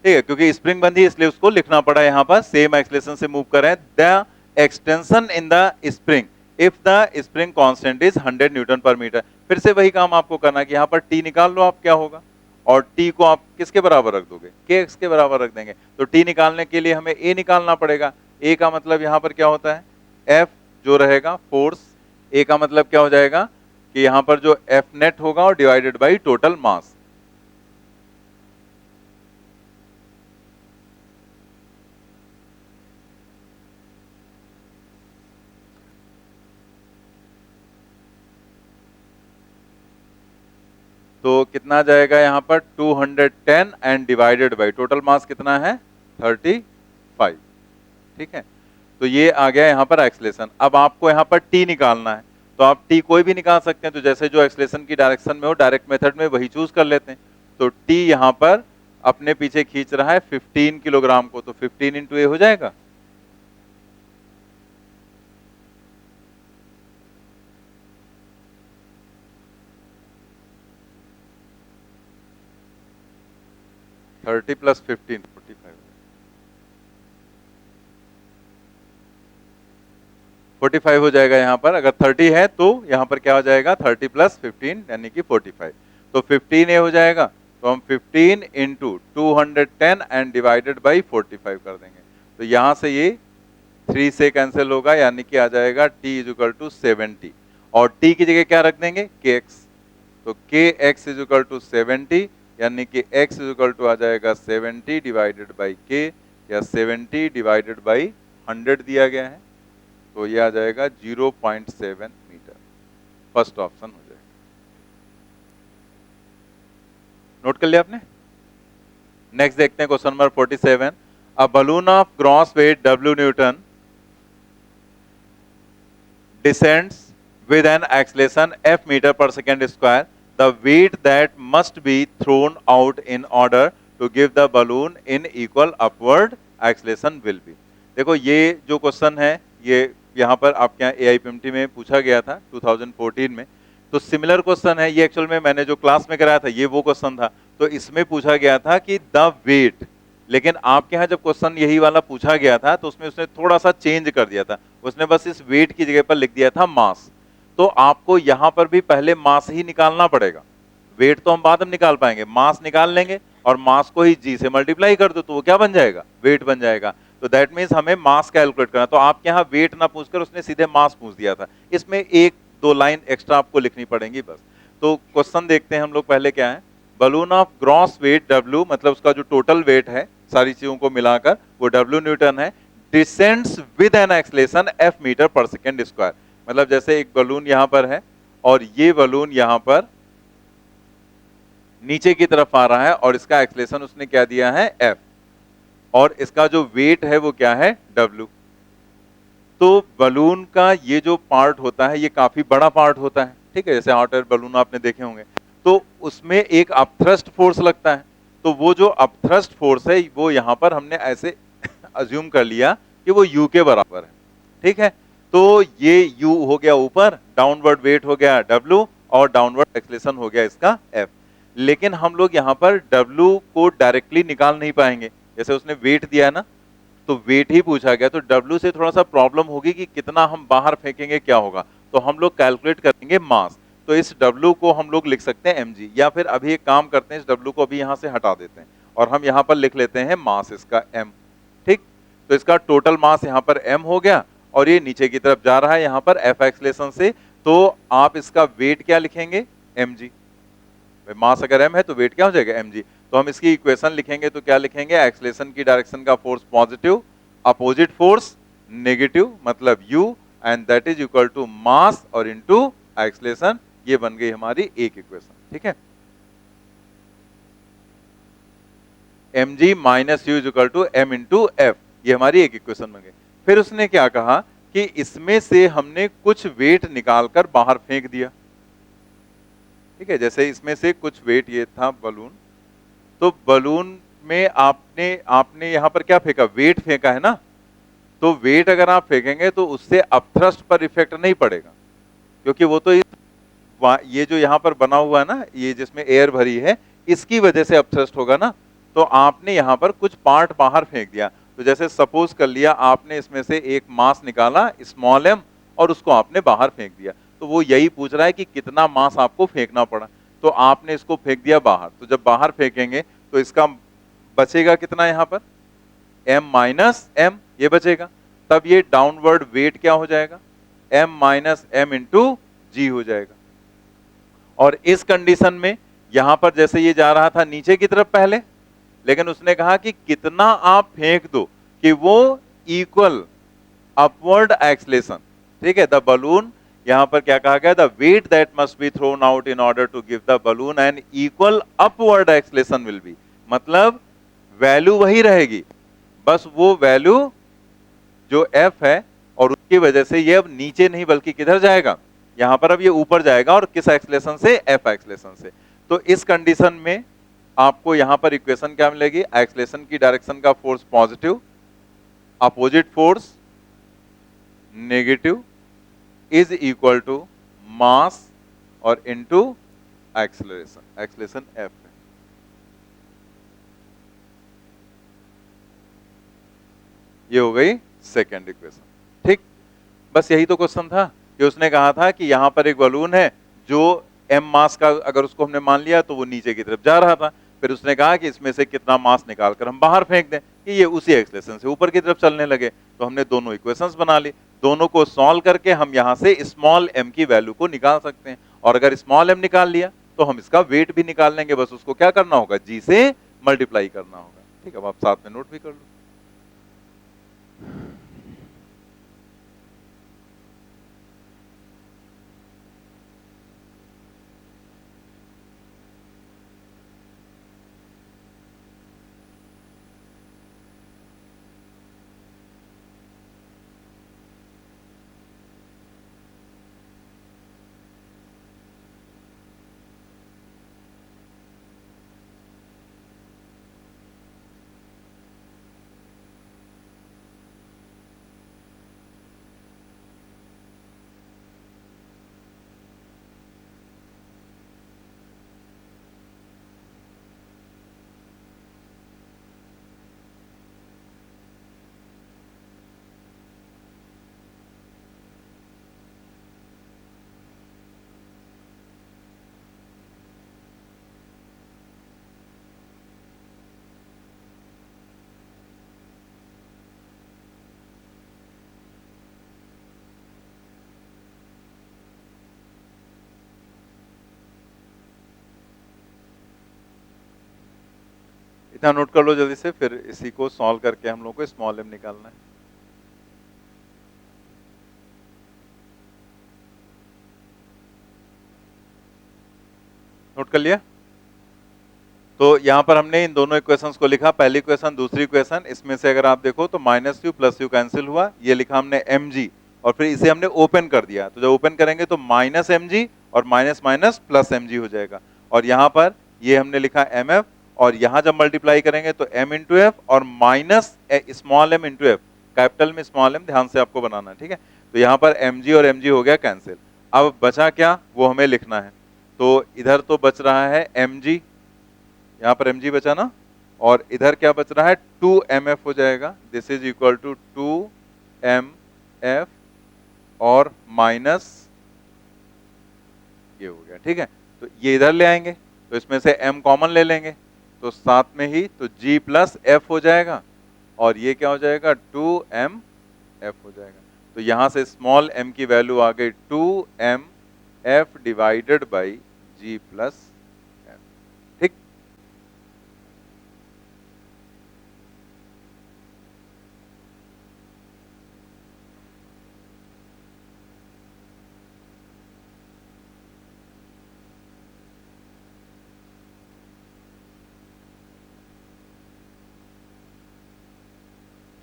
ठीक है, क्योंकि स्प्रिंग बंधी इसलिए उसको लिखना पड़ा यहां पर, सेम एक्सेलरेशन से मूव कर रहे हैं। The extension in the spring if the spring constant is 100 Newton पर मीटर। फिर से वही काम आपको करना है कि यहां पर टी निकाल लो आप, क्या होगा, और टी को आप किसके बराबर रख दोगे, kx के बराबर रख देंगे। तो टी निकालने के लिए हमें a निकालना पड़ेगा। a का मतलब यहां पर क्या होता है, F जो रहेगा फोर्स, a का मतलब क्या हो जाएगा कि यहां पर जो F नेट होगा और डिवाइडेड बाई टोटल मास। तो कितना जाएगा यहां पर 210 एंड डिवाइडेड बाई टोटल मास कितना है 35, ठीक है। तो ये आ गया यहां पर एक्सेलरेशन। अब आपको यहां पर टी निकालना है, तो आप टी कोई भी निकाल सकते हैं, तो जैसे जो एक्सेलरेशन की डायरेक्शन में हो डायरेक्ट मेथड में वही चूज कर लेते हैं। तो टी यहां पर अपने पीछे खींच रहा है 15 किलोग्राम को, तो 15 इंटू ए हो जाएगा, थर्टी प्लस 15 45, 45 हो जाएगा यहाँ पर। अगर 30 है तो यहाँ पर क्या हो जाएगा 30 प्लस 15 यानी कि 45। तो 15 ए हो जाएगा, तो हम 15 इंटू 210 एंड डिवाइडेड बाई 45 कर देंगे। तो यहाँ से ये 3 से कैंसिल होगा, यानी कि आ जाएगा t इज इक्वल टू 70, और t की जगह क्या रख देंगे kx। तो kx इज इक्वल टू 70, यानी कि x इज इक्वल टू आ जाएगा 70 डिवाइडेड बाई k, या 70 डिवाइडेड बाई 100 दिया गया है, तो ये आ जाएगा 0.7 मीटर। फर्स्ट ऑप्शन हो जाएगा। नोट कर लिया आपने। नेक्स्ट देखते हैं question number 47। A balloon of gross weight W Newton descends with an acceleration f meter per second square. The weight that must be thrown out in order to give the balloon in equal upward acceleration will be। देखो ये जो question है ये यहाँ पर आपके यहाँ AIPMT में पूछा गया था 2014 में, तो सिमिलर क्वेश्चन है ये। एक्चुअल में मैंने जो क्लास में कराया था ये वो क्वेश्चन था, तो इसमें पूछा गया था कि द वेट, लेकिन आपके यहाँ जब क्वेश्चन यही वाला पूछा गया था तो उसमें उसने थोड़ा सा चेंज कर दिया था, उसने बस इस वेट की जगह पर लिख दिया था मास। तो आपको यहां पर भी पहले मास ही निकालना पड़ेगा, वेट तो हम बाद में निकाल पाएंगे, मास निकाल लेंगे और मास को ही जी से मल्टीप्लाई कर दो तो वो क्या बन जाएगा, वेट बन जाएगा। तो दैट मीन्स हमें मास कैलकुलेट करना, तो आपके यहाँ वेट ना पूछकर उसने सीधे मास पूछ दिया था, इसमें एक दो लाइन एक्स्ट्रा आपको लिखनी पड़ेंगी बस। तो क्वेश्चन देखते हैं हम लोग पहले क्या है। Balloon of gross weight W, मतलब उसका जो टोटल वेट है सारी चीजों को मिलाकर वो W न्यूटन है, descends with an acceleration f metre per second square. मतलब जैसे एक बलून यहां पर है और ये बलून यहां पर नीचे की तरफ आ रहा है और इसका एक्सेलरेशन उसने क्या दिया है f, और इसका जो वेट है वो क्या है W। तो बलून का ये जो पार्ट होता है ये काफी बड़ा पार्ट होता है, ठीक है, जैसे हॉट एयर बलून आपने देखे होंगे, तो उसमें एक अपथ्रस्ट फोर्स लगता है। तो वो जो अपथ्रस्ट फोर्स है वो यहां पर हमने ऐसे अज्यूम कर लिया कि वो u के बराबर है, ठीक है। तो ये u हो गया ऊपर, डाउनवर्ड वेट हो गया W, और डाउनवर्ड एक्सेलरेशन हो गया इसका F। लेकिन हम लोग यहाँ पर W को डायरेक्टली निकाल नहीं पाएंगे, जैसे उसने वेट दिया है ना, तो वेट ही पूछा गया, तो W से थोड़ा सा प्रॉब्लम होगी कि कितना हम बाहर फेंकेंगे क्या होगा, तो हम लोग कैलकुलेट करेंगे मास। तो इस W को हम लोग लिख सकते हैं mg, या फिर अभी एक काम करते हैं इस W को अभी यहाँ से हटा देते हैं और हम यहाँ पर लिख लेते हैं मास इसका m, ठीक। तो इसका टोटल मास यहाँ पर m हो गया और ये नीचे की तरफ जा रहा है यहाँ पर f एक्सेलरेशन से, तो आप इसका वेट क्या लिखेंगे mg। मास अगर m है तो वेट क्या हो जाएगा mg। तो हम इसकी इक्वेशन लिखेंगे तो क्या लिखेंगे, एक्सेलरेशन की डायरेक्शन का force positive, opposite force negative, मतलब u, and that is equal to mass और इनटू एक्सेलरेशन ये बन गई हमारी एक इक्वेशन, ठीक है। mg minus u is equal to m into F, ये हमारी एक इक्वेशन बन गई। फिर उसने क्या कहा कि इसमें से हमने कुछ वेट निकालकर बाहर फेंक दिया, ठीक है। जैसे इसमें से कुछ वेट, ये था बलून, तो बलून में आपने आपने यहां पर क्या फेंका, वेट फेंका है ना। तो वेट अगर आप फेंकेंगे तो उससे अपथ्रस्ट पर इफेक्ट नहीं पड़ेगा, क्योंकि वो तो ये जो यहां पर बना हुआ है ना, ये जिसमें एयर भरी है, इसकी वजह से अपथ्रस्ट होगा ना। तो आपने यहां पर कुछ पार्ट बाहर फेंक दिया। तो जैसे सपोज कर लिया आपने इसमें से एक मास निकाला स्मॉल m और उसको आपने बाहर फेंक दिया, तो वो यही पूछ रहा है कि कितना मास आपको फेंकना पड़ा। तो आपने इसको फेंक दिया बाहर, तो जब बाहर फेंकेंगे तो इसका बचेगा कितना, यहां पर m माइनस m, ये बचेगा। तब ये डाउनवर्ड वेट क्या हो जाएगा, m माइनस m इंटू जी हो जाएगा। और इस कंडीशन में यहां पर जैसे ये जा रहा था नीचे की तरफ पहले, लेकिन उसने कहा कि कितना आप फेंक दो कि वो इक्वल अपवर्ड एक्सलेशन, ठीक है। द बलून, यहां पर क्या कहा गया, the weight that must be thrown out in order to give the balloon an equal upward acceleration will be, मतलब वैल्यू वही रहेगी, बस वो वैल्यू जो एफ है, और उसकी वजह से ये अब नीचे नहीं बल्कि किधर जाएगा, यहां पर अब ये ऊपर जाएगा। और किस एक्सलेशन से, एफ एक्सलेशन से। तो इस कंडीशन में आपको यहां पर इक्वेशन क्या मिलेगी, एक्सलेशन की डायरेक्शन का force positive, opposite force negative, is equal to mass और इनटू एक्सलेशन, एक्सलेशन एफ है। ये हो गई सेकेंड इक्वेशन, ठीक। बस यही तो क्वेश्चन था कि उसने कहा था कि यहां पर एक बलून है जो m मास का, अगर उसको हमने मान लिया तो वो नीचे की तरफ जा रहा था। फिर उसने कहा कि इसमें से कितना मास निकालकर हम बाहर फेंक दें कि ये उसी एक्सलेशन से ऊपर की तरफ चलने लगे। तो हमने दोनों इक्वेशंस बना ली, दोनों को सॉल्व करके हम यहां से स्मॉल m की वैल्यू को निकाल सकते हैं। और अगर स्मॉल m निकाल लिया तो हम इसका वेट भी निकाल लेंगे, बस उसको क्या करना होगा, g से मल्टीप्लाई करना होगा, ठीक है। अब आप साथ में नोट भी कर लो। इतना नोट कर लो जल्दी से, फिर इसी को सॉल्व करके हम लोग को स्मॉल m निकालना है। नोट कर लिया। तो यहां पर हमने इन दोनों इक्वेशंस को लिखा, पहली इक्वेशन दूसरी इक्वेशन। इसमें से अगर आप देखो तो minus you plus you cancel हुआ, ये लिखा हमने mg, और फिर इसे हमने ओपन कर दिया। तो जब ओपन करेंगे तो माइनस mg और माइनस माइनस प्लस mg हो जाएगा। और यहां पर ये हमने लिखा mf, और यहां जब मल्टीप्लाई करेंगे तो m इंटू एफ और minus small m into F, capital में स्मॉल m ध्यान से आपको बनाना है, ठीक है। तो यहां पर mg और mg हो गया कैंसिल। अब बचा क्या, वो हमें लिखना है। तो इधर तो बच रहा है mg, यहां पर mg बचा ना, और इधर क्या बच रहा है, 2mf हो जाएगा। This is equal to 2mf और माइनस ये हो गया, ठीक है। तो ये इधर ले आएंगे तो इसमें से m कॉमन ले लेंगे, तो साथ में ही तो g प्लस f हो जाएगा, और ये क्या हो जाएगा, 2mf हो जाएगा। तो यहां से स्मॉल m की वैल्यू आ गई 2mf divided by g plus f, ठीक।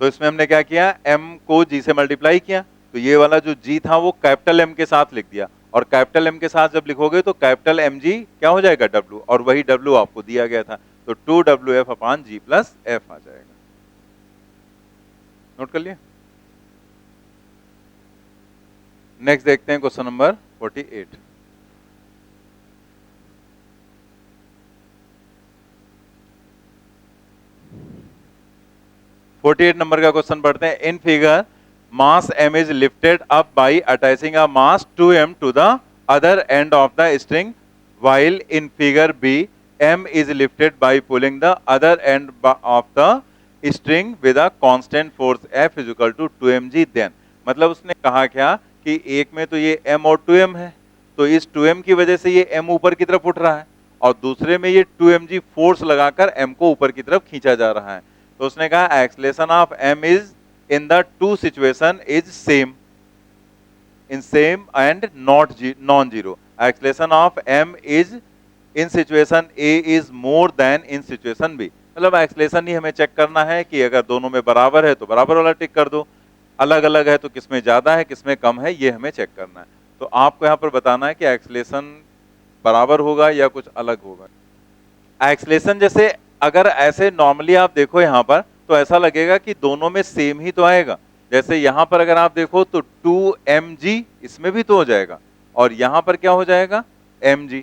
तो इसमें हमने क्या किया, m को g से मल्टीप्लाई किया, तो ये वाला जो g था वो कैपिटल M के साथ लिख दिया, और कैपिटल M के साथ जब लिखोगे तो कैपिटल mg क्या हो जाएगा, w, और वही w आपको दिया गया था, तो 2wf upon g plus f आ जाएगा। नोट कर लिया। नेक्स्ट देखते हैं क्वेश्चन नंबर 48। नंबर का क्वेश्चन पढ़ते हैं। In figure mass m is lifted up by attaching a mass 2m to the other end of the string, while in figure B m is lifted by pulling the other end of the string with a constant force F is equal to 2mg। then मतलब उसने कहा क्या कि एक में तो ये m और 2m है, तो इस 2m की वजह से ये m ऊपर की तरफ उठ रहा है, और दूसरे में ये 2mg फोर्स लगाकर m को ऊपर की तरफ खींचा जा रहा है। तो उसने कहा acceleration of m is in the two situation is same, in same and not non-zero. Acceleration of m is in situation A is more than in situation B। मतलब एक्सलेशन ही हमें चेक करना है कि अगर दोनों में बराबर है तो बराबर वाला टिक कर दो, अलग अलग है तो किसमें ज्यादा है किसमें कम है, ये हमें चेक करना है। तो आपको यहाँ पर बताना है कि एक्सलेशन बराबर होगा या कुछ अलग होगा। एक्सलेशन जैसे अगर ऐसे नॉर्मली आप देखो यहाँ पर तो ऐसा लगेगा कि दोनों में सेम ही तो आएगा। जैसे यहां पर अगर आप देखो तो 2mg इसमें भी तो हो जाएगा, और यहां पर क्या हो जाएगा mg,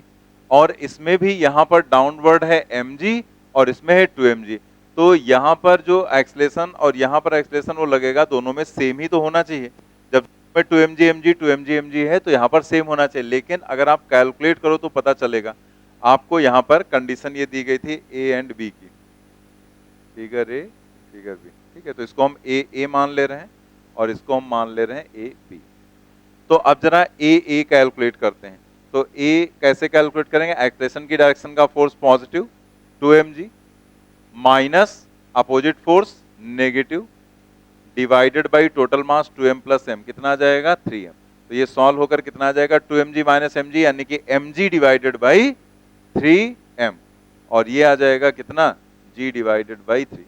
और इसमें भी यहां पर डाउनवर्ड है mg और इसमें है 2mg। तो यहां पर जो एक्सलेशन और यहां पर एक्सलेशन वो लगेगा दोनों में सेम ही तो होना चाहिए। जब 2mg mg 2mg mg है तो यहां पर सेम होना चाहिए, लेकिन अगर आप कैलकुलेट करो तो पता चलेगा। आपको यहां पर कंडीशन ये दी गई थी a एंड b की, फिगर a फिगर b, ठीक है। तो इसको हम a मान ले रहे हैं और इसको हम मान ले रहे हैं ए बी। तो अब जरा ए कैलकुलेट करते हैं। तो ए कैसे कैलकुलेट करेंगे, एक्सलेशन की डायरेक्शन का force positive 2mg minus opposite force negative divided by total mass 2m plus m, कितना आ जाएगा 3m। तो ये सॉल्व होकर कितना आ जाएगा 2mg माइनस mg, यानी कि mg डिवाइडेड बाई 3m, और ये आ जाएगा कितना g डिवाइडेड बाई 3।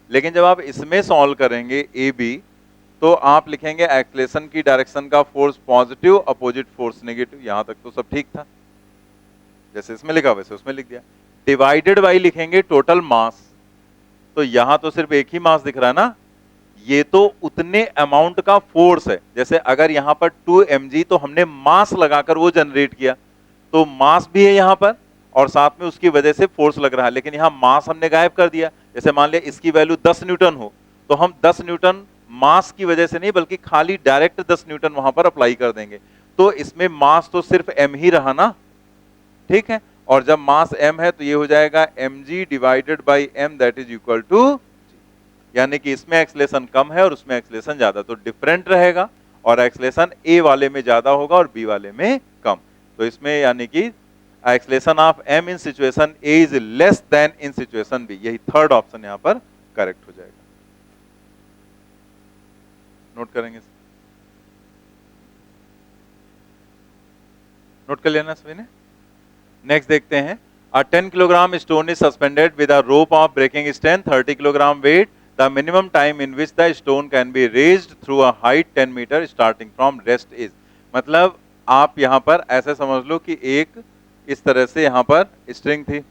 लेकिन जब आप इसमें सॉल्व करेंगे ए बी तो आप लिखेंगे एक्सलेशन की डायरेक्शन का force positive opposite force negative. यहां तक तो सब ठीक था, जैसे इसमें लिखा वैसे उसमें लिख दिया। डिवाइडेड बाई लिखेंगे टोटल मास, तो यहां तो सिर्फ एक ही मास दिख रहा है ना, ये तो उतने अमाउंट का फोर्स है। जैसे अगर यहां पर 2mg तो हमने मास लगाकर वो जनरेट किया, तो मास भी है यहां पर और साथ में उसकी वजह से फोर्स लग रहा है, लेकिन यहां मास हमने गायब कर दिया। जैसे मान लिया इसकी वैल्यू 10 न्यूटन हो, तो हम 10 न्यूटन मास की वजह से नहीं बल्कि खाली डायरेक्ट 10 न्यूटन वहां पर अप्लाई कर देंगे, तो इसमें मास तो सिर्फ m ही रहा ना, ठीक है। और जब मास m है तो ये हो जाएगा mg divided by m that is equal to, यानी कि इसमें एक्सलेशन कम है और उसमें एक्सलेशन ज्यादा, तो डिफरेंट रहेगा और एक्सलेशन ए वाले में ज्यादा होगा और बी वाले में कम। तो इसमें यानी कि acceleration of m in situation A is less then in situation B, यही थर्ड ऑप्शन यहां पर करेक्ट हो जाएगा। नोट करेंगे, नोट कर लेना सभी ने। नेक्स्ट देखते हैं। A 10 kilogram stone is suspended with a rope of breaking strength 30 kilogram weight, the minimum time in which the stone can be raised through a height 10 metre starting from rest is. मतलब आप यहां पर ऐसे समझ लो कि एक इस तरह से यहां पर स्ट्रिंग थी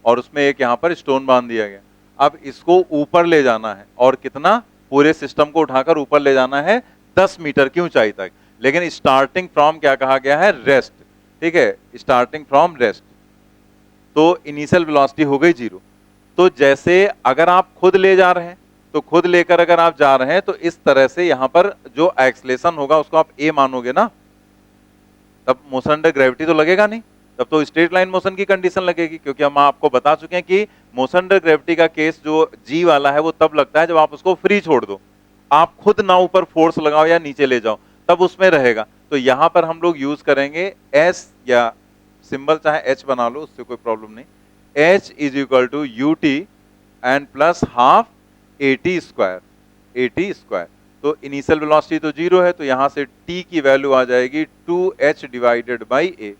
और उसमें एक यहां पर स्टोन बांध दिया गया। अब इसको ऊपर ले जाना है, और कितना, पूरे सिस्टम को उठाकर ऊपर ले जाना है 10 मीटर की ऊंचाई तक, लेकिन स्टार्टिंग फ्रॉम क्या कहा गया है, रेस्ट, ठीक है, स्टार्टिंग फ्रॉम रेस्ट। तो इनिशियल वेलोसिटी हो गई 0। तो जैसे अगर आप खुद ले जा रहे हैं तो खुद लेकर अगर आप जा रहे हैं तो इस तरह से यहां पर जो एक्सलेशन होगा उसको आप ए मानोगे ना, तब मोशन अंडर ग्रेविटी तो लगेगा नहीं, तब तो स्ट्रेट लाइन मोशन की कंडीशन लगेगी, क्योंकि हम आपको बता चुके हैं कि मोशन अंडर ग्रेविटी का केस जो जी वाला है वो तब लगता है जब आप उसको फ्री छोड़ दो, आप खुद ना ऊपर फोर्स लगाओ या नीचे ले जाओ, तब उसमें रहेगा। तो यहां पर हम लोग यूज करेंगे एस, या सिंबल चाहे एच बना लो, उससे कोई प्रॉब्लम नहीं। H is equal to u t and plus half a t square. तो इनिशियल वेलोसिटी तो 0 है, तो यहां से t की वैल्यू आ जाएगी 2h divided by a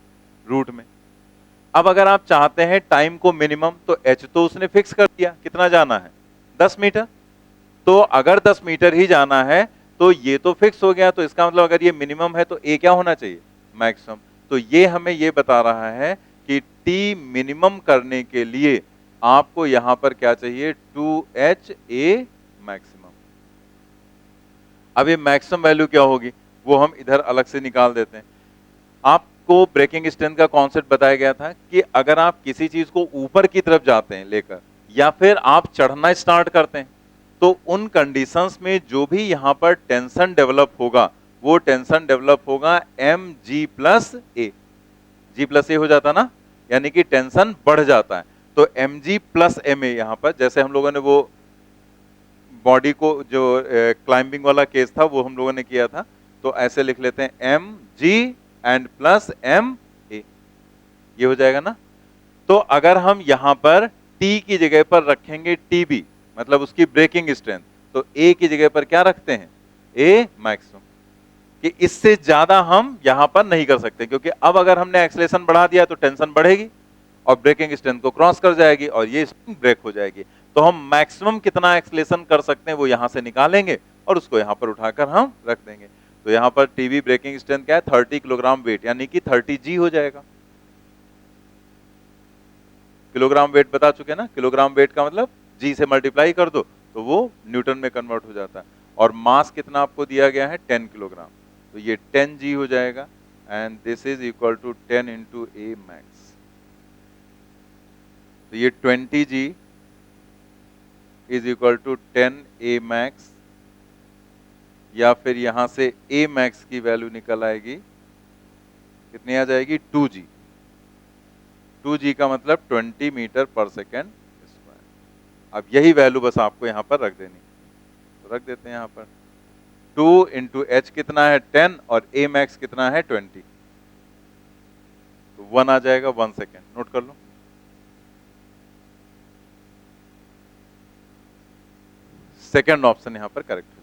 root में। अब अगर आप चाहते हैं टाइम को मिनिमम, तो h तो उसने फिक्स कर दिया, कितना जाना है 10 मीटर, तो अगर 10 मीटर ही जाना है तो ये तो फिक्स हो गया, तो इसका मतलब अगर ये मिनिमम है तो ए क्या होना चाहिए, मैक्सिमम। तो ये हमें ये बता रहा है कि टी मिनिमम करने के लिए आपको यहां पर क्या चाहिए, 2h a मैक्सिमम। अब ये मैक्सिमम वैल्यू क्या होगी वो हम इधर अलग से निकाल देते हैं। आपको ब्रेकिंग स्ट्रेंथ का कॉन्सेप्ट बताया गया था कि अगर आप किसी चीज को ऊपर की तरफ जाते हैं लेकर, या फिर आप चढ़ना स्टार्ट करते हैं, तो उन कंडीशंस में जो भी यहां पर टेंशन डेवलप होगा वो टेंशन डेवलप होगा mg प्लस ए। जी प्लस ए हो जाता ना, यानी कि टेंशन बढ़ जाता है। तो mg प्लस एम ए, यहां पर जैसे हम लोगों ने वो बॉडी को जो क्लाइंबिंग वाला केस था वो हम लोगों ने किया था, तो ऐसे लिख लेते हैं mg and plus m a, ये हो जाएगा ना। तो अगर हम यहां पर t की जगह पर रखेंगे tb, मतलब उसकी ब्रेकिंग स्ट्रेंथ, तो a की जगह पर क्या रखते हैं, a मैक्सिमम, कि इससे ज्यादा हम यहां पर नहीं कर सकते, क्योंकि अब अगर हमने एक्सेलेरेशन बढ़ा दिया तो टेंशन बढ़ेगी और ब्रेकिंग स्ट्रेंथ को क्रॉस कर जाएगी और ये स्प्रिंग ब्रेक हो जाएगी। तो हम मैक्सिमम कितना एक्सेलेरेशन कर सकते हैं वो यहां से निकालेंगे और उसको यहां पर उठाकर हम रख देंगे। तो यहां पर टीबी ब्रेकिंग स्ट्रेंथ क्या है, 30 किलोग्राम वेट, यानी कि 30g हो जाएगा। किलोग्राम वेट बता चुके ना, किलोग्राम वेट का मतलब जी से मल्टीप्लाई कर दो तो वो न्यूटन में कन्वर्ट हो जाता है। और मास कितना आपको दिया गया है, 10 किलोग्राम, तो ये 10g हो जाएगा and this is equal to 10 into a max. तो ये 20g is equal to 10 a max, या फिर यहां से ए मैक्स की वैल्यू निकल आएगी, कितनी आ जाएगी, 2g। 2g का मतलब 20 मीटर पर सेकेंड स्क्वायर। अब यही वैल्यू बस आपको यहां पर रख देनी, तो रख देते हैं यहां पर 2 इंटू एच कितना है 10 और ए मैक्स कितना है 20, तो 1 आ जाएगा 1 सेकेंड, नोट कर लो। सेकेंड ऑप्शन यहां पर करेक्ट है।